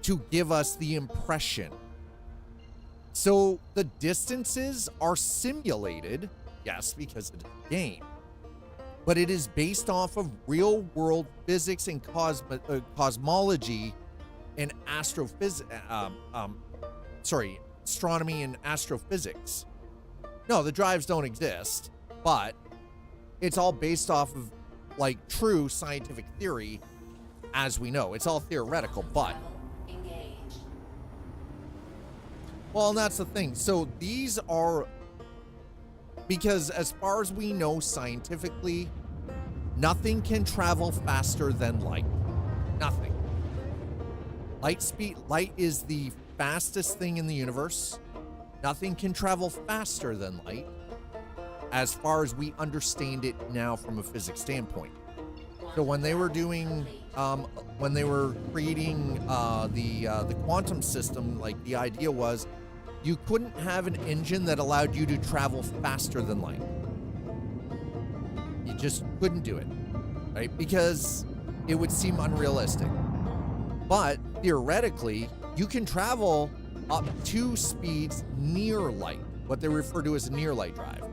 to give us the impression. So the distances are simulated, yes, because it's a game, but it is based off of real-world physics and cosmology and astronomy and astrophysics. No, the drives don't exist, but it's all based off of like true scientific theory, as we know. It's all theoretical, but well, and that's the thing. So these are, because as far as we know scientifically, nothing can travel faster than light. Nothing. Light is the fastest thing in the universe. Nothing can travel faster than light, as far as we understand it now from a physics standpoint. So when they were doing, when they were creating the quantum system, like the idea was, you couldn't have an engine that allowed you to travel faster than light. You just couldn't do it, right? Because it would seem unrealistic. But theoretically, you can travel up to speeds near light, what they refer to as a near light drive.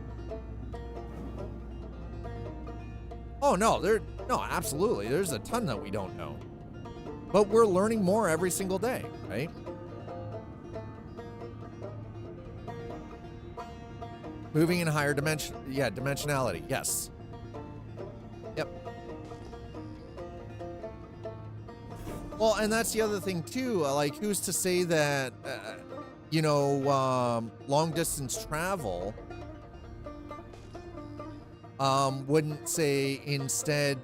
Oh no, no, absolutely. There's a ton that we don't know. But we're learning more every single day, right? Moving in higher dimension, dimensionality, yes. Yep. Well, and that's the other thing too. Like, who's to say that, long distance travel wouldn't say instead,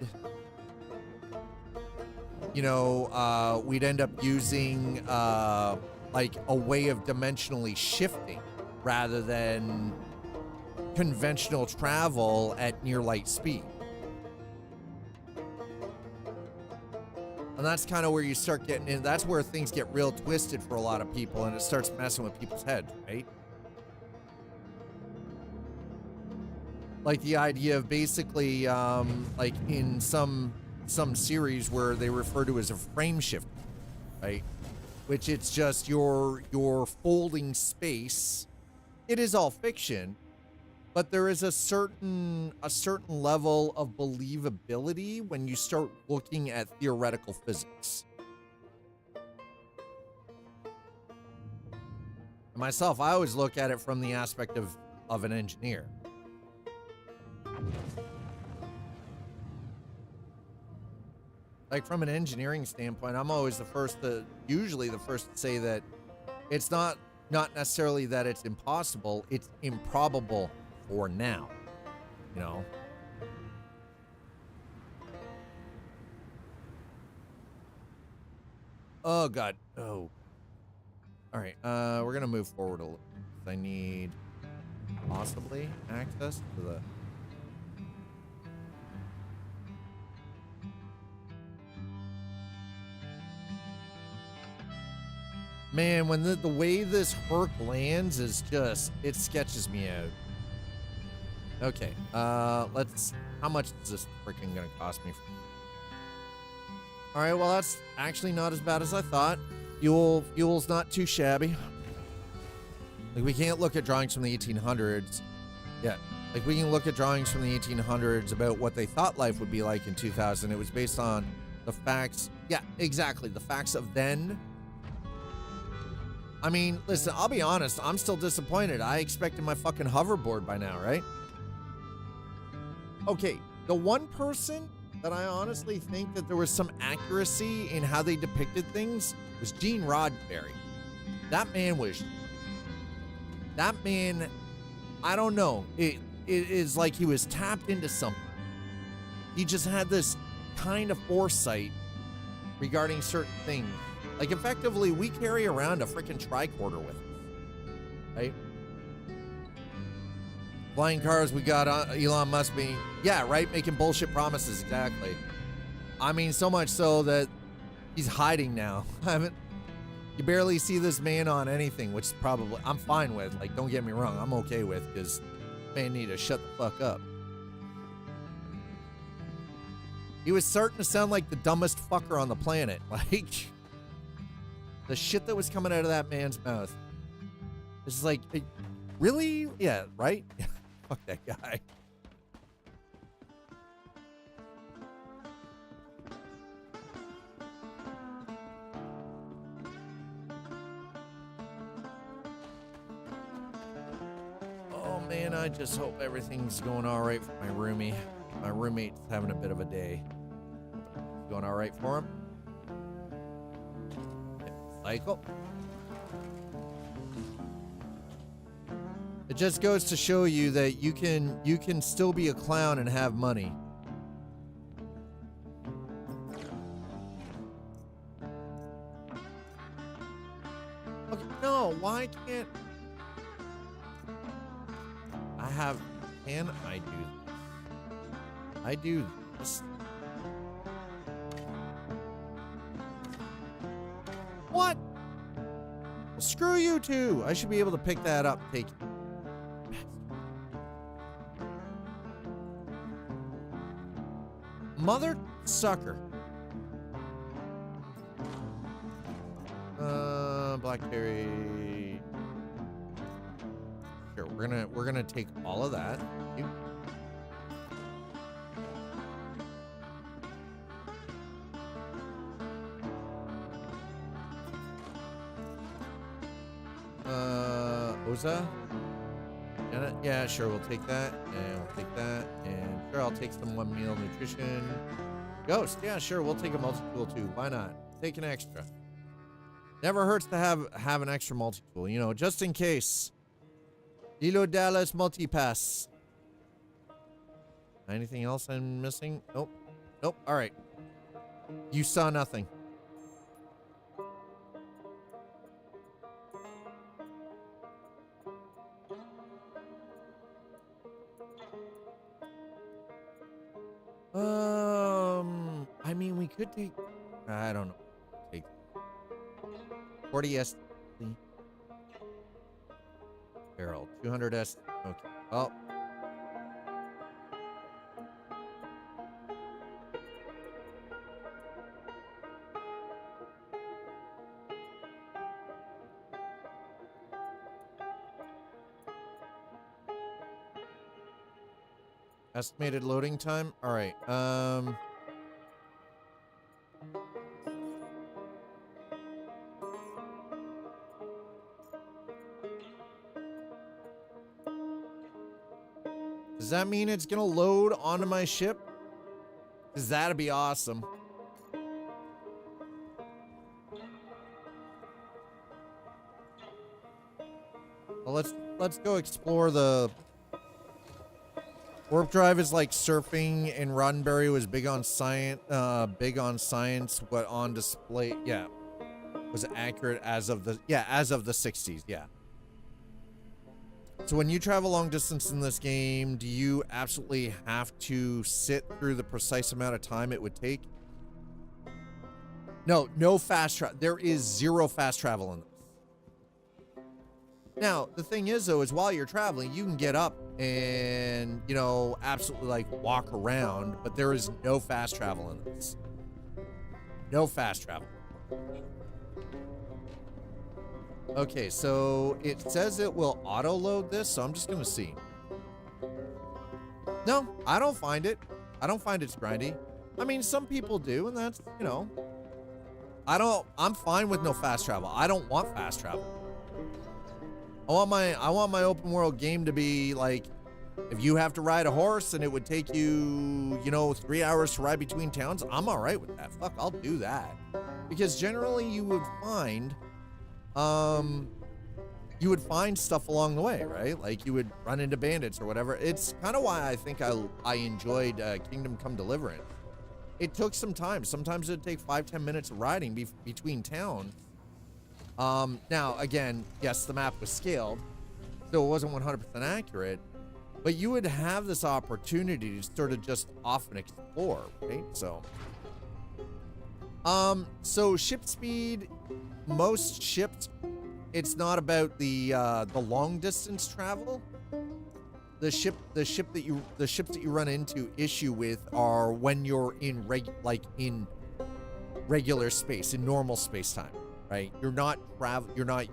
we'd end up using like a way of dimensionally shifting rather than conventional travel at near light speed. And that's kind of where you start getting in. That's where things get real twisted for a lot of people, and it starts messing with people's heads, right? Like the idea of basically, like in some series where they refer to as a frame shift, right? Which it's just your folding space. It is all fiction, but there is a certain level of believability when you start looking at theoretical physics. Myself, I always look at it from the aspect of an engineer. Like from an engineering standpoint, I'm always usually the first to say that it's not necessarily that it's impossible, it's improbable for now, Oh God. Oh. All right. We're gonna move forward a little. I need possibly access to the. Man, when the way this Herc lands is just, it sketches me out. Okay, how much is this freaking gonna cost me? All right, well, that's actually not as bad as I thought. Fuel's not too shabby. Like, we can't look at drawings from the 1800s. Yeah, like we can look at drawings from the 1800s about what they thought life would be like in 2000. It was based on the facts. Yeah, exactly, the facts of then. I mean, listen, I'll be honest, I'm still disappointed. I expected my fucking hoverboard by now, right? Okay, the one person that I honestly think that there was some accuracy in how they depicted things was Gene Roddenberry. That man, I don't know. It is like he was tapped into something. He just had this kind of foresight regarding certain things. Like, effectively, we carry around a freaking tricorder with us, right? Flying cars, we got Elon Musk being, yeah, right, making bullshit promises, exactly. I mean, so much so that he's hiding now. You barely see this man on anything, which is probably, I'm fine with. Like, don't get me wrong, I'm okay with, because man need to shut the fuck up. He was starting to sound like the dumbest fucker on the planet. Like, the shit that was coming out of that man's mouth. It's like, really? Yeah, right? Fuck that guy. Oh man, I just hope everything's going all right for my roomie. My roommate's having a bit of a day. Going all right for him? Cycle. It just goes to show you that you can still be a clown and have money. Okay, no, why can't I have, can I do this? I do this. What? Well, screw you too. I should be able to pick that up, take it. Mother sucker. Blackberry. Sure, we're gonna take all of that. Thank you. Oza? Yeah, sure, we'll take that, and we'll take that, and sure, I'll take some one meal nutrition. Ghost, yeah, sure, we'll take a multi-tool too. Why not? Take an extra. Never hurts to have an extra multi-tool, you know, just in case. Dilo Dallas multi-pass. Anything else I'm missing? Nope. Nope. All right. You saw nothing. I mean, we could take, I don't know. Take 40 S barrel, 200 S. Okay. Oh. Estimated loading time. All right. Does that mean it's gonna load onto my ship? Cause that'd be awesome. Well, let's go explore the warp drive. Is like surfing, and Roddenberry was big on science. What on display? Yeah, was accurate as of the 60s. Yeah. So when you travel long distance in this game, do you absolutely have to sit through the precise amount of time it would take? No fast travel. There is zero fast travel in this. Now, the thing is, though, is while you're traveling, you can get up and, you know, absolutely, like, walk around, but there is no fast travel in this. No fast travel. Okay, so it says it will auto-load this, so I'm just going to see. No, I don't find it. I don't find it's grindy. I mean, some people do, and that's, you know. I'm fine with no fast travel. I don't want fast travel. I want my open world game to be like, if you have to ride a horse and it would take you, you know, 3 hours to ride between towns, I'm all right with that. Fuck, I'll do that. Because generally you would find stuff along the way, right? Like you would run into bandits or whatever. It's kind of why I think I enjoyed Kingdom Come Deliverance. it took some time. Sometimes it'd take 5-10 minutes of riding between towns. Now, again, yes, the map was scaled, so it wasn't 100% accurate, but you would have this opportunity to sort of just off and explore, right? So ship speed, most ships, it's not about the long distance travel. The ships that you run into issue with are when you're in regular space, in normal space time, right? You're not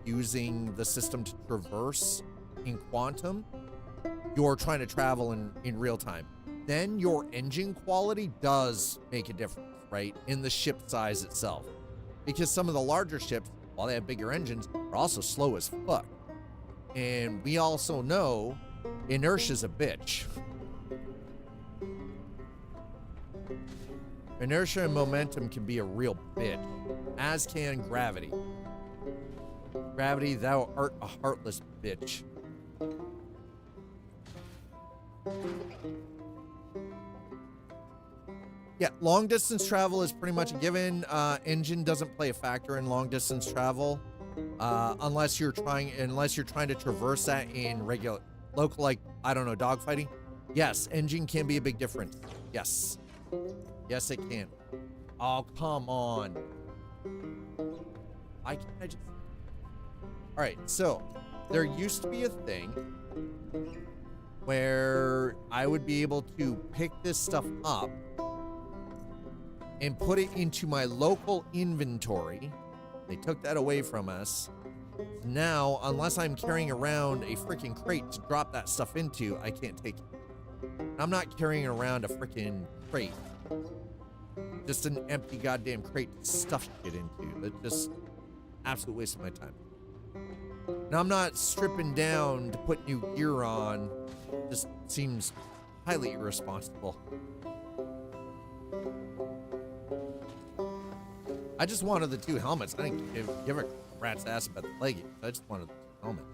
using the system to traverse in quantum. You're trying to travel in real time. Then your engine quality does make a difference, right? In the ship size itself. Because some of the larger ships, while they have bigger engines, are also slow as fuck. And we also know inertia's a bitch. Inertia and momentum can be a real bitch, as can gravity. Gravity, thou art a heartless bitch. Yeah, long distance travel is pretty much a given. Engine doesn't play a factor in long distance travel, unless you're trying to traverse that in local, like, I don't know, dogfighting. Yes, engine can be a big difference. Yes, yes, it can. Oh, come on. I just. All right, so there used to be a thing where I would be able to pick this stuff up and put it into my local inventory. They took that away from us. Now, unless I'm carrying around a freaking crate to drop that stuff into, I can't take it. I'm not carrying around a freaking crate. Just an empty goddamn crate to stuff shit into. That's just absolute waste of my time. Now, I'm not stripping down to put new gear on. Just seems highly irresponsible. I just wanted the 2 helmets. I didn't give a rat's ass about the leggings. I just wanted the 2 helmets.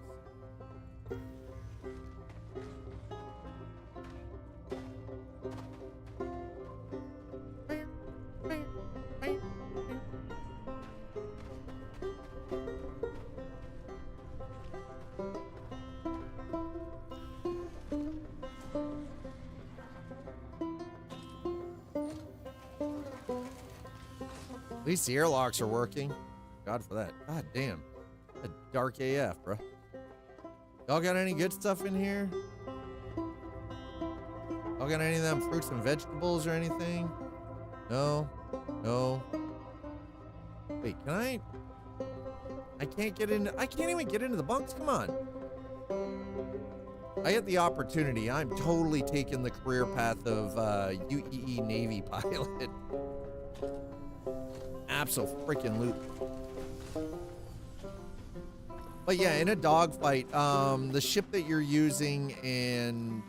At least the airlocks are working. God for that. God damn. A dark AF, bro. Y'all got any good stuff in here? Y'all got any of them fruits and vegetables or anything? No? No? Wait, can I? I can't even get into the bunks. Come on. I get the opportunity. I'm totally taking the career path of UEE Navy pilot. Abso-freaking-lutely. But yeah, in a dogfight, the ship that you're using and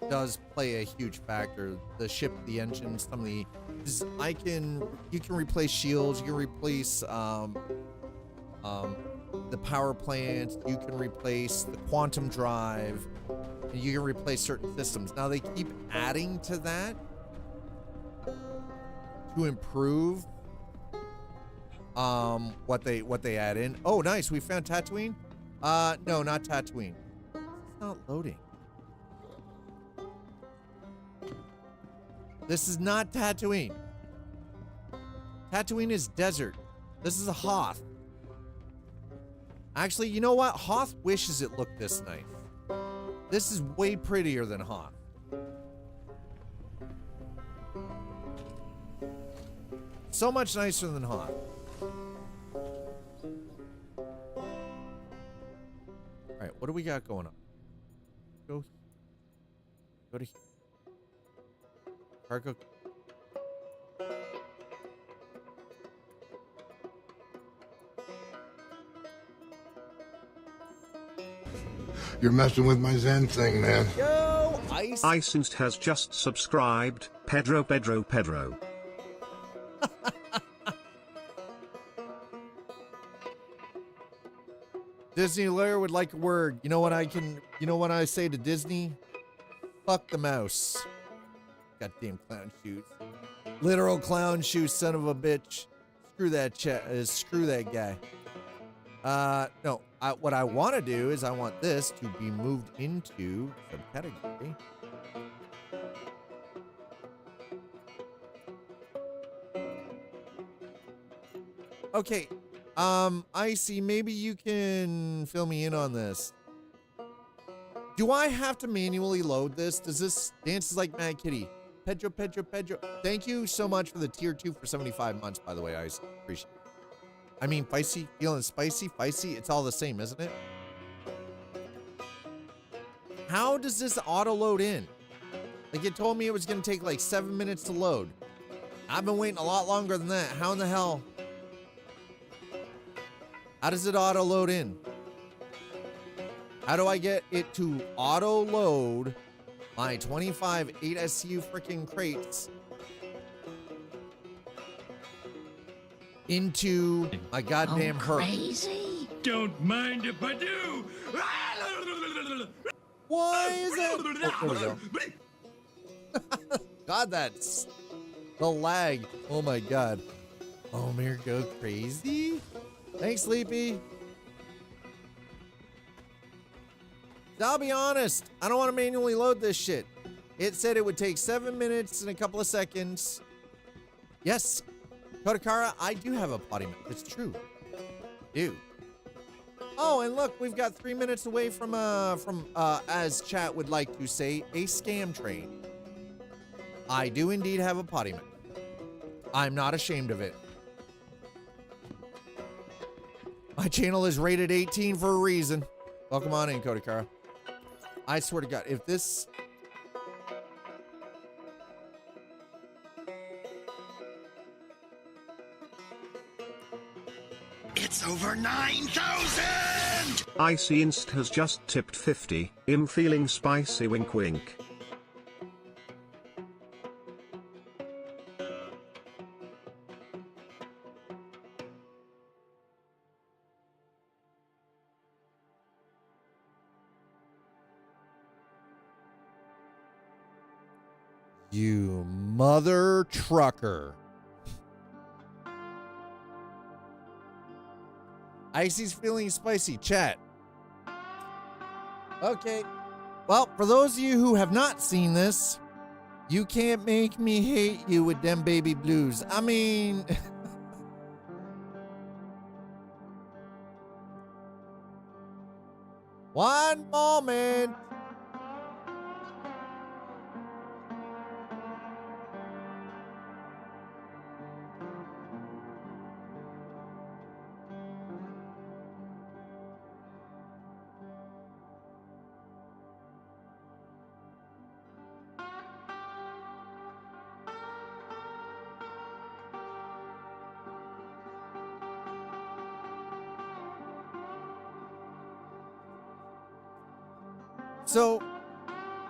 does play a huge factor. The ship, the engine, some of the you can replace shields, you can replace the power plants, you can replace the quantum drive, and you can replace certain systems. Now they keep adding to that to improve what they add in. Oh, nice. We found Tatooine. No, not Tatooine. It's not loading. This is not Tatooine. Tatooine is desert. This is a Hoth. Actually, you know what? Hoth wishes it looked this nice. This is way prettier than Hoth. So much nicer than Hoth. All right, what do we got going on? Go to cargo. You're messing with my Zen thing, man. Yo, Ice. Icensed has just subscribed. Pedro. Disney lawyer would like a word. You know what I say to Disney? Fuck the mouse. Goddamn clown shoes. Literal clown shoe, son of a bitch. Screw that screw that guy. No, what I want to do is I want this to be moved into subcategory. Okay, Icy, maybe you can fill me in on this. Do I have to manually load this? Does this dances like Mad Kitty? Pedro. Thank you so much for the tier 2 for 75 months, by the way, Icy. Appreciate it. I mean, feisty, feeling spicy, feisty. It's all the same, isn't it? How does this auto load in? Like, it told me it was going to take like 7 minutes to load. I've been waiting a lot longer than that. How in the hell? How does it auto load in? How do I get it to auto load my 25 8SU freaking crates into my goddamn herd? Don't mind if I do. Why is it? Oh, there we go. God, that's the lag. Oh my God. Oh, Mir go crazy. Thanks, Sleepy. I'll be honest, I don't want to manually load this shit. It said it would take 7 minutes and a couple of seconds. Yes, Kodakara, I do have a potty mouth. It's true. I do. Oh, and look, we've got 3 minutes away from as chat would like to say, a scam train. I do indeed have a potty mouth. I'm not ashamed of it. My channel is rated 18 for a reason. Welcome on in, Kodakara. I swear to God, if this... It's over 9,000! Icy Inst has just tipped 50. I'm feeling spicy, wink wink. You mother trucker. Icy's feeling spicy. Chat. Okay. Well, for those of you who have not seen this, you can't make me hate you with them baby blues. I mean... One moment. So,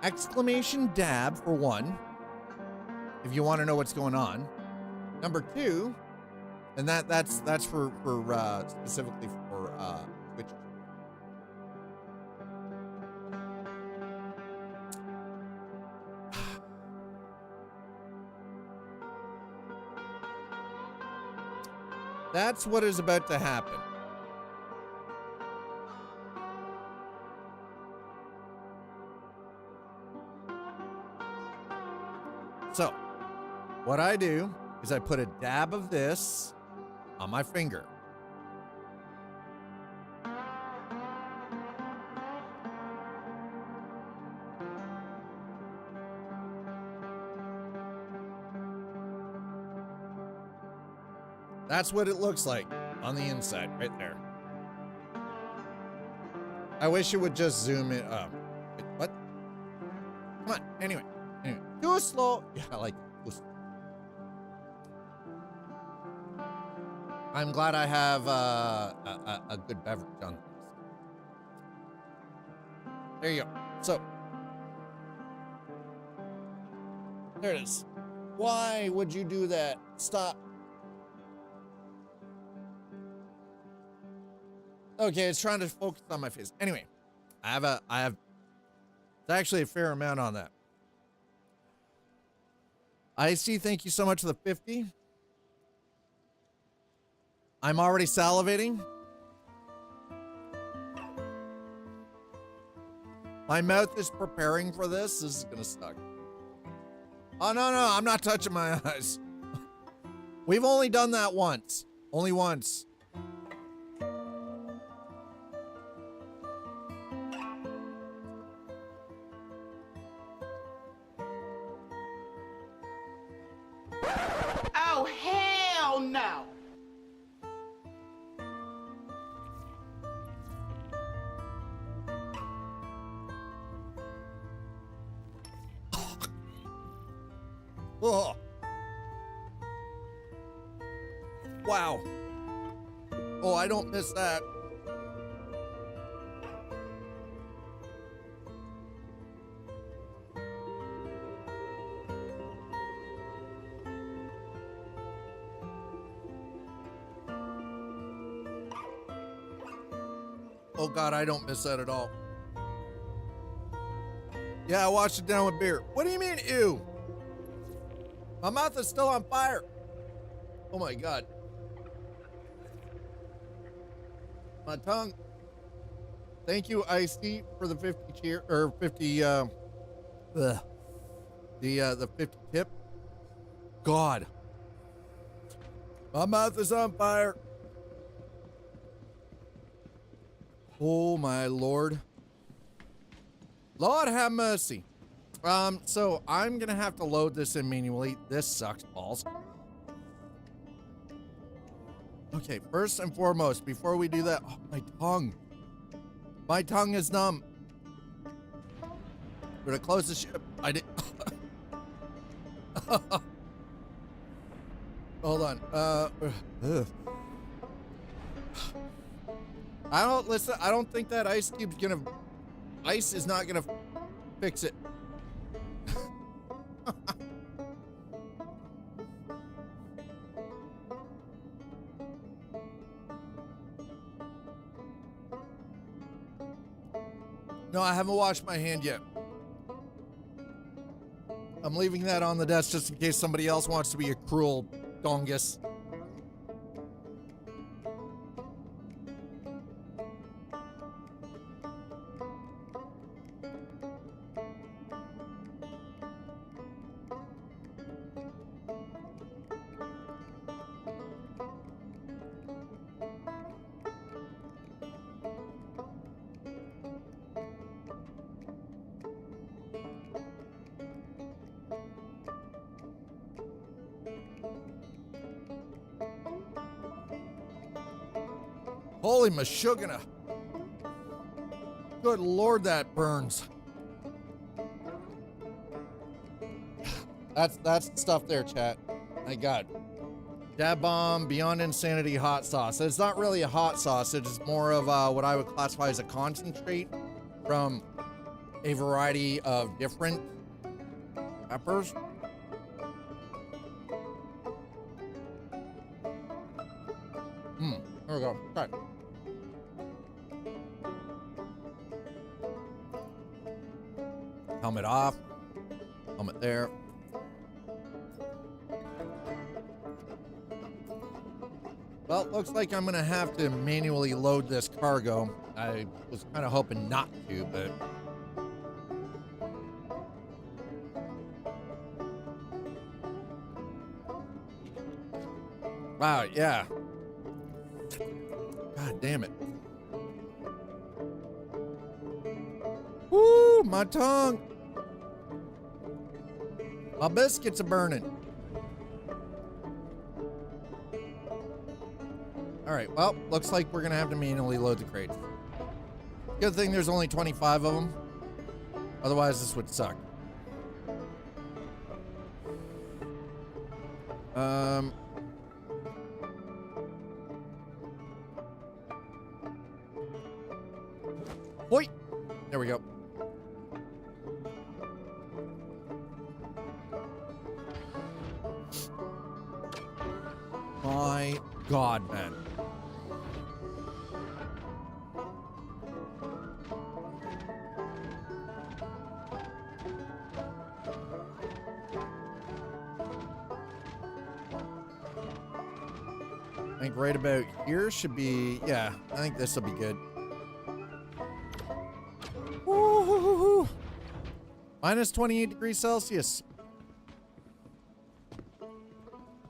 exclamation dab for one, if you want to know what's going on. Number two, and that's for specifically for Twitch. That's what is about to happen. So, what I do is I put a dab of this on my finger. That's what it looks like on the inside, right there. I wish it would just zoom in. Wait, what? Come on. Anyway. Do it slow. Yeah, I like it. I'm glad I have a good beverage on this. There you go. So, there it is. Why would you do that? Stop. Okay, it's trying to focus on my face. Anyway, I have it's actually a fair amount on that. Icy, thank you so much for the 50. I'm already salivating. My mouth is preparing for this. This is gonna suck. Oh, no, I'm not touching my eyes. We've only done that once. Only once. Oh, hell no! Oh. Wow. Oh, I don't miss that. Oh God, I don't miss that at all. Yeah, I washed it down with beer. What do you mean, ew? My mouth is still on fire. Oh my God. My tongue. Thank you, Icy, for the 50 cheer or 50 the 50 tip. God. My mouth is on fire. Oh my Lord. Lord have mercy. So I'm gonna have to load this in manually. This sucks balls. Okay, first and foremost, before we do that, oh, my tongue. My tongue is numb. We're gonna close the ship. I did. Hold on. I don't think that ice cube's gonna. Ice is not gonna fix it. No, I haven't washed my hand yet. I'm leaving that on the desk just in case somebody else wants to be a cruel dongus. Holy mashugana. Good Lord, that burns. That's the stuff there, chat. My God. Dab bomb, Beyond Insanity hot sauce. It's not really a hot sauce. It's more of what I would classify as a concentrate from a variety of different peppers. There we go. Okay. Helmet off. Helmet there. Well, looks like I'm gonna have to manually load this cargo. I was kind of hoping not to, but wow, yeah. God damn it. Woo, my tongue. My biscuits are burning. All right, well, looks like we're gonna have to manually load the crates. Good thing there's only 25 of them. Otherwise, this would suck. Wait, there we go. My God, man. I think right about here should be, yeah, I think this will be good. Woo-hoo-hoo-hoo. Minus 28 degrees Celsius.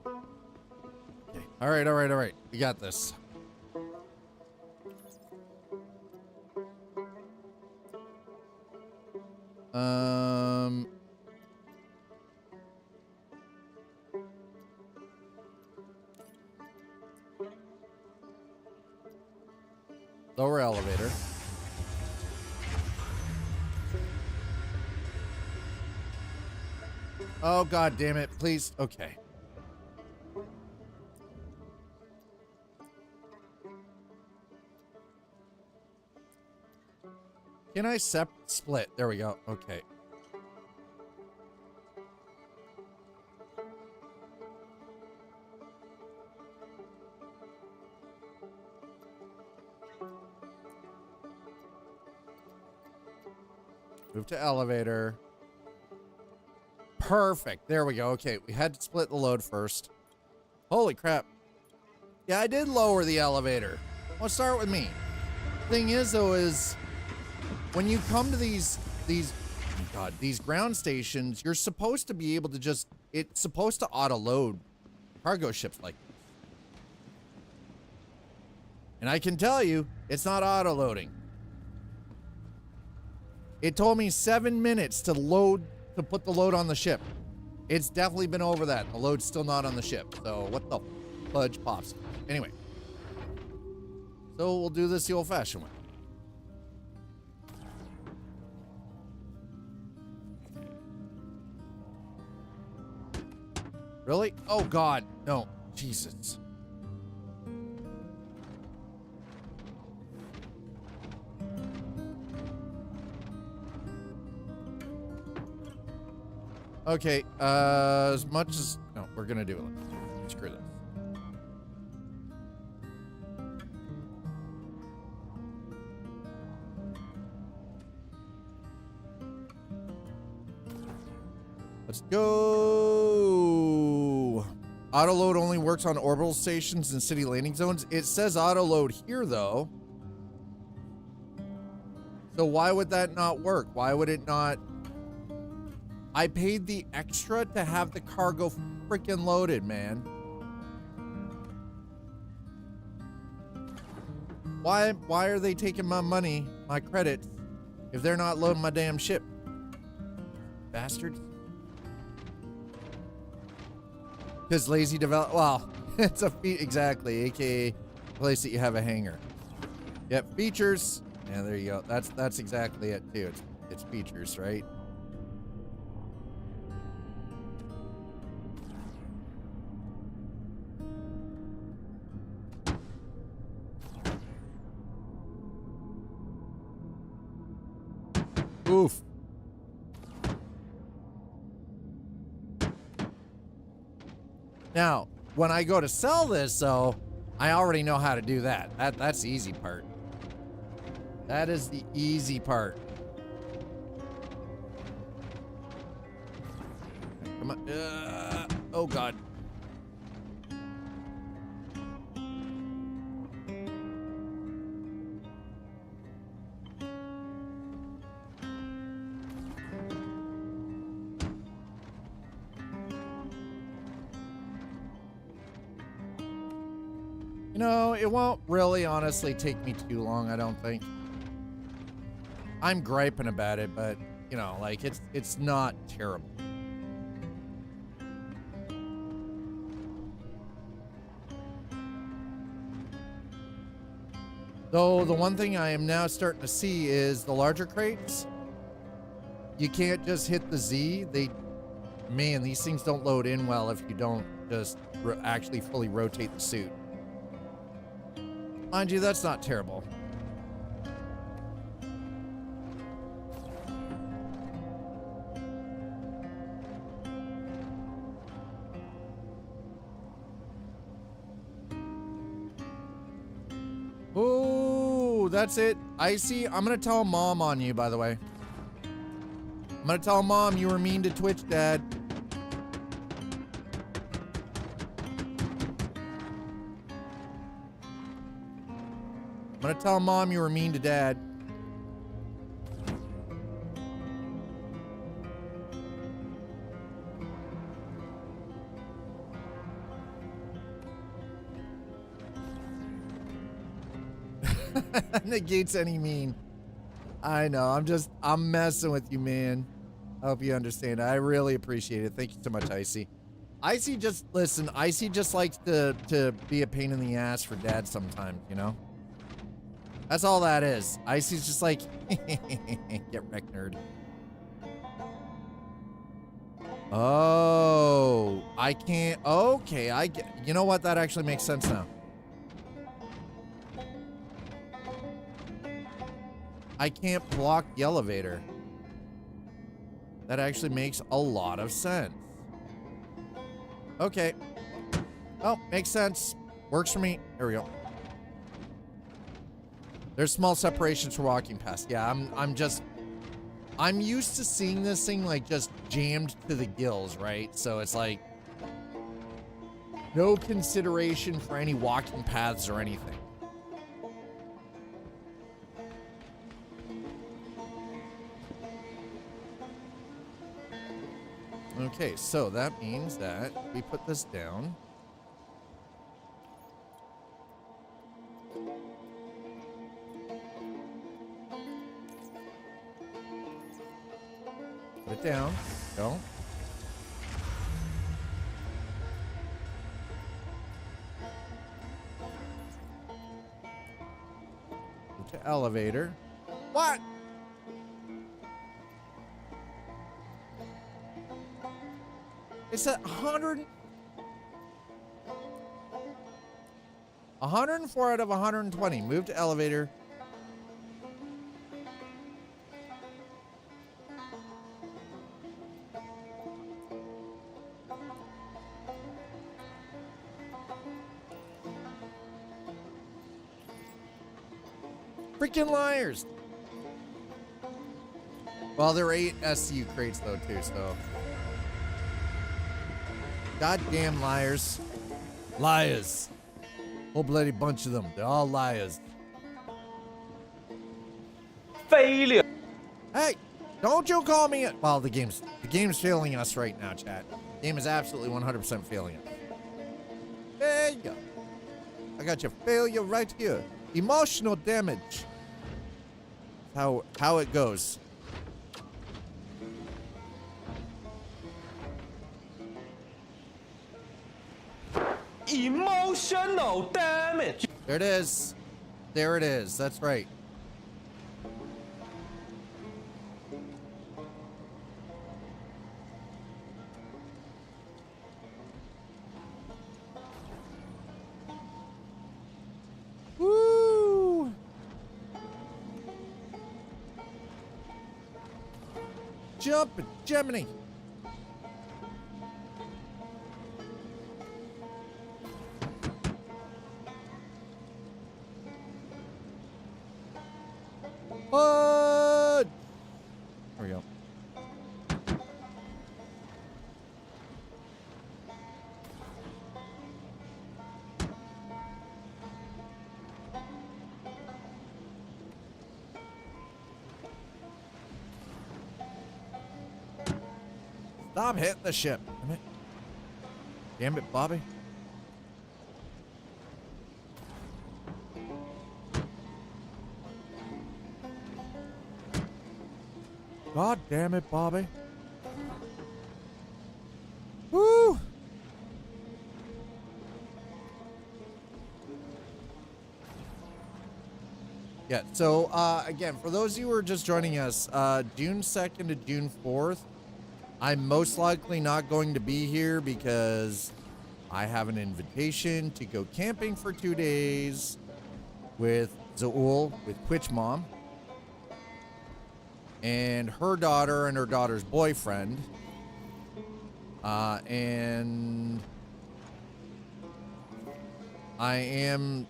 Okay. All right, all right, all right. We got this. Lower elevator. Oh, God damn it. Please. Okay. Can I split? There we go. Okay. Move to elevator. Perfect. There we go. Okay, we had to split the load first. Holy crap. Yeah, I did lower the elevator. Let's start with me. Thing is, though, is when you come to these ground stations, you're supposed to be able to just, it's supposed to auto-load cargo ships like this. And I can tell you, it's not auto-loading. It told me 7 minutes to put the load on the ship. It's definitely been over that. The load's still not on the ship. So what the fudge pops? Anyway. So we'll do this the old-fashioned way. Really? Oh, God. No. Jesus. Okay, as much as... No, we're gonna do it. Screw this. Let's go! Auto-load only works on orbital stations and city landing zones. It says auto-load here, though. So why would that not work? Why would it not... I paid the extra to have the cargo freaking loaded, man. Why are they taking my money, my credits, if they're not loading my damn ship? Bastards. Because lazy develop, well, it's a feat, exactly, aka place that you have a hangar. Yep, features. Yeah, there you go. That's exactly it too. It's features, right? Oof. Now, when I go to sell this, though, I already know how to do that. That's the easy part. That is the easy part. Come on. Oh, God. You know, it won't really honestly take me too long, I don't think. I'm griping about it, but, you know, like, it's not terrible. Though, the one thing I am now starting to see is the larger crates, you can't just hit the Z. Man, these things don't load in well if you don't just actually fully rotate the suit. Mind you, that's not terrible. Ooh, that's it. Icy, I'm gonna tell Mom on you, by the way. I'm gonna tell Mom you were mean to Twitch, Dad. gonna tell Mom you were mean to Dad. Negates any mean. I know. I'm messing with you, man. I hope you understand. I really appreciate it. Thank you so much, Icy. Icy just likes to be a pain in the ass for Dad sometimes, you know? That's all that is. Icy's just like, get wrecked, nerd. Oh, I can't. Okay, I get. You know what? That actually makes sense now. I can't block the elevator. That actually makes a lot of sense. Okay. Oh, makes sense. Works for me. There we go. There's small separations for walking past. Yeah, I'm used to seeing this thing like just jammed to the gills, right? So it's like no consideration for any walking paths or anything. Okay, so that means that we put this down. Put it down. Go. Move to elevator. What? It's at 104 out of 120. Move to elevator. Freaking liars. Well, there are 8 SCU crates though too, so. Goddamn liars. Liars. Whole bloody bunch of them. They're all liars. Failure. Hey, don't you call me a... Well, the game's failing us right now, chat. The game is absolutely 100% failing us. Failure. I got your failure right here. Emotional damage. How it goes. Emotional damage. There it is. There it is. That's right. Woo! Jumping, Gemini. What? There we go. Stop hitting the ship. Damn it. Damn it, Bobby. God damn it, Bobby. Woo! Yeah, so again, for those of you who are just joining us, June 2nd to June 4th, I'm most likely not going to be here because I have an invitation to go camping for 2 days with Zaul, with Twitch Mom, and her daughter and her daughter's boyfriend. And I've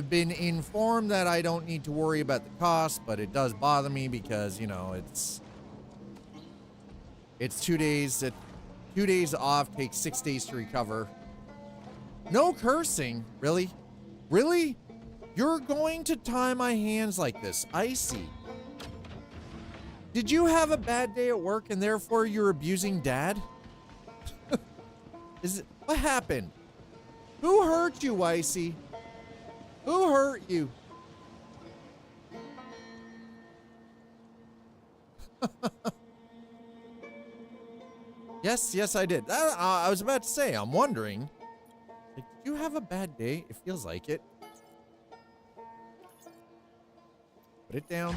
been informed that I don't need to worry about the cost, but it does bother me because, you know, it's 2 days. 2 days off takes 6 days to recover. No cursing. Really? Really? You're going to tie my hands like this. Icy. Did you have a bad day at work and therefore you're abusing dad? What happened? Who hurt you, Icy? Who hurt you? Yes, I did. I was about to say, I'm wondering. Like, did you have a bad day? It feels like it. Put it down.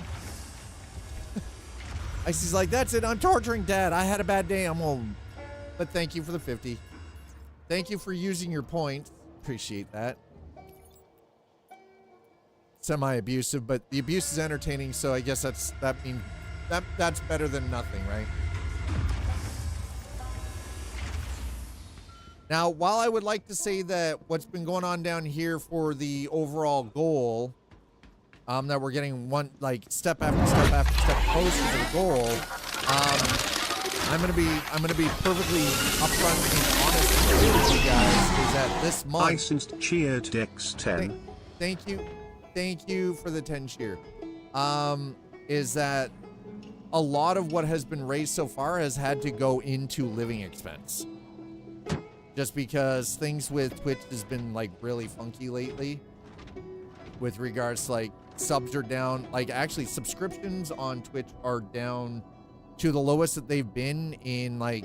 Icy's like, that's it. I'm torturing dad. I had a bad day. I'm home. But thank you for the 50. Thank you for using your points. Appreciate that. Semi-abusive, but the abuse is entertaining, so I guess that's better than nothing, right? Now, while I would like to say that what's been going on down here for the overall goal, that we're getting one, like, step after step after step closer to the goal, I'm gonna be perfectly upfront and honest with you guys, is that this month. I since cheered Dex 10. Thank you for the 10 cheer. Is that a lot of what has been raised so far has had to go into living expense. Just because things with Twitch has been like really funky lately with regards to like subs are down. Like actually subscriptions on Twitch are down to the lowest that they've been in like,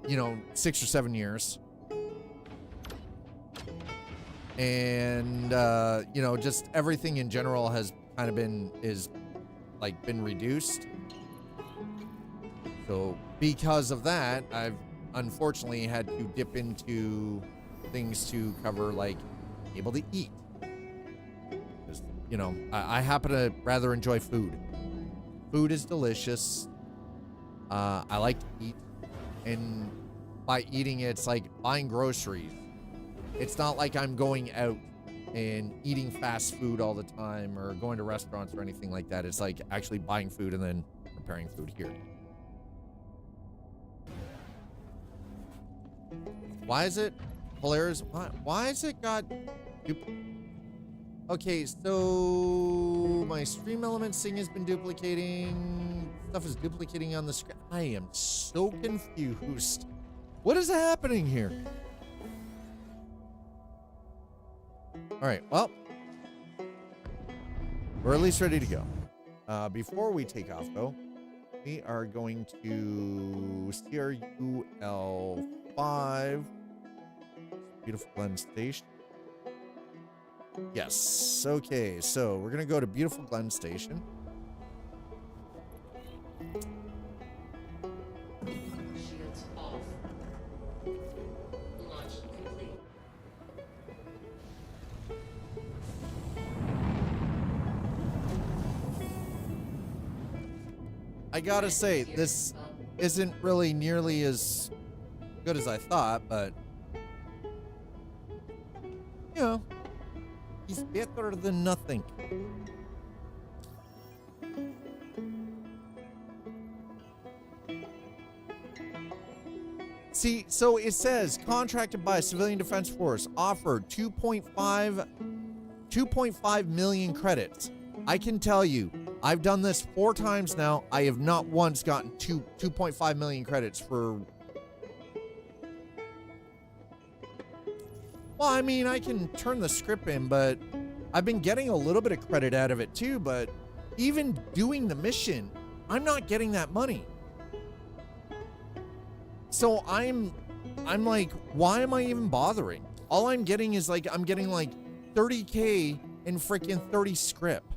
you know, 6 or 7 years. And, you know, just everything in general has kind of been reduced. So because of that, I've unfortunately had to dip into things to cover, like, able to eat. Because, you know, I happen to rather enjoy food. Food is delicious. I like to eat. And by eating, it's like buying groceries. It's not like I'm going out and eating fast food all the time or going to restaurants or anything like that. It's like actually buying food and then preparing food here. Why is it Polaris? Why is it got... Okay, so my stream elements thing has been duplicating. Stuff is duplicating on the screen. I am so confused. What is happening here? All right, well, we're at least ready to go. Before we take off, though, we are going to CRUL 5. Beautiful Glen Station. Yes. Okay, so we're gonna go to Beautiful Glen Station. Shields off. Launch complete. I gotta say, this isn't really nearly as good as I thought, but you know, he's better than nothing. See, so it says contracted by Civilian Defense Force, offered 2.5 million credits. I can tell you, I've done this 4 times now. I have not once gotten 2.5 million credits for... Well, I mean, I can turn the script in, but I've been getting a little bit of credit out of it too, but even doing the mission, I'm not getting that money. So I'm like, why am I even bothering? All I'm getting is like, I'm getting like 30K and freaking 30 script.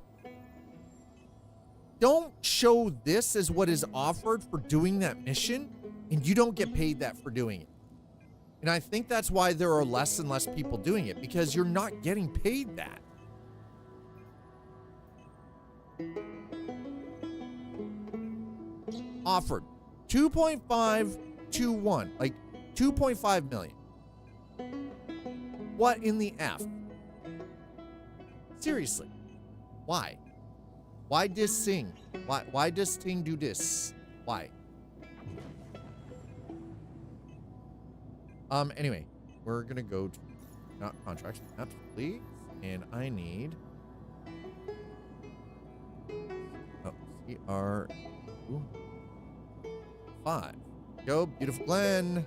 Don't show this as what is offered for doing that mission, and you don't get paid that for doing it. And I think that's why there are less and less people doing it, because you're not getting paid that. Offered 2.521, like 2.5 million. What in the F? Seriously, why? Why this thing? Why this thing do this? Why? Anyway, we're gonna go to not contracts, maps, please. And I need... Oh, CR... 5. Go, beautiful Glen.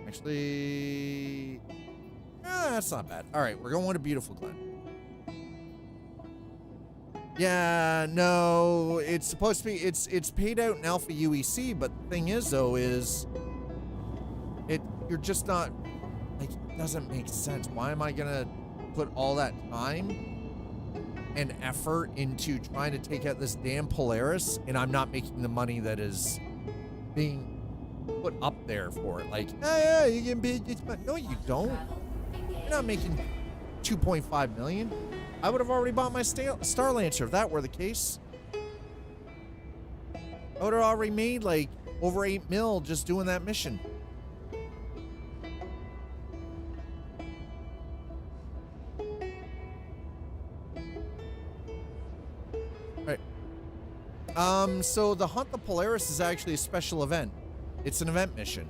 Actually... that's not bad. All right, we're going with a beautiful Glen. Yeah, no, it's supposed to be, it's paid out in Alpha UEC, but the thing is, though, is you're just not, like, it doesn't make sense. Why am I gonna put all that time and effort into trying to take out this damn Polaris, and I'm not making the money that is being put up there for it? Like, yeah, you can be, no, you don't. You're not making 2.5 million. I would have already bought my Starlancer if that were the case. I would have already made like over 8 mil just doing that mission. Right. So the Hunt the Polaris is actually a special event. It's an event mission.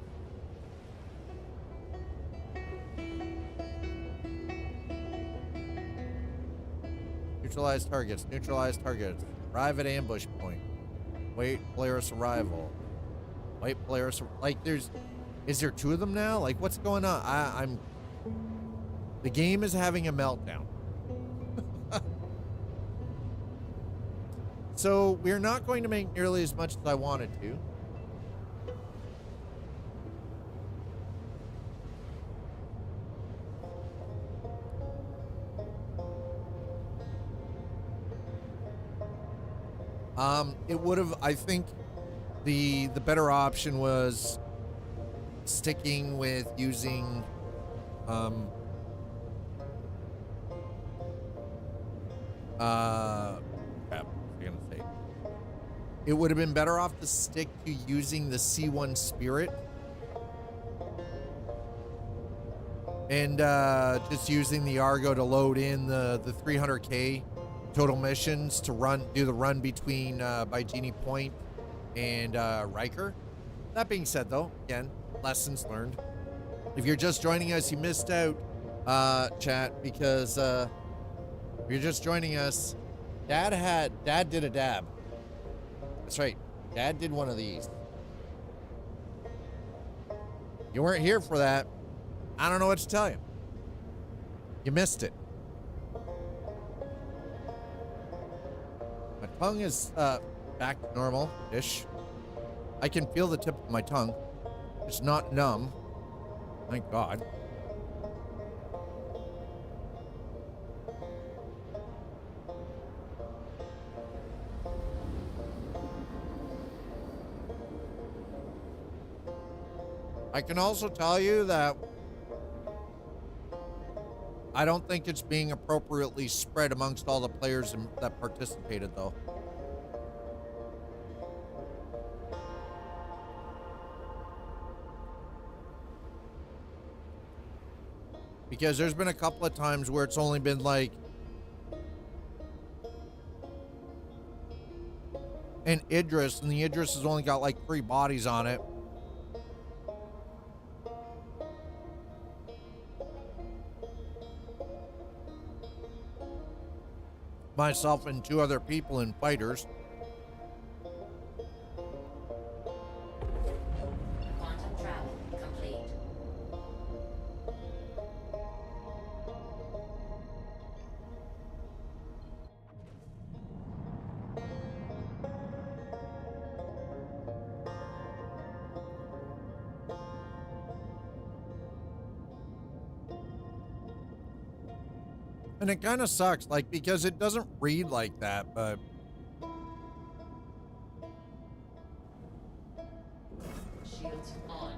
Neutralize targets. Neutralize targets. Arrive at ambush point. Wait Polaris arrival. Wait Polaris. Like, is there 2 of them now? Like, what's going on? The game is having a meltdown. So we're not going to make nearly as much as I wanted to. It would have, I think the better option was sticking with using what was I gonna say? It would have been better off to stick to using the C1 Spirit and just using the Argo to load in the 300k total missions to do the run between Bygenie Point and Riker. That being said, though, again, lessons learned. If you're just joining us, you missed out, chat, because if you're just joining us, Dad did a dab. That's right, Dad did one of these. You weren't here for that. I don't know what to tell you. You missed it. My tongue is back to normal-ish. I can feel the tip of my tongue. It's not numb. Thank God. I can also tell you that I don't think it's being appropriately spread amongst all the players that participated, though. Because there's been a couple of times where it's only been like an Idris, and the Idris has only got like 3 bodies on it. Myself and 2 other people in fighters. Quantum travel complete. And it kind of sucks, like, because it doesn't read like that, but Shields on.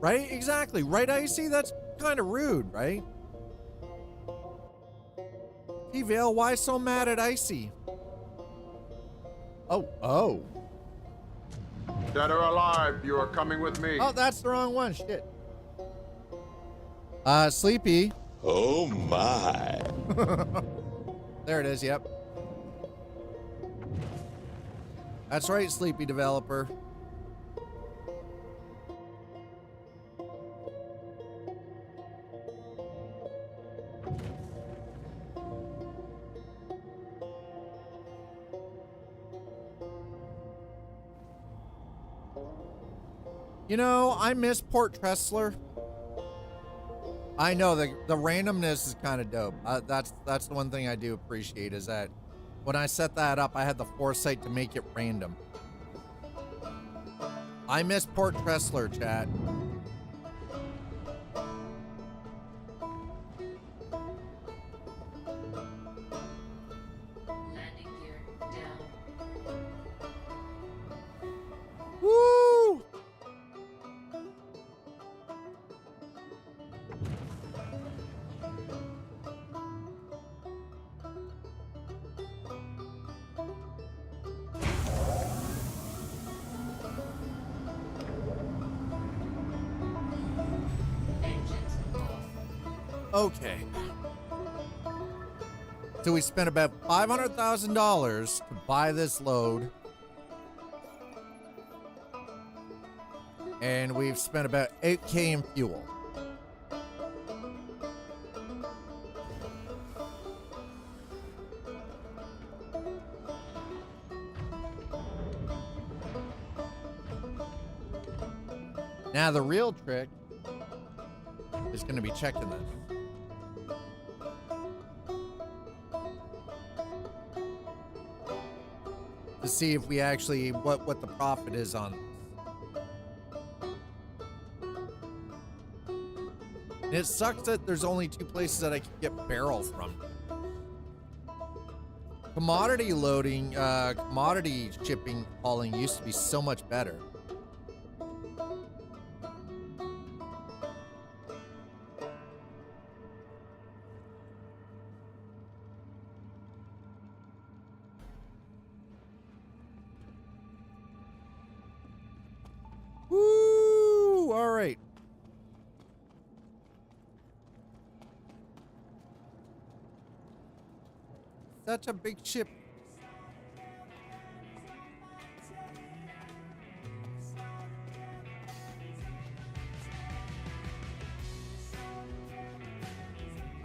right? Exactly. Right, Icy? That's kind of rude, right? T-Vale, why so mad at Icy? Oh. Dead or alive, you are coming with me. Oh, that's the wrong one. Shit. Sleepy, Oh my. There it is, yep. That's right, sleepy developer. You know, I miss Port Tressler. I know the randomness is kind of dope. That's the one thing I do appreciate is that when I set that up, I had the foresight to make it random. I miss Port Tressler, chat. Landing gear down. Woo! Engines off. Okay. So we spent about $500,000 to buy this load. And we've spent about $8K in fuel. Now the real trick is going to be checking this. To see if we actually, what the profit is on this. And it sucks that there's only 2 places that I can get barrel from. Commodity loading, commodity shipping, hauling used to be so much better. Woo! All right. Such a big ship.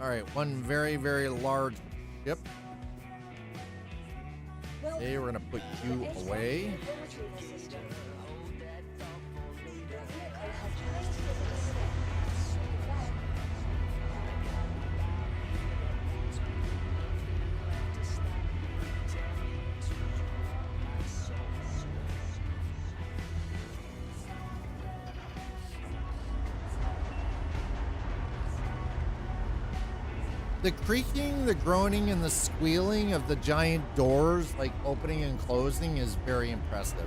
All right, one very, very large ship. Okay, we're gonna put you away. The creaking, the groaning, and the squealing of the giant doors, like opening and closing, is very impressive.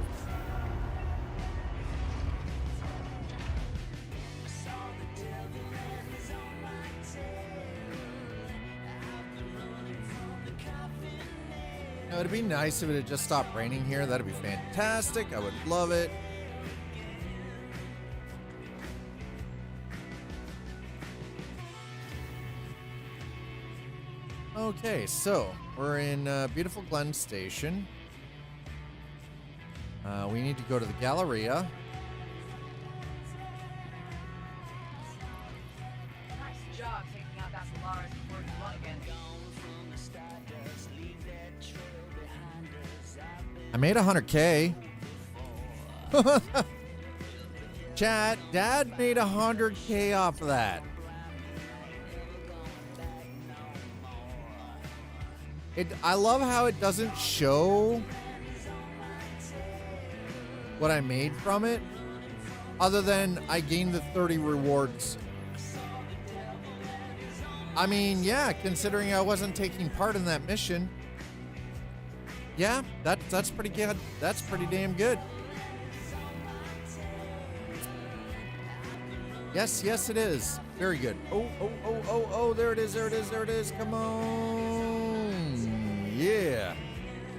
Now, it'd be nice if it had just stopped raining here. That'd be fantastic. I would love it. Okay, so we're in beautiful Glen Station. We need to go to the Galleria. Nice job taking out that Polaris before you run again. I made 100K. Chat, Dad made 100K off of that. I love how it doesn't show what I made from it, other than I gained the 30 rewards. I mean, yeah, considering I wasn't taking part in that mission. Yeah, that's pretty good. That's pretty damn good. Yes, yes, it is. Very good. Oh, there it is, there it is, there it is. Come on. Yeah.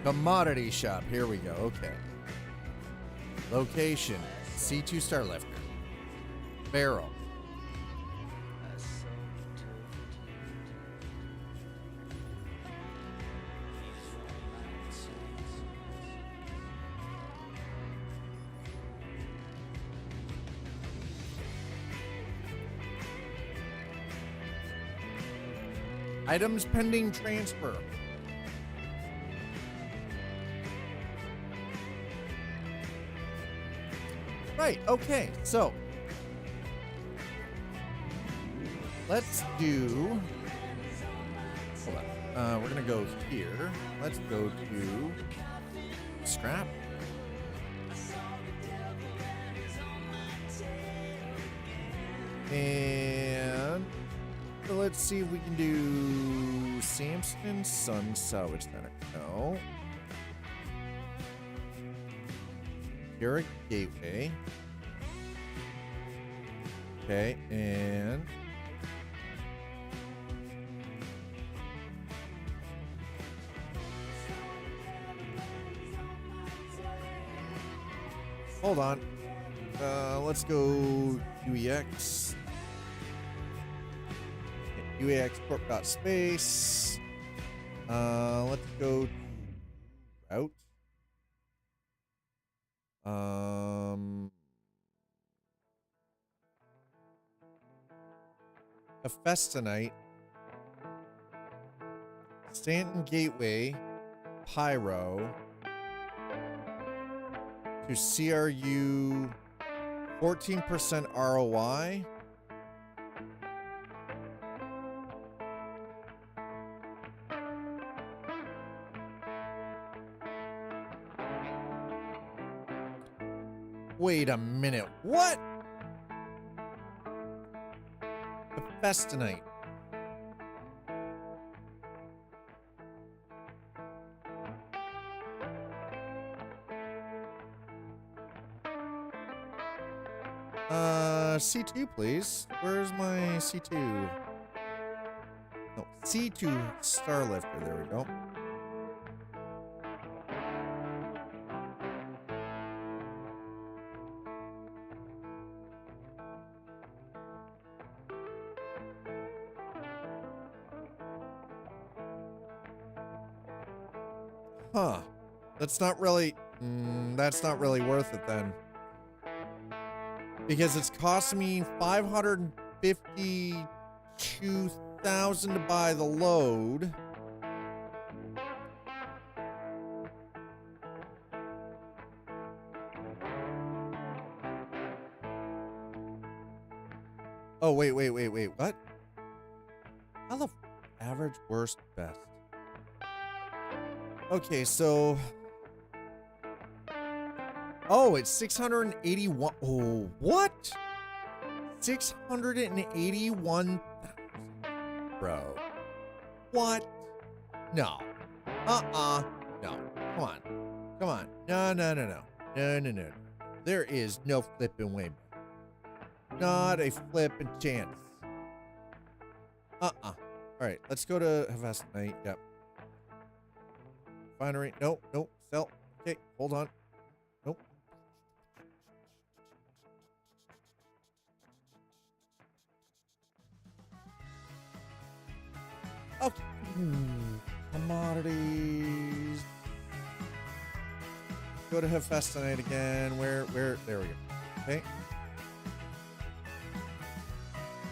Commodity shop. Here we go. Okay. Location. C2 Starlifter. Barrel. Items pending transfer. Right, okay, so let's do, hold on, we're gonna go here. Let's go to scrap. And let's see if we can do Samson Sun Salvage Center. No. Garrick Gateway. Okay, and hold on. Let's go UEX. UEX Corp.space. Let's go route. A Festinite. Stanton Gateway. Pyro. To CRU 14% ROI. Wait a minute, what? The Festinite. C2, please. Where's my C2? No, C2 Starlifter. There we go. Huh. That's not really worth it then. Because it's costing me $552,000 to buy the load. Oh, wait, what? How the average, worst, best? Okay, so... Oh, it's 681. Oh, what? 681,000. Bro. What? No. No. Come on. Come on. No. No. There is no flipping way. Not a flipping chance. All right, let's go to Havastinite. Yep. Finery. Nope. Sell. Okay, hold on. Nope. Okay. Commodities. Go to Hephaestionite again. Where? There we go. Okay.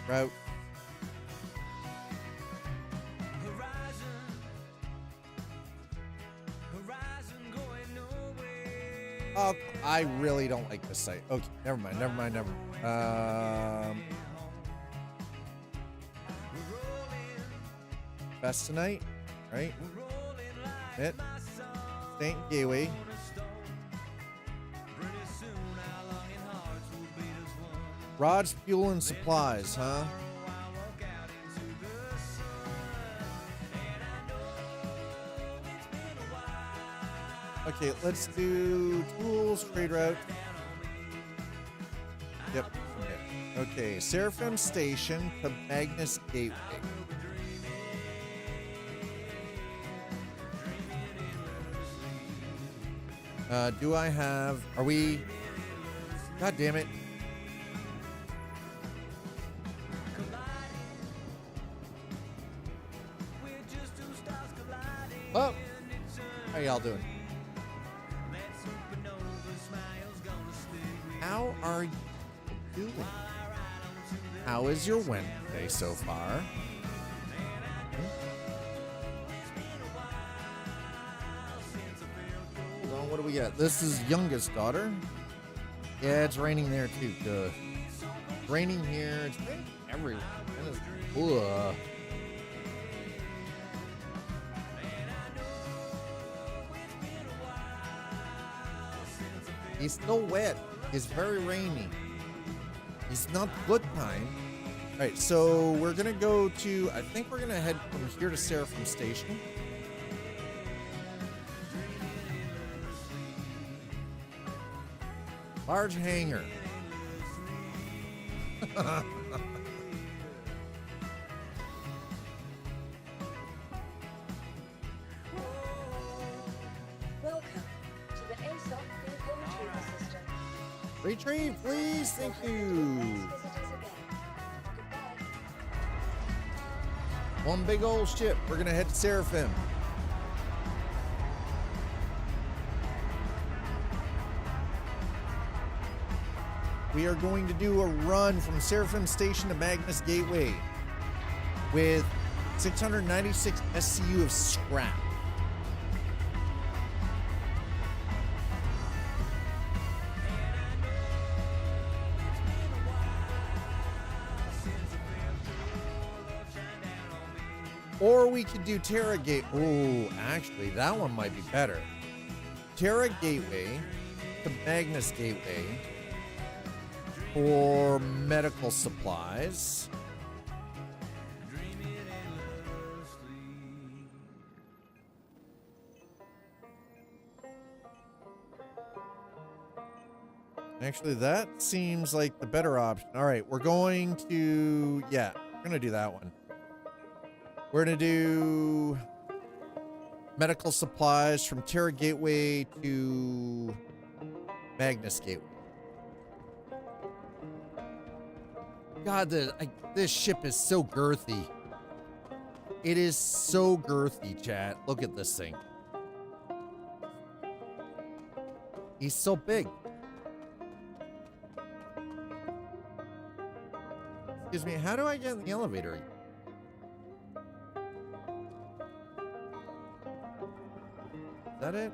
Route. Oh, I really don't like this site. Okay, never mind. Festinite, right? It. St. Gateway. Rods, fuel, and supplies, huh? Okay, let's do tools, trade route. Yep. Okay, Seraphim Station to Magnus Gateway. Do I have... Are we... God damn it. Oh! How y'all doing? How are you doing? How is your Wednesday so far? what do we got? This is youngest daughter. Yeah, it's raining there too. Good. It's raining here. It's raining everywhere. Ugh. It's still wet. It's very rainy. It's not good time. All right, so we're gonna go to. I think we're gonna head from here to Seraphim Station. Large hangar. Welcome to the ASOC vehicle retrieval system. Retrieve, please. Thank you. Visitors again. Goodbye. One big old ship. We're gonna head to Seraphim. We are going to do a run from Seraphim Station to Magnus Gateway with 696 SCU of scrap. Or we could do Terra Gate. Oh, actually, that one might be better. Terra Gateway to Magnus Gateway for medical supplies. Actually, that seems like the better option. All right, we're going to, yeah, we're going to do that one. We're going to do medical supplies from Terra Gateway to Magnus Gateway. God, this ship is so girthy. It is so girthy, chat. Look at this thing. He's so big. Excuse me, how do I get in the elevator? Is that it?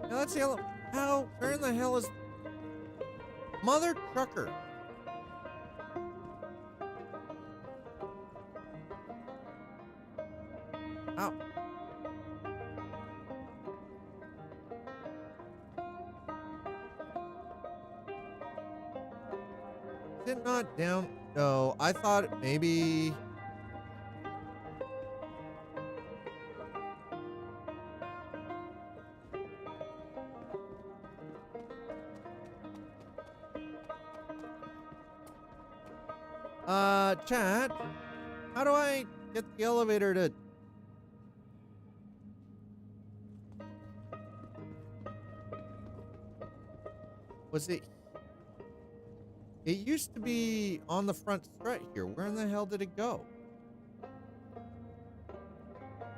No, that's the elevator. How? Where in the hell is... Mother trucker. Ow. Is it not down? No, I thought maybe... Chat, how do I get the elevator to... Was it... It used to be on the front strut here. Where in the hell did it go?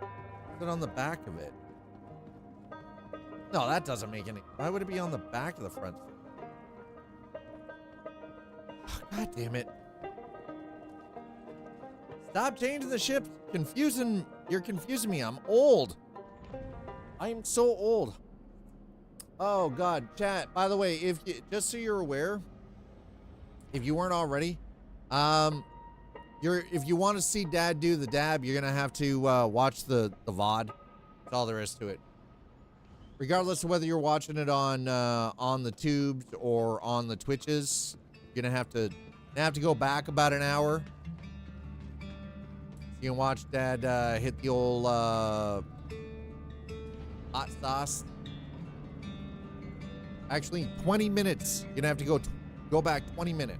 Is it on the back of it? No, that doesn't make any... Why would it be on the back of the front? Oh, God damn it. Stop changing the ship. You're confusing me. I'm old. I am so old. Oh God, chat. By the way, if you, just so you're aware, if you weren't already, if you want to see Dad do the dab, you're gonna have to watch the VOD. That's all there is to it. Regardless of whether you're watching it on the tubes or on the Twitches, you're gonna have to go back about an hour. You can watch Dad hit the old hot sauce. Actually, 20 minutes. You're gonna have to go back 20 minutes.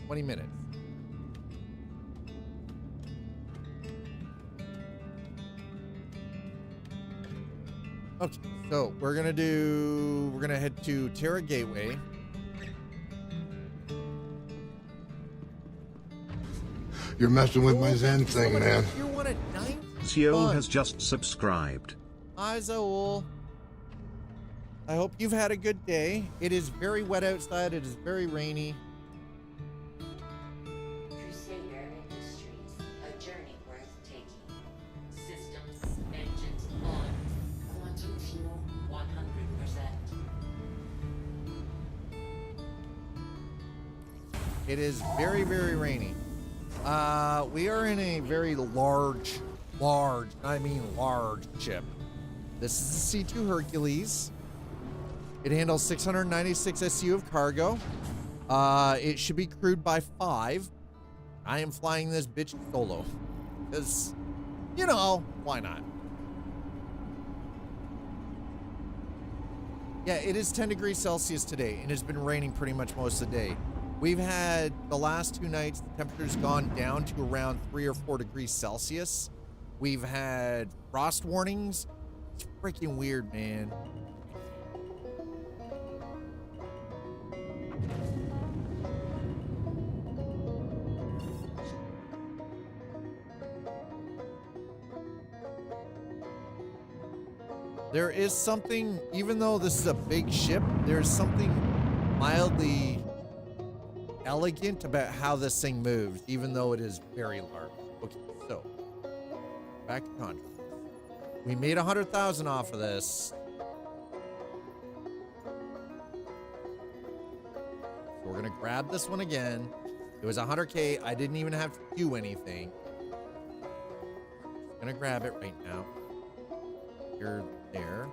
20 minutes. Okay, so we're gonna head to Terra Gateway. You're messing with my Zen thing, man. You're one at 9. Zio has just subscribed. Hi, Zool. I hope you've had a good day. It is very wet outside. It is very rainy. Crusader Industries, a journey worth taking. Systems, engines, all It is very, very rainy. We are in a very large ship. This is the C2 Hercules. It handles 696 SU of cargo. It should be crewed by 5. I am flying this bitch solo. Because, you know, why not? Yeah, it is 10 degrees Celsius today, and it's been raining pretty much most of the day. We've had the last 2 nights, the temperature's gone down to around 3 or 4 degrees Celsius. We've had frost warnings. It's freaking weird, man. There is something, even though this is a big ship, there's something mildly elegant about how this thing moves, even though it is very large. Okay, so back to contract. We made 100,000 off of this. So we're gonna grab this one again. It was 100K. I didn't even have to do anything. I'm gonna grab it right now. You're there.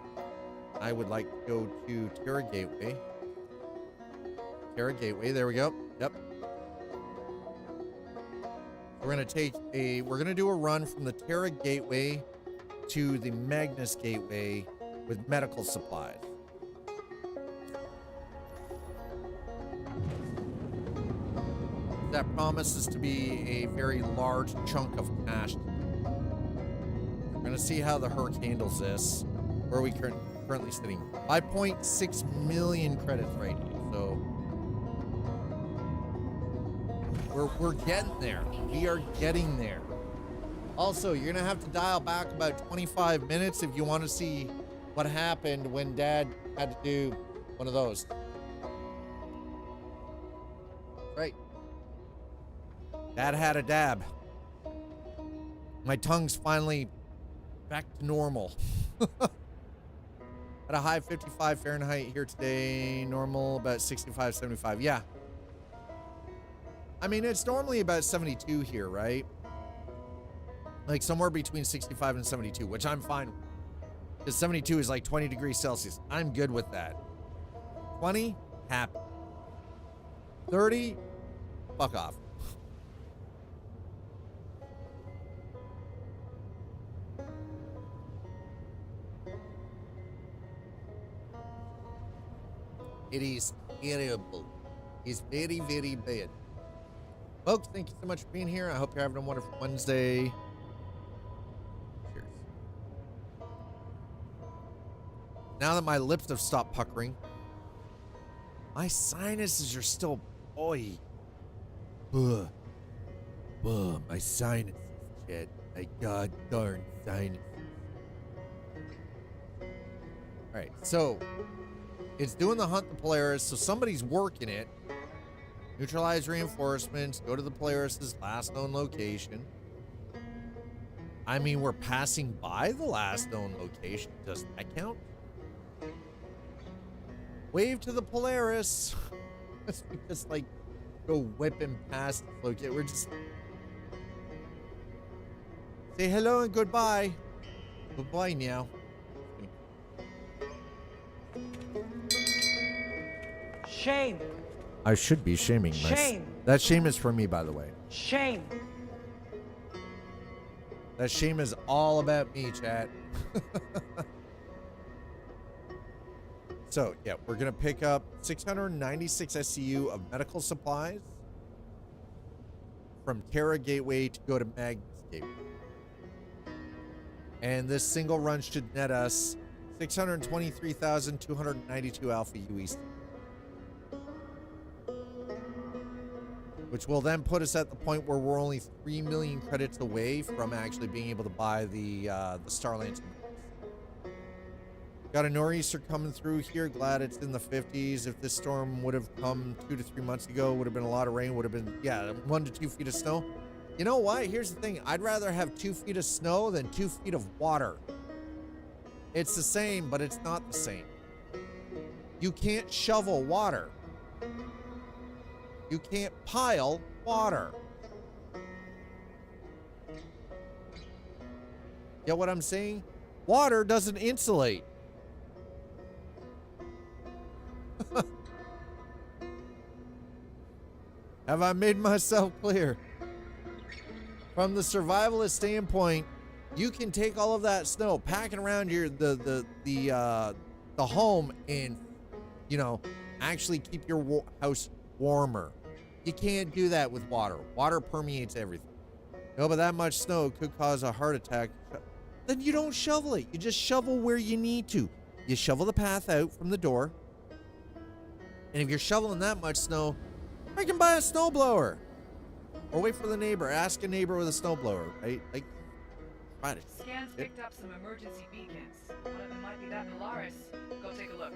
I would like to go to Terra Gateway. Terra Gateway, there we go. Yep. We're gonna do a run from the Terra Gateway to the Magnus Gateway with medical supplies. That promises to be a very large chunk of cash. We're gonna see how the Herc handles this. Where are we currently sitting? 5.6 million credits right now. So we're getting there. We are getting there. Also, you're gonna have to dial back about 25 minutes if you want to see what happened when Dad had to do one of those. Right. Dad had a dab. My tongue's finally back to normal. At a high 55 Fahrenheit here today. Normal about 65, 75. Yeah. I mean, it's normally about 72 here, right? Like somewhere between 65 and 72, which I'm fine with. Because 72 is like 20 degrees Celsius. I'm good with that. 20, happy. 30, fuck off. It is terrible. It's very, very bad. Folks, thank you so much for being here. I hope you're having a wonderful Wednesday. Cheers. Now that my lips have stopped puckering, my sinuses are still, boy. Buh. My sinuses, Chad. My god darn sinuses. All right, so it's doing the hunt the Polaris, so somebody's working it. Neutralize reinforcements, go to the Polaris's last known location. I mean, we're passing by the last known location. Does that count? Wave to the Polaris. We just like go whipping past the location. We're just say hello and goodbye. Goodbye now. Shame. I should be shaming myself. Shame. That shame is for me, by the way. Shame. That shame is all about me, chat. So, yeah, we're going to pick up 696 SCU of medical supplies from Terra Gateway to go to Magnus Gateway. And this single run should net us 623,292 Alpha UEC. Which will then put us at the point where we're only 3 million credits away from actually being able to buy the Starlancer MAX. Got a nor'easter coming through here. Glad it's in the 50s. If this storm would have come 2 to 3 months ago, would have been a lot of rain. Would have been, yeah, 1 to 2 feet of snow. You know what? Here's the thing. I'd rather have 2 feet of snow than 2 feet of water. It's the same, but it's not the same. You can't shovel water. You can't pile water. Get what I'm saying? Water doesn't insulate. Have I made myself clear? From the survivalist standpoint, you can take all of that snow, pack it around your the home, and you know, actually keep your house warmer. You can't do that with water. Water permeates everything. No, but that much snow could cause a heart attack. Then you don't shovel it. You just shovel where you need to. You shovel the path out from the door. And if you're shoveling that much snow, I can buy a snowblower. Or wait for the neighbor. Ask a neighbor with a snowblower, right? Like, try it. Scans picked up some emergency beacons. One of them might be that Polaris. Go take a look.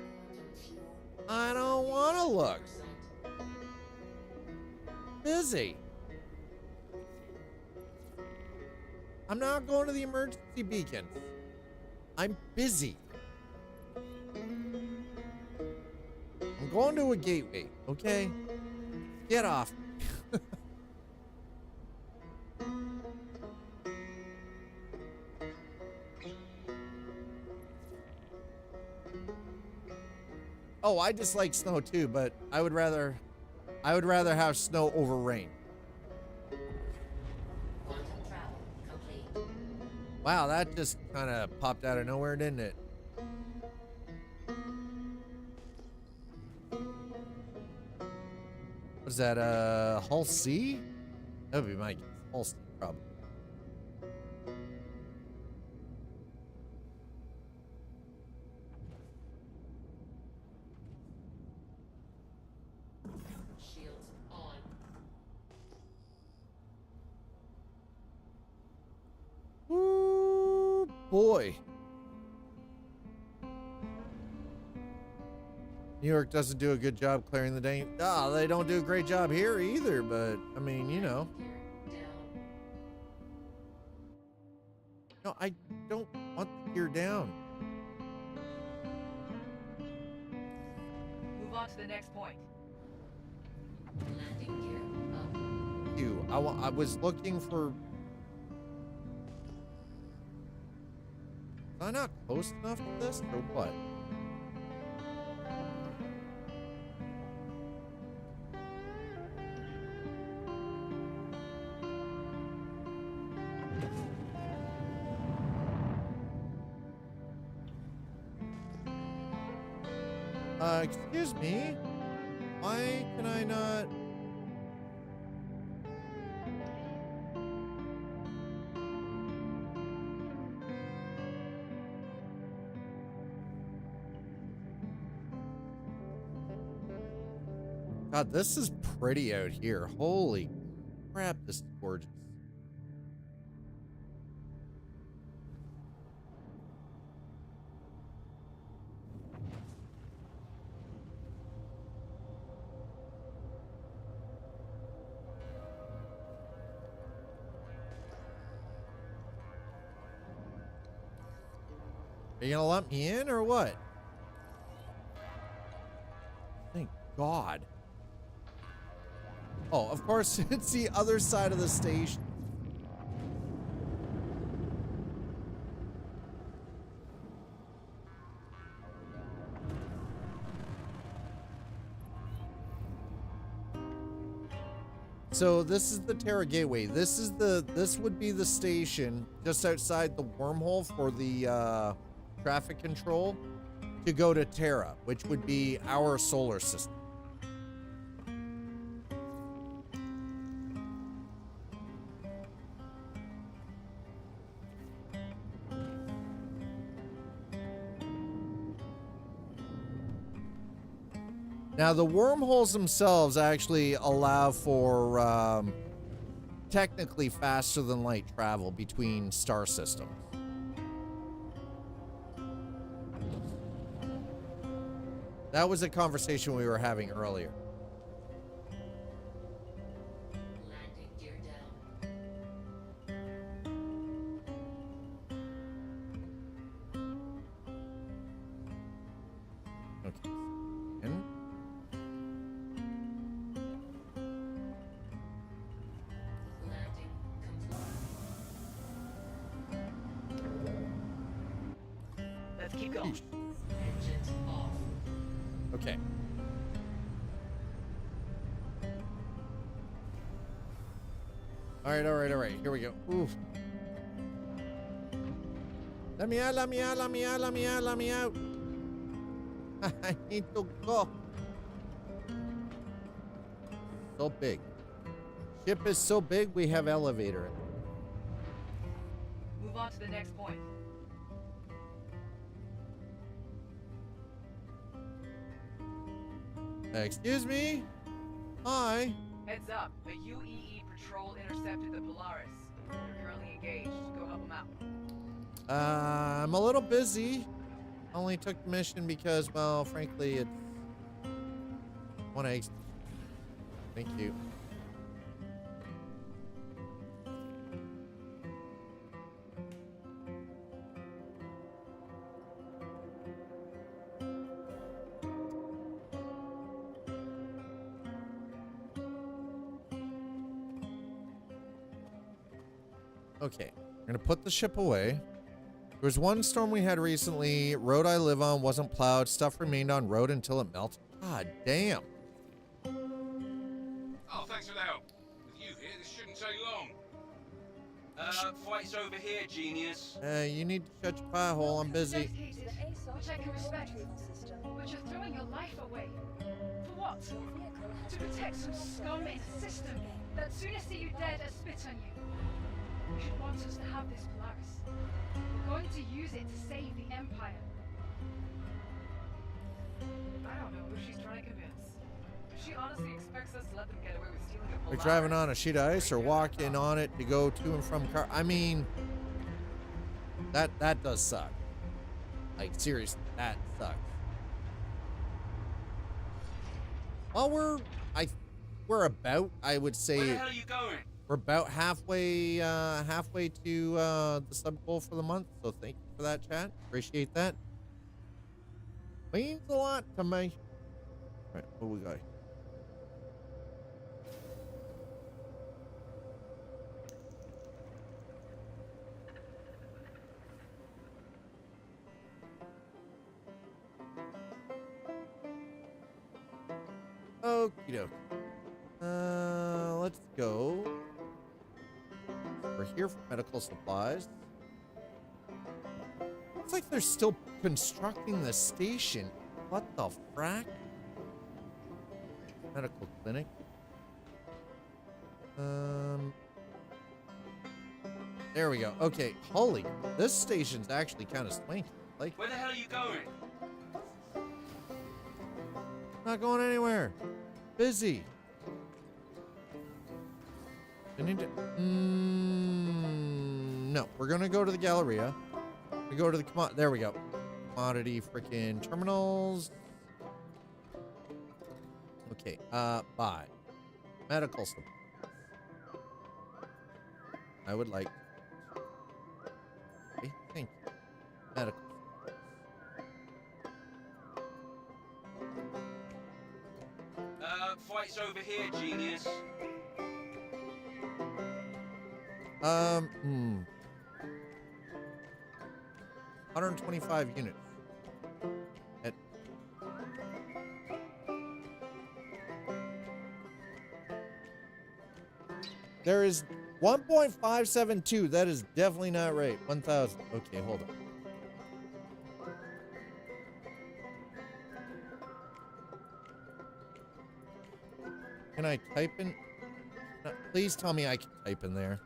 I don't want to look. Busy. I'm not going to the emergency beacons. I'm busy. I'm going to a gateway, okay? Get off. Oh, I dislike snow too, but I would rather have snow over rain. Wow, that just kind of popped out of nowhere, didn't it? Was that Hull C? That would be my guess. Hull C, probably. Shields on. Ooh, boy. New York doesn't do a good job clearing the day. Ah, they don't do a great job here either, but I mean, you know. No, I don't want the gear down. Move on to the next point. Landing gear up. You, I was looking for. Am I not close enough to this, or what? Excuse me? Why can I not? God, this is pretty out here. Holy crap, this is gorgeous. Are you gonna let me in or what? Thank God. Oh, of course, it's the other side of the station. So this is the Terra Gateway. This would be the station just outside the wormhole for the traffic control to go to Terra, which would be our solar system. Now, the wormholes themselves actually allow for technically faster than light travel between star systems. That was a conversation we were having earlier. Landing gear down. Okay. And you got? Sheesh. Engines off. Okay. All right, all right, all right. Here we go. Oof. Let me out, let me out, let me out, let me out, let me out. I need to go. So big. Ship is so big, we have elevator. Move on to the next point. Excuse me? Hi. Heads up, a UEE patrol intercepted the Polaris. They're currently engaged. Go help them out. I'm a little busy. Only took the mission because, well, frankly, it's one egg. Thank you. Okay, we're gonna put the ship away. There was one storm we had recently. Road I live on wasn't plowed. Stuff remained on road until it melted. God damn. Oh, thanks for the help. With you here, this shouldn't take long. Fight's over here, genius. You need to shut your pie hole. I'm busy. The ASOS Which I can respect. retrieval system. But you're throwing your life away. For what? Your vehicle has To been protect some scum in a system that sooner see you dead or spit on you. You should want us to have this Polaris. We're going to use it to save the Empire. I don't know who she's trying to convince. If she honestly expects us to let them get away with stealing a We're Polaris, driving on a sheet of ice or walking on it to go to and from car. I mean, that does suck. Like, seriously, that sucks. Well, we're about, I would Where the say, hell are you going? we're about halfway to the sub goal for the month. So thank you for that, chat. Appreciate that. Means a lot to me. All right, what we got? Okie doke. Let's go. We're here for medical supplies. Looks like they're still constructing the station. What the frack? Medical clinic. There we go. Okay, holy, this station's actually kind of swanky. Like, Where the hell are you going? not going anywhere. Busy. I need to. No, we're gonna go to the Galleria. We go to the there we go. Commodity freaking terminals. Okay. Buy medical supplies. I would like. Okay, thank you. Medical. Fight's over here, genius. 125 units. There is 1.572. That is definitely not right. 1,000. Okay, hold on. Can I type in? No, please tell me I can type in there.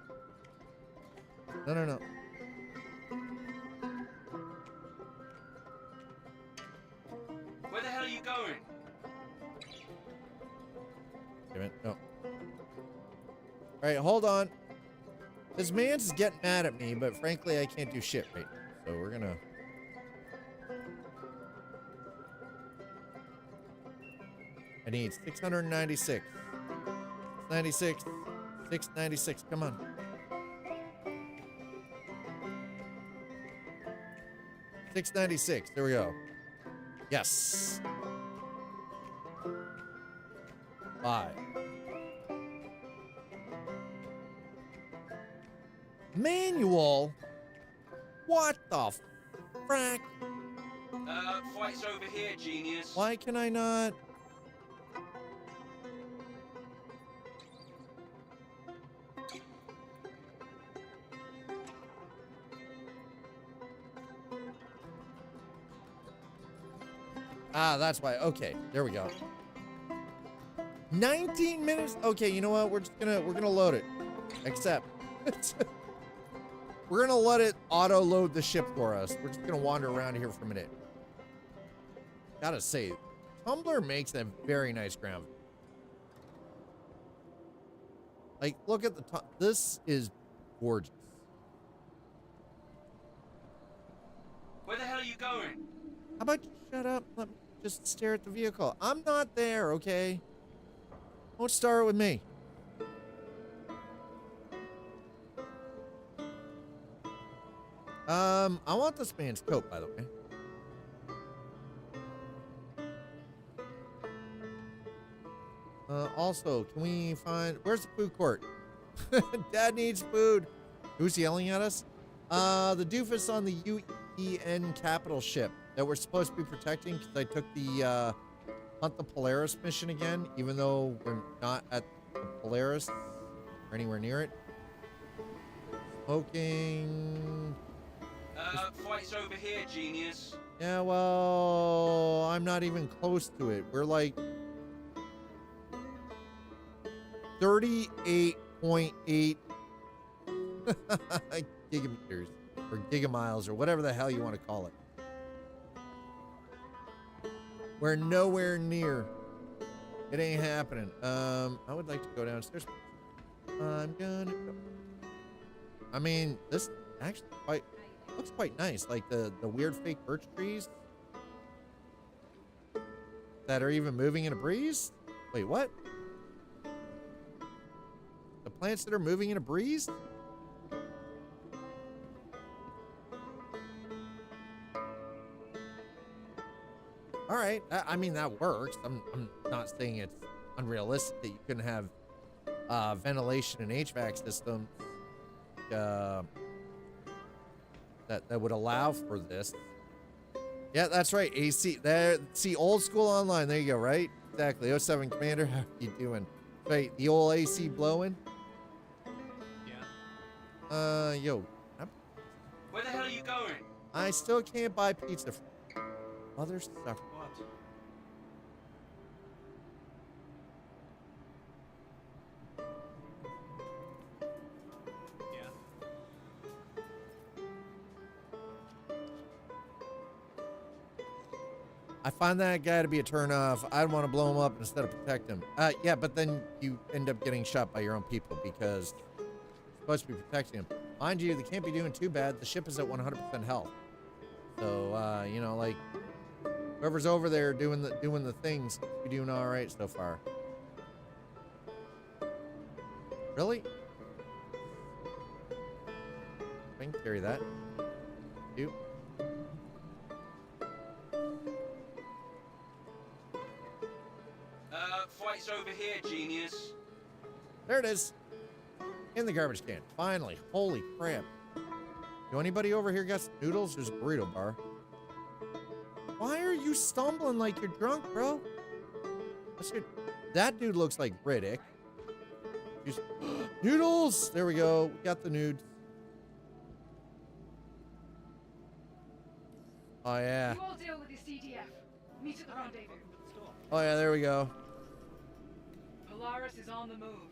No, no, no. Where the hell are you going? Damn it. No. All right, hold on. This man's getting mad at me, but frankly, I can't do shit right now. So we're gonna. I need 696. 96. 696. Come on. 696. There we go. Yes. Buy. Manual? What the frack? Fight's over here, genius. Why can I not? Ah, that's why. Okay, there we go. 19 minutes. Okay, you know what? We're gonna load it. Accept. We're gonna let it auto load the ship for us. We're just gonna wander around here for a minute. Gotta say, Tumblr makes a very nice ground. Like, look at the top. This is gorgeous. Where the hell are you going? How about you shut up? Let me just stare at the vehicle. I'm not there, okay? Don't start with me. I want this man's coat, by the way. Also, can we find... Where's the food court? Dad needs food. Who's yelling at us? The doofus on the UEN capital ship that we're supposed to be protecting, because I took the Hunt the Polaris mission again, even though we're not at the Polaris or anywhere near it. Smoking. Fight's over here, genius. Yeah, well, I'm not even close to it. We're like 38.8 gigameters or gigamiles or whatever the hell you want to call it. We're nowhere near. It ain't happening. I would like to go downstairs. I'm gonna go. I mean, this actually looks quite nice. Like the weird fake birch trees that are even moving in a breeze. Wait, what? The plants that are moving in a breeze? All right. I mean, that works. I'm not saying it's unrealistic that you couldn't have ventilation and HVAC systems that would allow for this. Yeah, that's right. AC. There. See, old school online. There you go. Right. Exactly. 07 Commander. How are you doing? Wait, the old AC blowing? Yeah. Yo. Where the hell are you going? I still can't buy pizza. Mother sucker. I find that guy to be a turnoff. I'd want to blow him up instead of protect him. Yeah, but then you end up getting shot by your own people because you're supposed to be protecting him. Mind you, they can't be doing too bad. The ship is at 100% health. So, you know, like, whoever's over there doing the things, be doing all right so far. Really? I can carry that. You. Fight's over here, genius. There it is. In the garbage can. Finally. Holy crap. Do anybody over here got some noodles? There's a burrito bar. Why are you stumbling like you're drunk, bro? That dude looks like Riddick. Noodles! There we go. We got the nudes. Oh, yeah. You all deal with the CDF. Meet at the rendezvous. Oh, yeah, there we go. Polaris is on the move.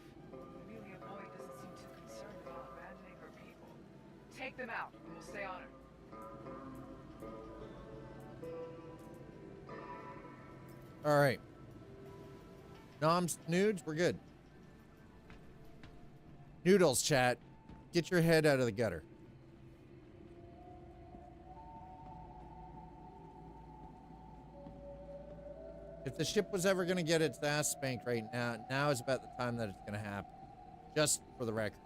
Amelia Boyd doesn't seem too concerned about abandoning her people. Take them out, and we'll stay on her. All right. Noms, nudes, we're good. Noodles, chat. Get your head out of the gutter. If the ship was ever going to get its ass spanked right now, now is about the time that it's going to happen. Just for the record.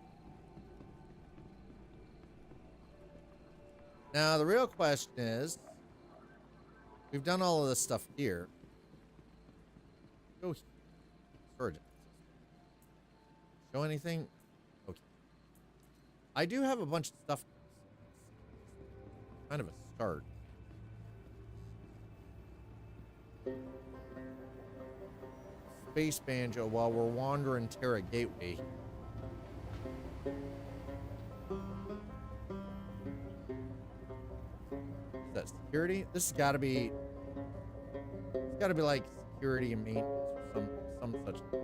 Now, the real question is, we've done all of this stuff here. Go here. Storage. Show anything? Okay. I do have a bunch of stuff. Kind of a start. Space Banjo while we're wandering Terra Gateway. Is that security? This has got to be. It's got to be like security and maintenance or some such thing.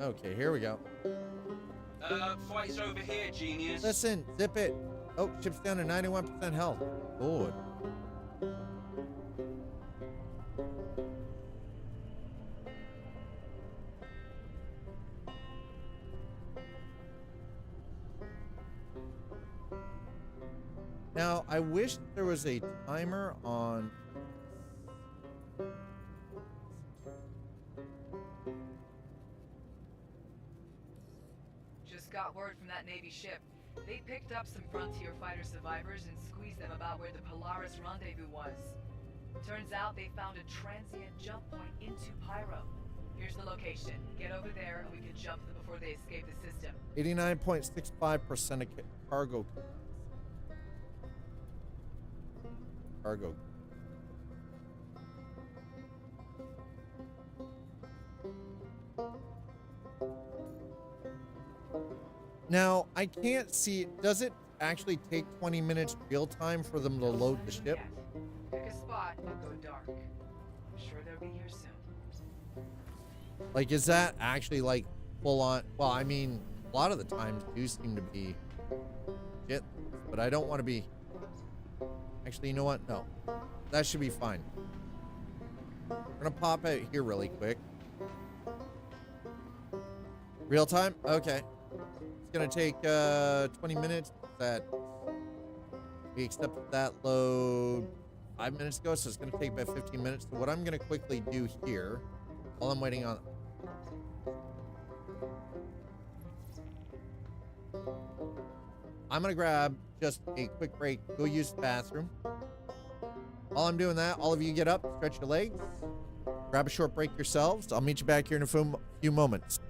Okay, here we go. Fight's over here, genius. Listen, zip it. Oh, ship's down to 91% health. Good. Now, I wish there was a timer on. Just got word from that Navy ship. They picked up some frontier fighter survivors and squeezed them about where the Polaris rendezvous was. Turns out they found a transient jump point into Pyro. Here's the location. Get over there and we can jump them before they escape the system. 89.65% of cargo. Cargo. Now, I can't see, does it actually take 20 minutes real time for them to load the ship? Pick a spot and go dark. I'm sure they'll be here soon. Like, is that actually like full on? Well, I mean, a lot of the times do seem to be shit, but I don't want to be. Actually, you know what? No, that should be fine. We're gonna pop out here really quick. Real time? Okay. It's gonna take 20 minutes. That we accepted that load 5 minutes ago, so it's gonna take about 15 minutes. So what I'm gonna quickly do here, while I'm waiting on, I'm gonna grab just a quick break, go use the bathroom. While I'm doing that, all of you get up, stretch your legs, grab a short break yourselves. I'll meet you back here in a few moments.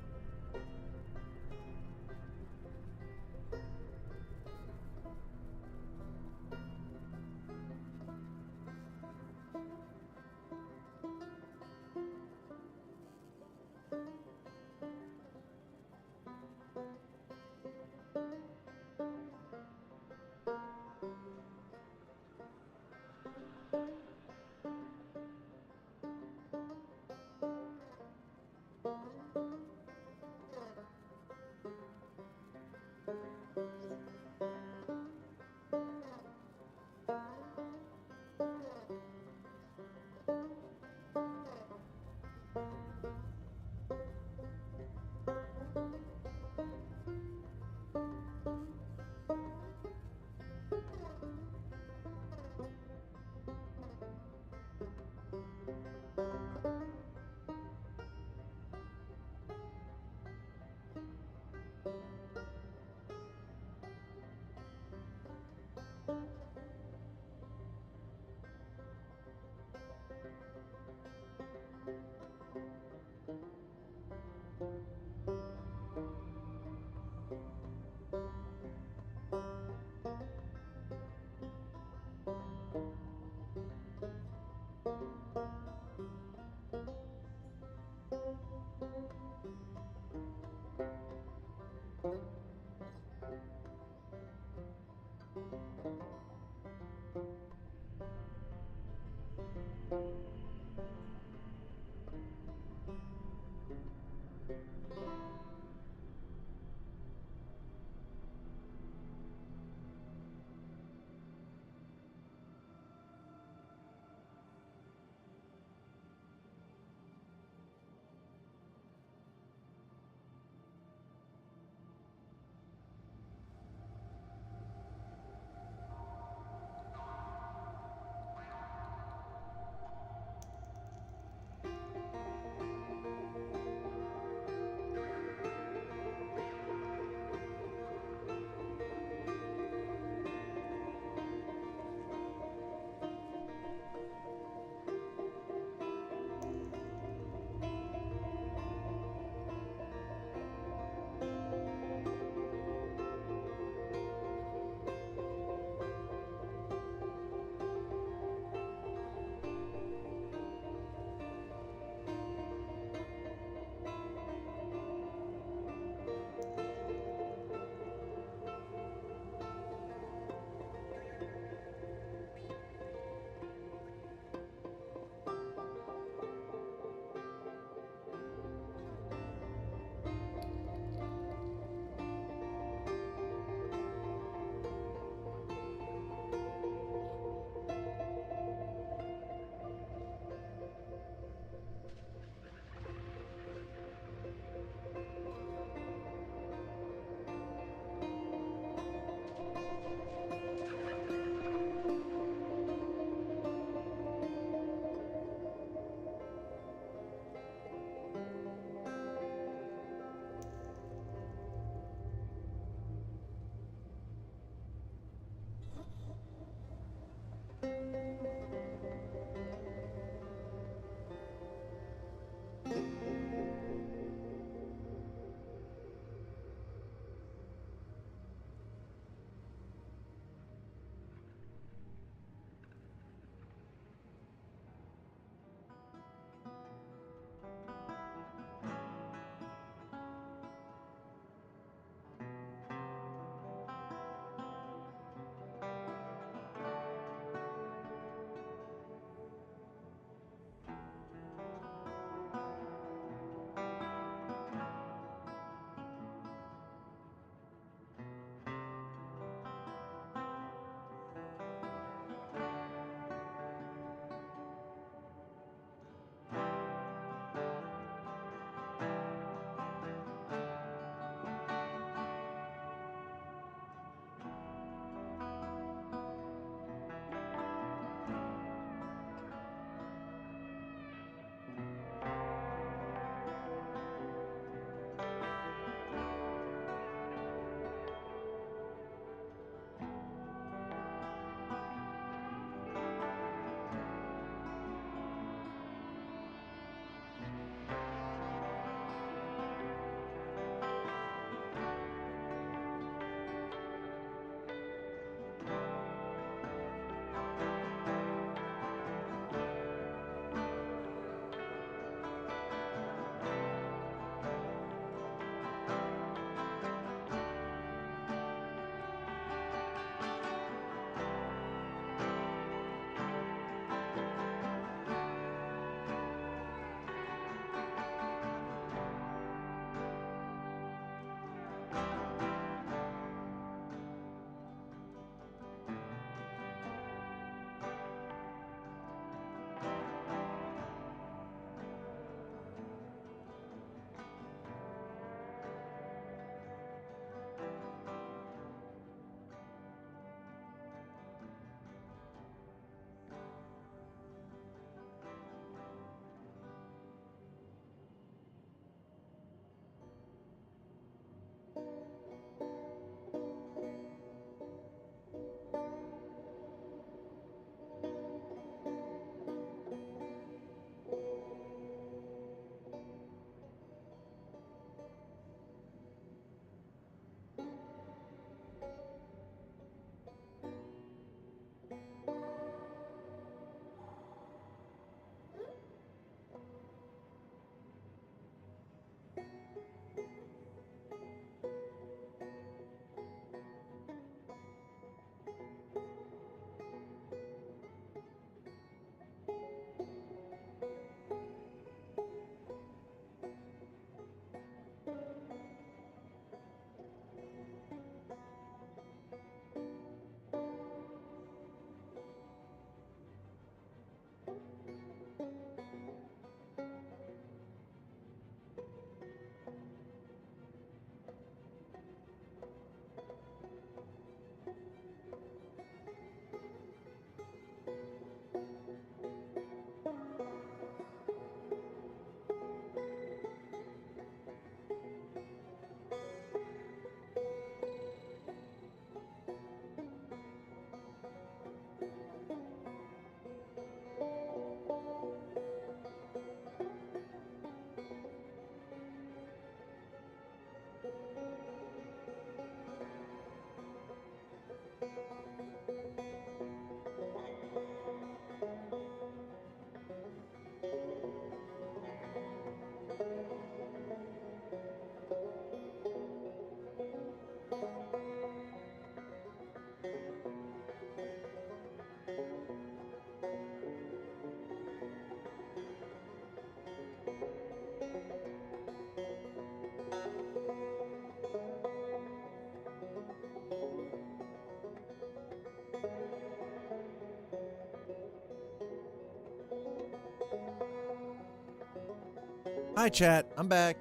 Hi, chat. I'm back.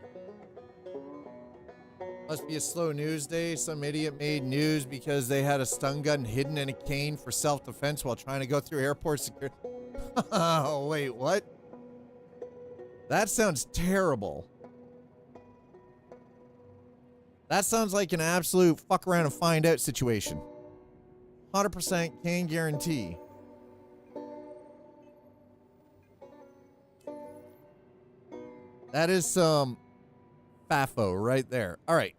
Must be a slow news day. Some idiot made news because they had a stun gun hidden in a cane for self-defense while trying to go through airport security. Oh, wait, what? That sounds terrible. That sounds like an absolute fuck around and find out situation. 100% can guarantee. That is some FAFO right there. All right.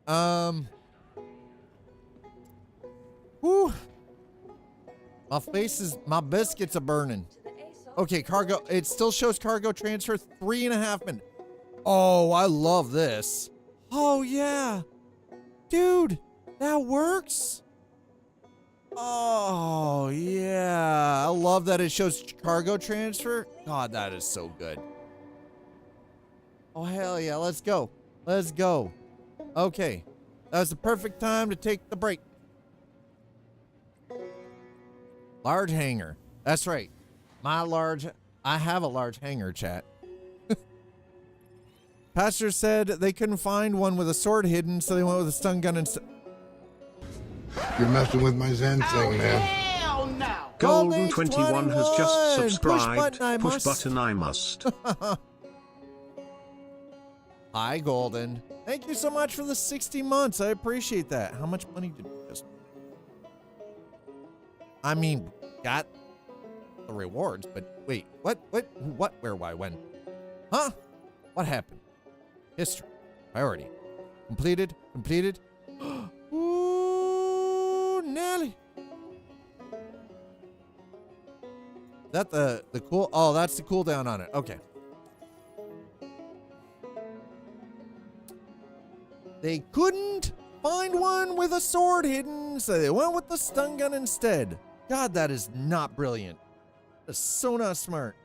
Whew. My biscuits are burning. Okay, cargo. It still shows cargo transfer 3.5 minutes. Oh, I love this. Oh, yeah. Dude, that works. Oh, yeah. I love that it shows cargo transfer. God, that is so good. Oh, hell yeah. Let's go. Let's go. Okay. That was the perfect time to take the break. Large hangar. That's right. I have a large hangar, chat. Pastor said they couldn't find one with a sword hidden, so they went with a stun gun instead. You're messing with my Zen thing, man. Hell no! Golden 21 has just subscribed. Push button I must. Hi, Golden. Thank you so much for the 60 months. I appreciate that. How much money did you just... I mean, got the rewards, but wait, what, where, why, when? Huh? What happened? History. Priority. Completed. Ooh, Nelly. Is that the cool? Oh, that's the cooldown on it. Okay. They couldn't find one with a sword hidden, so they went with the stun gun instead. God, that is not brilliant. That's so not smart.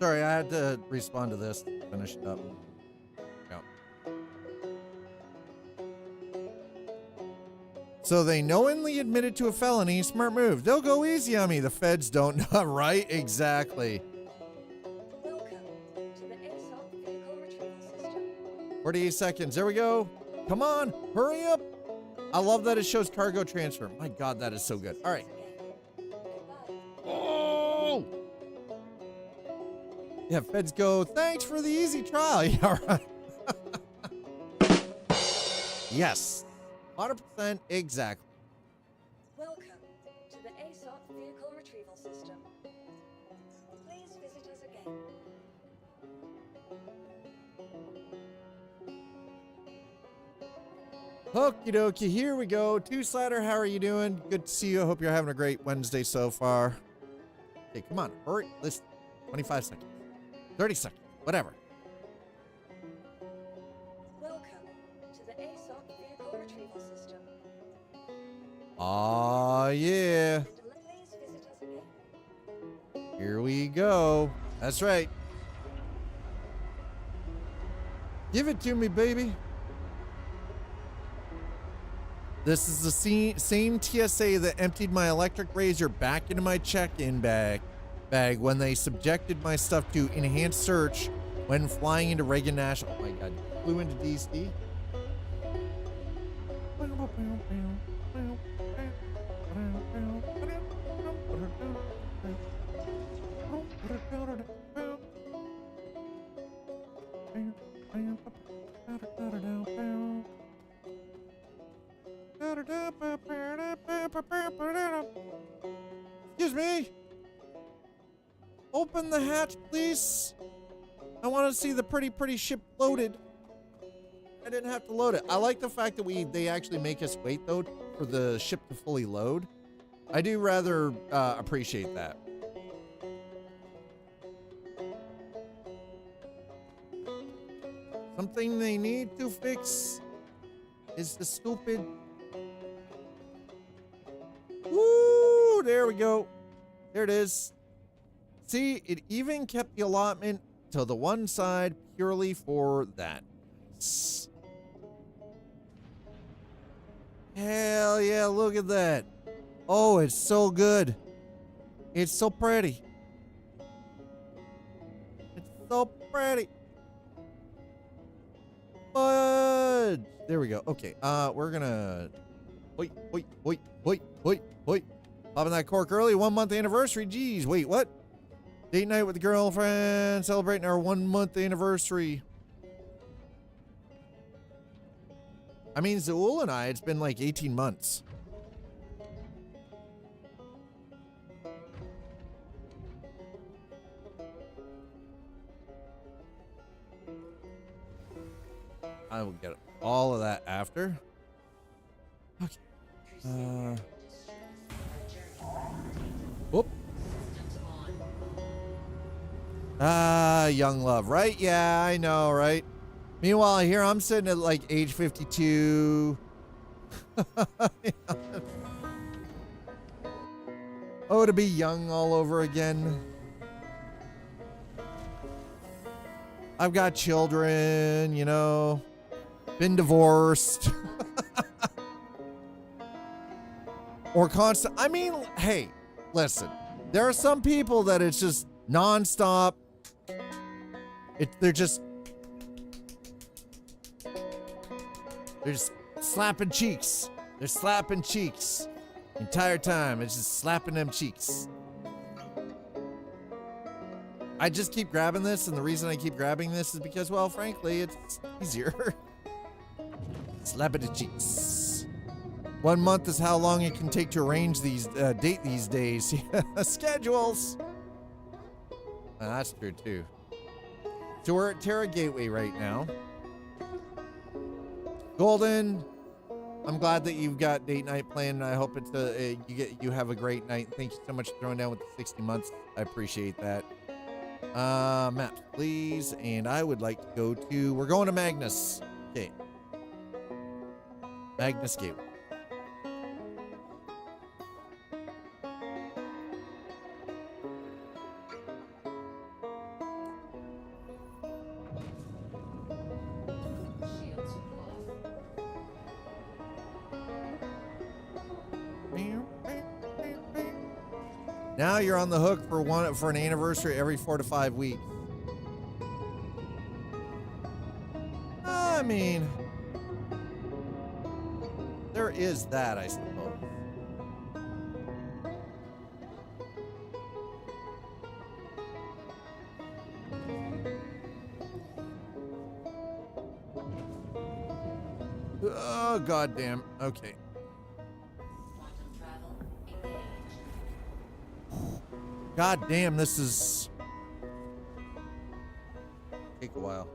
Sorry, I had to respond to this. Finish it up. Yeah. So they knowingly admitted to a felony. Smart move. They'll go easy on me. The feds don't. Right? Exactly. Welcome to the assault vehicle retrieval system. 48 seconds. There we go. Come on. Hurry up. I love that it shows cargo transfer. My God, that is so good. All right. Oh! Yeah, feds go, thanks for the easy trial. Yeah, right. Yes. 100% exactly. Welcome to the ASOP vehicle retrieval system. Please visit us again. Okie dokie, here we go. Two Slider, how are you doing? Good to see you. I hope you're having a great Wednesday so far. Okay, come on, hurry. Listen, 25 seconds, 30 seconds, whatever. Welcome to the ASOP vehicle retrieval system. Aw, yeah. Please visit us again. Here we go. That's right. Give it to me, baby. This is the same TSA that emptied my electric razor back into my check-in bag when they subjected my stuff to enhanced search when flying into Reagan National. Oh my God, flew into DC. Excuse me. Open the hatch, please. I want to see the pretty ship loaded. I didn't have to load it. I like the fact that they actually make us wait though for the ship to fully load. I do rather appreciate that. Something they need to fix is the stupid. Woo! There we go. There it is. See, it even kept the allotment to the one side purely for that. Hell yeah, look at that. Oh, it's so good. It's so pretty. It's so pretty. Fudge. There we go. Okay, we're gonna wait. Popping that cork early, 1 month anniversary. Geez, wait, what? Date night with the girlfriend, celebrating our 1 month anniversary. I mean, Zool and I, it's been like 18 months. I will get all of that after. Okay. Whoop. Young love, right? Yeah, I know, right? Meanwhile, here I'm sitting at like age 52. Oh, to be young all over again. I've got children, you know, been divorced. Or constant. I mean, hey, listen, there are some people that it's just nonstop. They're just slapping cheeks. They're slapping cheeks the entire time. It's just slapping them cheeks. I just keep grabbing this, and the reason I keep grabbing this is because, well, frankly, it's easier. Slapping the cheeks. 1 month is how long it can take to arrange these date these days. Schedules. That's true too. So we're at Terra Gateway right now. Golden, I'm glad that you've got date night planned. I hope it's you have a great night. Thank you so much for throwing down with the 60 months. I appreciate that. Maps, please. And I would like to go to. We're going to Magnus. Okay. Magnus Gateway. Now you're on the hook for an anniversary every 4 to 5 weeks. I mean, there is that, I suppose? Oh, goddamn. Okay. Quantum travel engaged. God damn, this is... take a while.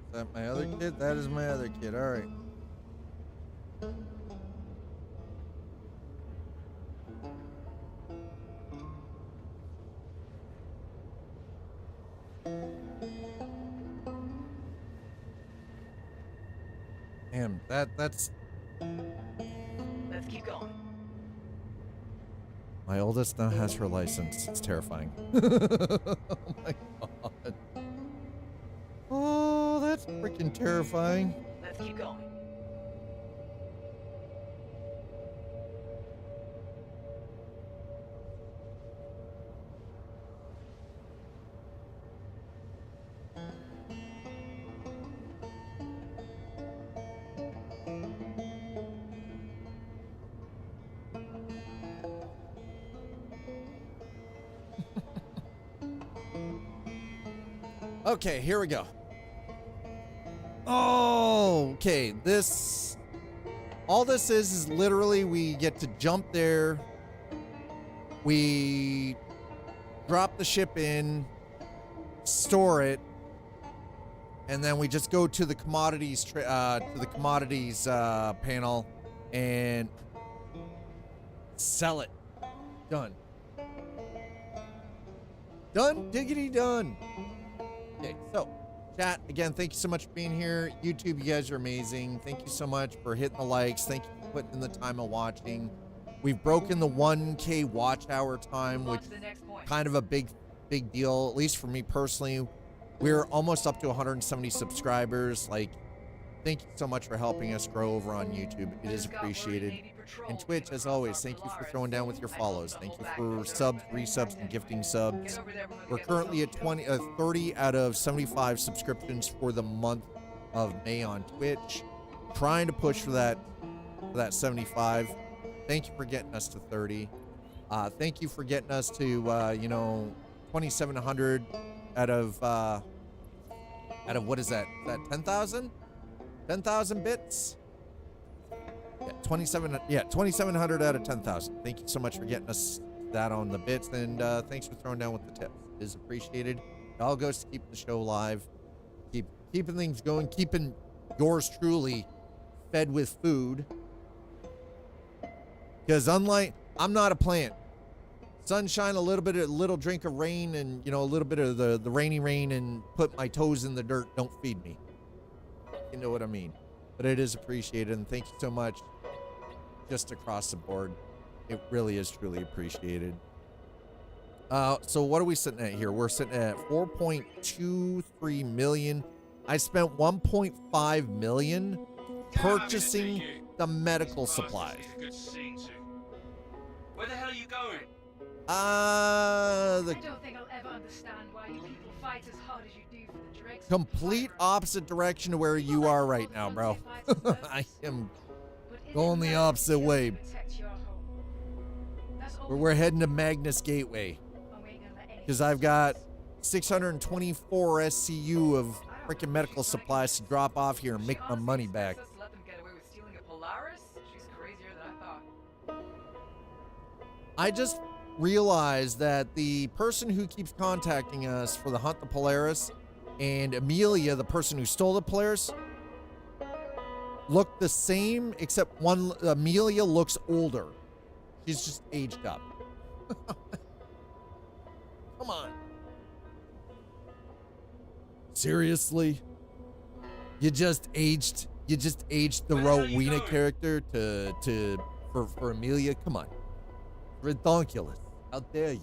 Is that my other kid? That is my other kid. All right. Damn, that's... Let's keep going. My oldest now has her license. It's terrifying. Oh my god. Oh, that's freaking terrifying. Let's keep going. Okay, here we go. Oh, okay. This, all this is literally we get to jump there. We drop the ship in, store it, and then we just go to the commodities panel and sell it. Done. Done. Diggity done. Okay, so chat again. Thank you so much for being here. YouTube, you guys are amazing. Thank you so much for hitting the likes. Thank you for putting in the time of watching. We've broken the 1K watch hour time, which is kind of a big deal, at least for me personally. We're almost up to 170 subscribers. Like, thank you so much for helping us grow over on YouTube. It is appreciated. And Twitch, as always, thank you for throwing down with your follows. Thank you for subs, resubs, and gifting subs. We're currently at 30 out of 75 subscriptions for the month of May on Twitch. Trying to push for that 75. Thank you for getting us to 30. Thank you for getting us to 2,700 out of what is that? Is that 10,000? 10,000 bits? Yeah, 2,700 out of 10,000. Thank you so much for getting us that on the bits, and thanks for throwing down with the tips. It is appreciated. It all goes to keep the show live, keeping things going, keeping yours truly fed with food. Because unlike, I'm not a plant. Sunshine, a little drink of rain, and a little bit of the rainy rain, and put my toes in the dirt. Don't feed me. You know what I mean. But it is appreciated, and thank you so much. Just across the board, it really is truly appreciated. So what are we sitting at here? We're sitting at 4.23 million. I spent 1.5 million purchasing the medical supplies. Where the hell are you going? I don't think I'll ever understand why you people fight as hard as you do for the Drakes. Complete opposite direction to where you are right now, bro. I am going the opposite way. We're heading to Magnus Gateway. Because I've got 624 SCU of freaking medical supplies to drop off here and make my money back. Let them get away with stealing a Polaris? She's crazier than I thought. I just realized that the person who keeps contacting us for the Hunt the Polaris and Amelia, the person who stole the Polaris, look the same, except Amelia looks older. She's just aged up. Come on. Seriously? You just aged the Rowena character for Amelia? Come on. Redonkulous. How dare you?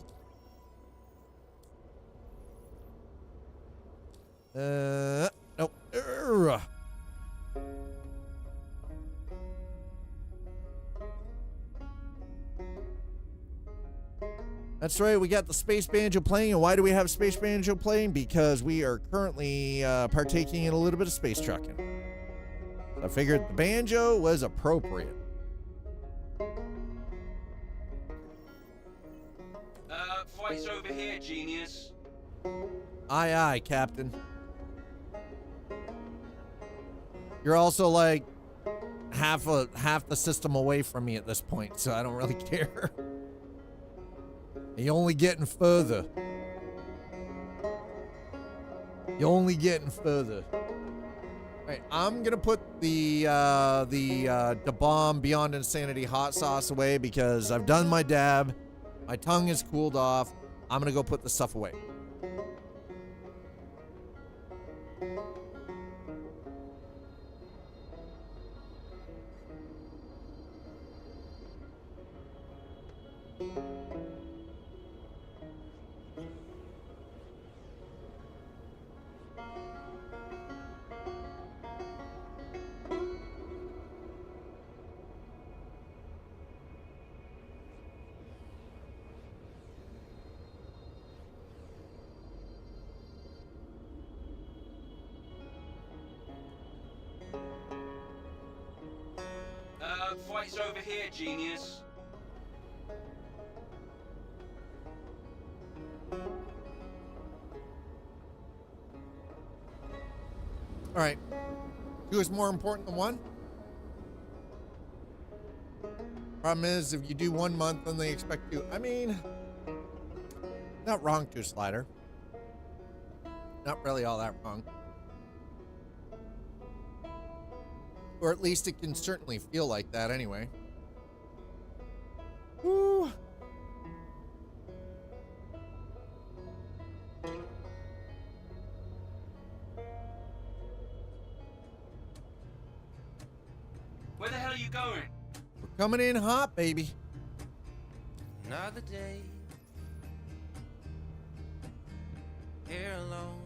Nope. That's right, we got the Space Banjo playing, and why do we have Space Banjo playing? Because we are currently partaking in a little bit of space trucking. I figured the banjo was appropriate. Fight's over here, genius. Aye, aye, Captain. You're also like half the system away from me at this point, so I don't really care. You're only getting further. You're only getting further. All right, I'm gonna put the bomb Beyond Insanity hot sauce away because I've done my dab. My tongue is cooled off. I'm gonna go put the stuff away. Fight's over here, genius. All right. Two is more important than one. Problem is, if you do 1 month, then they expect you. I mean, not wrong, Two Slider. Not really all that wrong. Or at least it can certainly feel like that anyway. Woo. Where the hell are you going? We're coming in hot, baby. Another day here alone.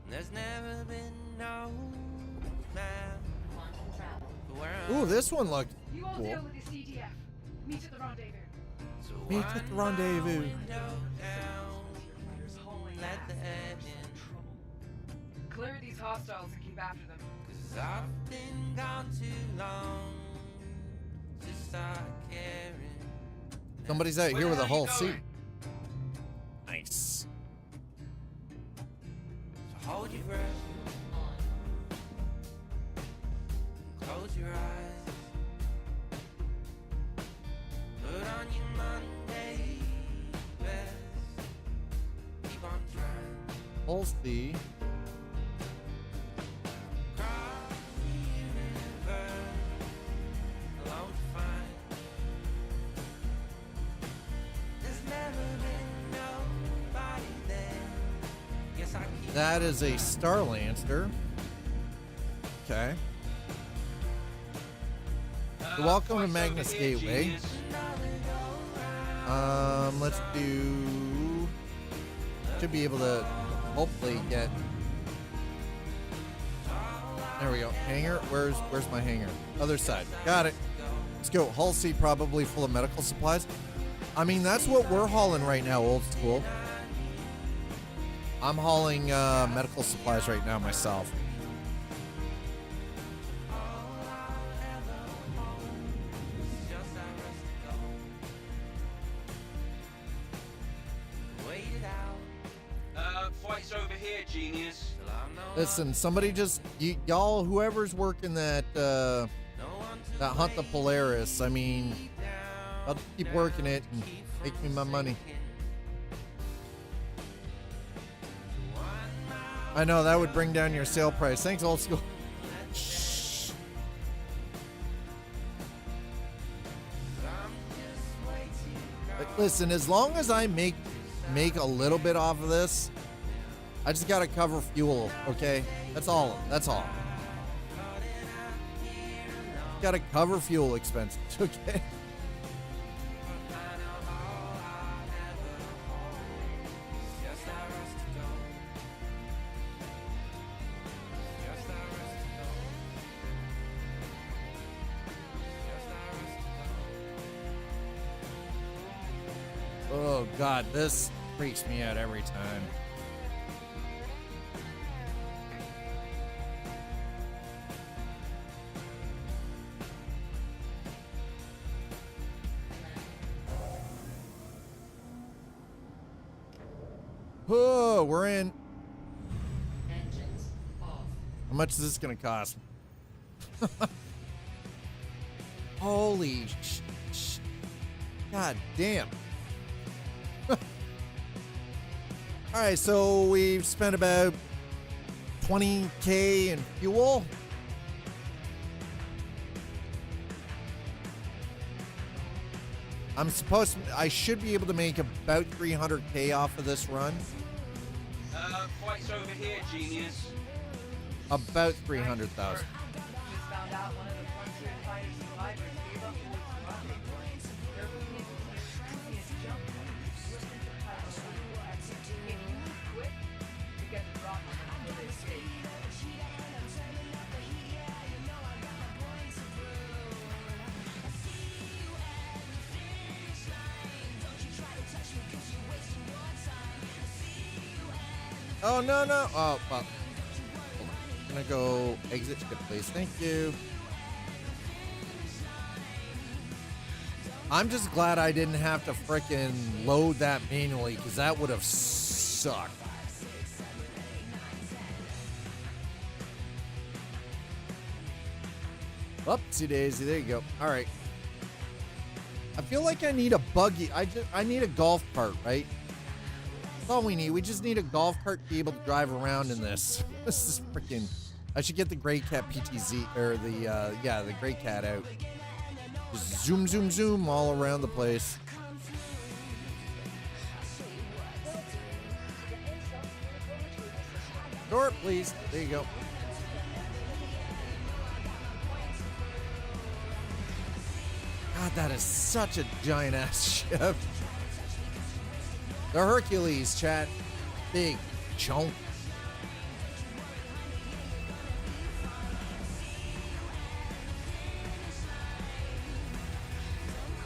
There's never been no map for where I'm Ooh, this one looks You all cool. deal with the CDF. Meet at the rendezvous. so Meet at the rendezvous. Let the edge in. Clear these hostiles and keep after them. 'Cause I've been gone too long to start caring. Somebody's out Where here the with a hell are whole you suit. going? Nice. So hold your breath. Close your eyes. Put on your Monday best. Keep on trying. We'll see. Cross the universe. Alone to find. There's never been nobody there. Yes, I keep That is a Starlancer. Okay. Welcome to Fight's Magnus over here, Gateway. genius. Let's do. Should be able to hopefully get. There we go. Hangar. Where's my hangar? Other side. Got it. Let's go. Hull seat probably full of medical supplies. I mean, that's what we're hauling right now, old school. I'm hauling medical supplies right now myself. wait it out. Fight's over here, genius. Till I'm no Listen, somebody just y'all, whoever's working that no one to that Hunt the lay Polaris. I mean, down. I'll keep working it and make me my money. I know that would bring down your sale price. Thanks, old school. Shh. But listen, as long as I make a little bit off of this, I just gotta cover fuel, okay? That's all. That's all. Gotta cover fuel expenses, okay? God, this freaks me out every time. Oh, we're in. Engines off. How much is this gonna cost? Holy God damn. All right, so we've spent about 20K in fuel. I should be able to make about 300K off of this run. Fight's over here, genius. About 300,000. Just found out one of the frontier fighter survivors gave up Boyd's rendezvous. They're looking at using a transient jump point to slip into Pyro undetected. If you move quick, you get the drop on them before they escape. Oh, no, no. Oh, well. Hold on. I'm gonna go exit ship, please. Thank you. I'm just glad I didn't have to frickin' load that manually, because that would have sucked. Oopsie daisy. There you go. All right. I feel like I need a buggy. I need a golf cart, right? That's all we need. We just need a golf cart to be able to drive around in this. This is freaking. I should get the Grey Cat PTZ or the Grey Cat out. Just zoom, zoom, zoom all around the place. Door, please. There you go. God, that is such a giant ass ship. The Hercules, chat. Big chunk.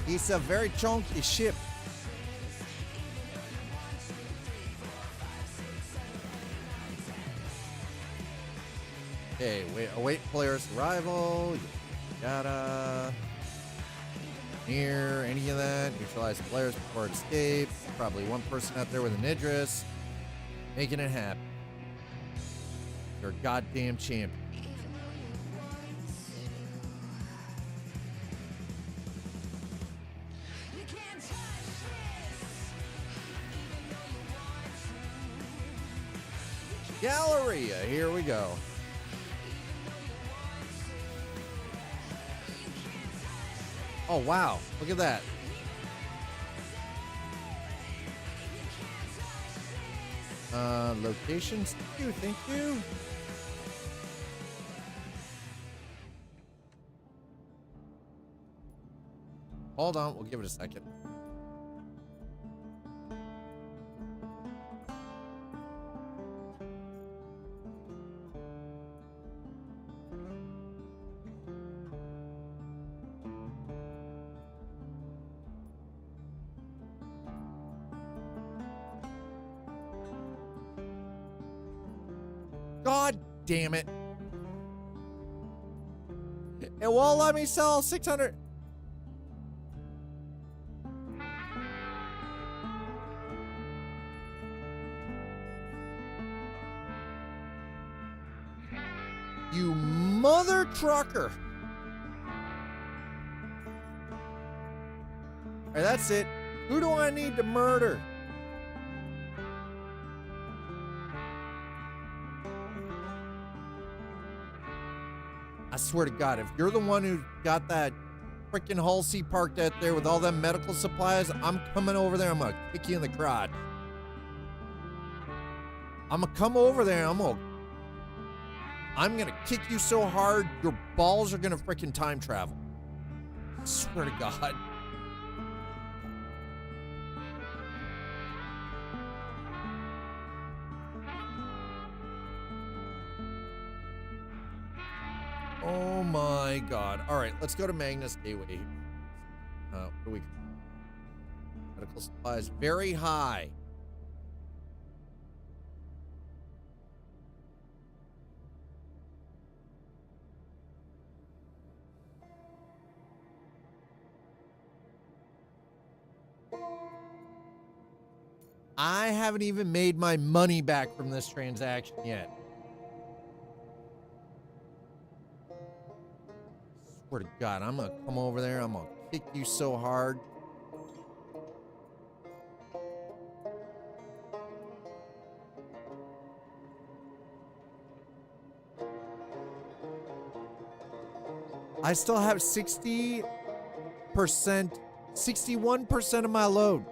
It's a very chunky ship. Okay, await player's arrival. Gotta near any of that. Neutralize players before escape. Probably one person out there with an Idris. Making it happen. You're a goddamn champion. Galleria, here we go. Oh, wow. Look at that. Locations. Thank you. Hold on. We'll give it a second. God damn it. It won't let me sell 600. You mother trucker. All right, that's it. Who do I need to murder? I swear to God, if you're the one who got that freaking Halsey parked out there with all them medical supplies, I'm coming over there. I'm going to kick you in the crotch. I'm going to come over there. I'm going to kick you so hard, your balls are going to freaking time travel. I swear to God. Oh my God. All right, let's go to Magnus Gateway. What do we? Medical supplies, very high. I haven't even made my money back from this transaction yet. Swear to God, I'm gonna come over there. I'm gonna kick you so hard. I still have 60%, 61% of my load.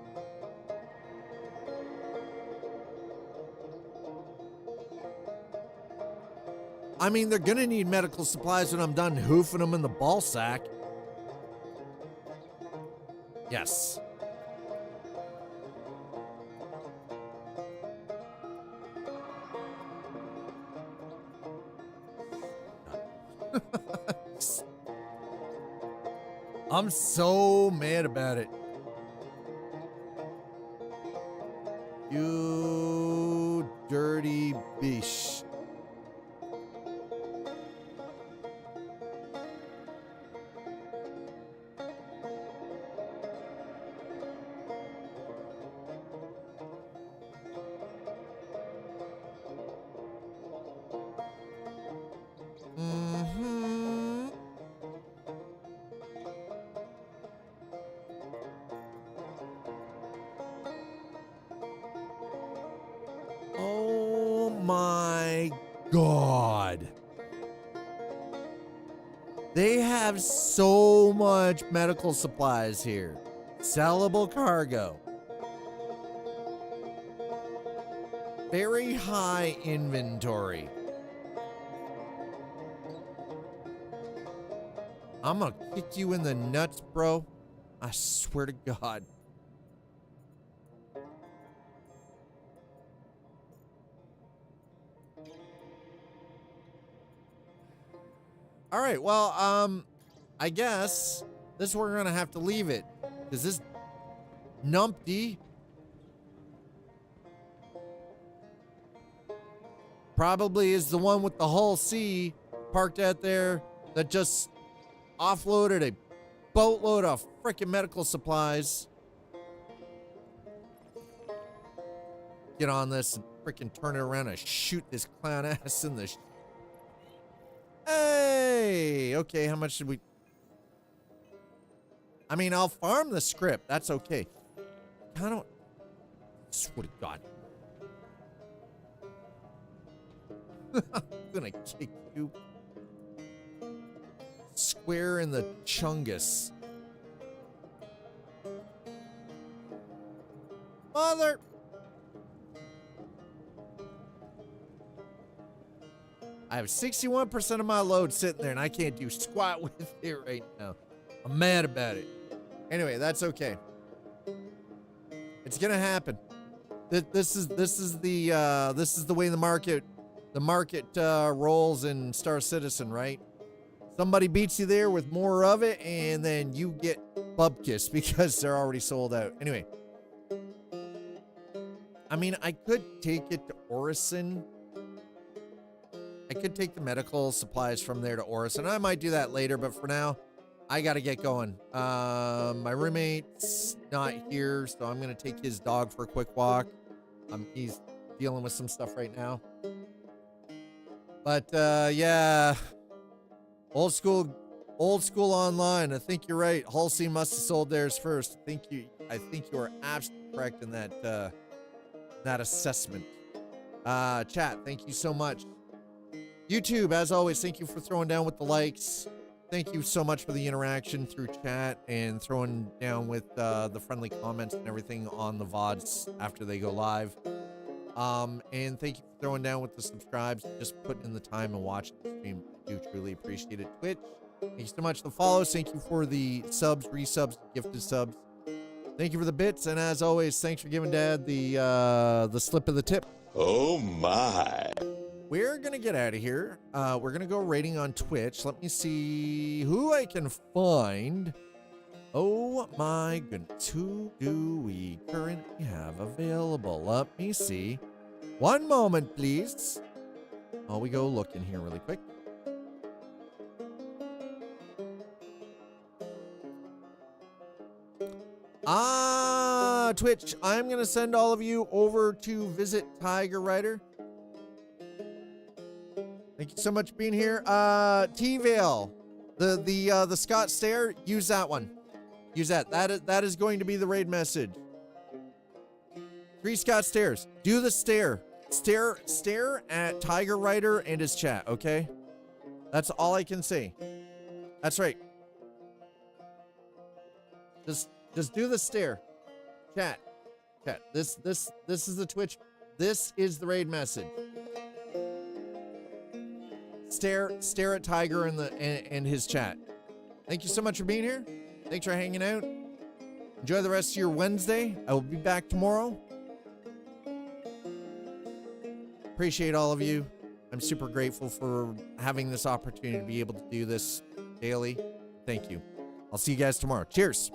I mean, they're gonna need medical supplies when I'm done hoofing them in the ball sack. Yes. I'm so mad about it. You dirty bitch. Oh my God. They have so much medical supplies here. Sellable cargo. Very high inventory. I'm gonna kick you in the nuts, bro. I swear to God. All right, well, I guess this is where we're gonna have to leave it. Because this numpty probably is the one with the Hull C parked out there that just offloaded a boatload of freaking medical supplies. Get on this and freaking turn it around and shoot this clown ass in the... Hey! Okay, how much should we... I mean, I'll farm the script. That's okay. I don't... Swear to God. I'm gonna kick you square in the chungus. Mother... I have 61% of my load sitting there and I can't do squat with it right now. I'm mad about it. Anyway, that's okay. It's gonna happen. This is the way the market rolls in Star Citizen, right? Somebody beats you there with more of it, and then you get bubkissed because they're already sold out. Anyway, I mean, I could take it to Orison. I could take the medical supplies from there to Orison. I might do that later, but for now, I gotta get going. My roommate's not here, so I'm gonna take his dog for a quick walk. He's dealing with some stuff right now. But yeah, old school online. I think you're right. Halsey must have sold theirs first. I think you are absolutely correct in that assessment. Chat, thank you so much. YouTube, as always, thank you for throwing down with the likes. Thank you so much for the interaction through chat and throwing down with the friendly comments and everything on the VODs after they go live. And thank you for throwing down with the subscribes, just putting in the time and watching the stream. I do truly appreciate it. Twitch, thank you so much for the follows. Thank you for the subs, resubs, gifted subs. Thank you for the bits, and as always, thanks for giving Dad the slip of the tip. Oh my. We're gonna get out of here. We're gonna go rating on Twitch. Let me see who I can find Oh my goodness. Who do we currently have available? Let me see. One moment, please. While we go look in here really quick. Twitch. I'm going to send all of you over to visit Tiger Rider. Thank you so much for being here. T-Vale. The Scott Stair, use that one. Use that. That is going to be the raid message. 3 Scott Stairs. Do the stare. Stare at Tiger Rider and his chat, okay? That's all I can say. That's right. Just do the stare. Chat. This is the Twitch. This is the raid message. Stare at Tiger and his chat. Thank you so much for being here. Thanks for hanging out. Enjoy the rest of your Wednesday. I will be back tomorrow. Appreciate all of you. I'm super grateful for having this opportunity to be able to do this daily. Thank you. I'll see you guys tomorrow. Cheers.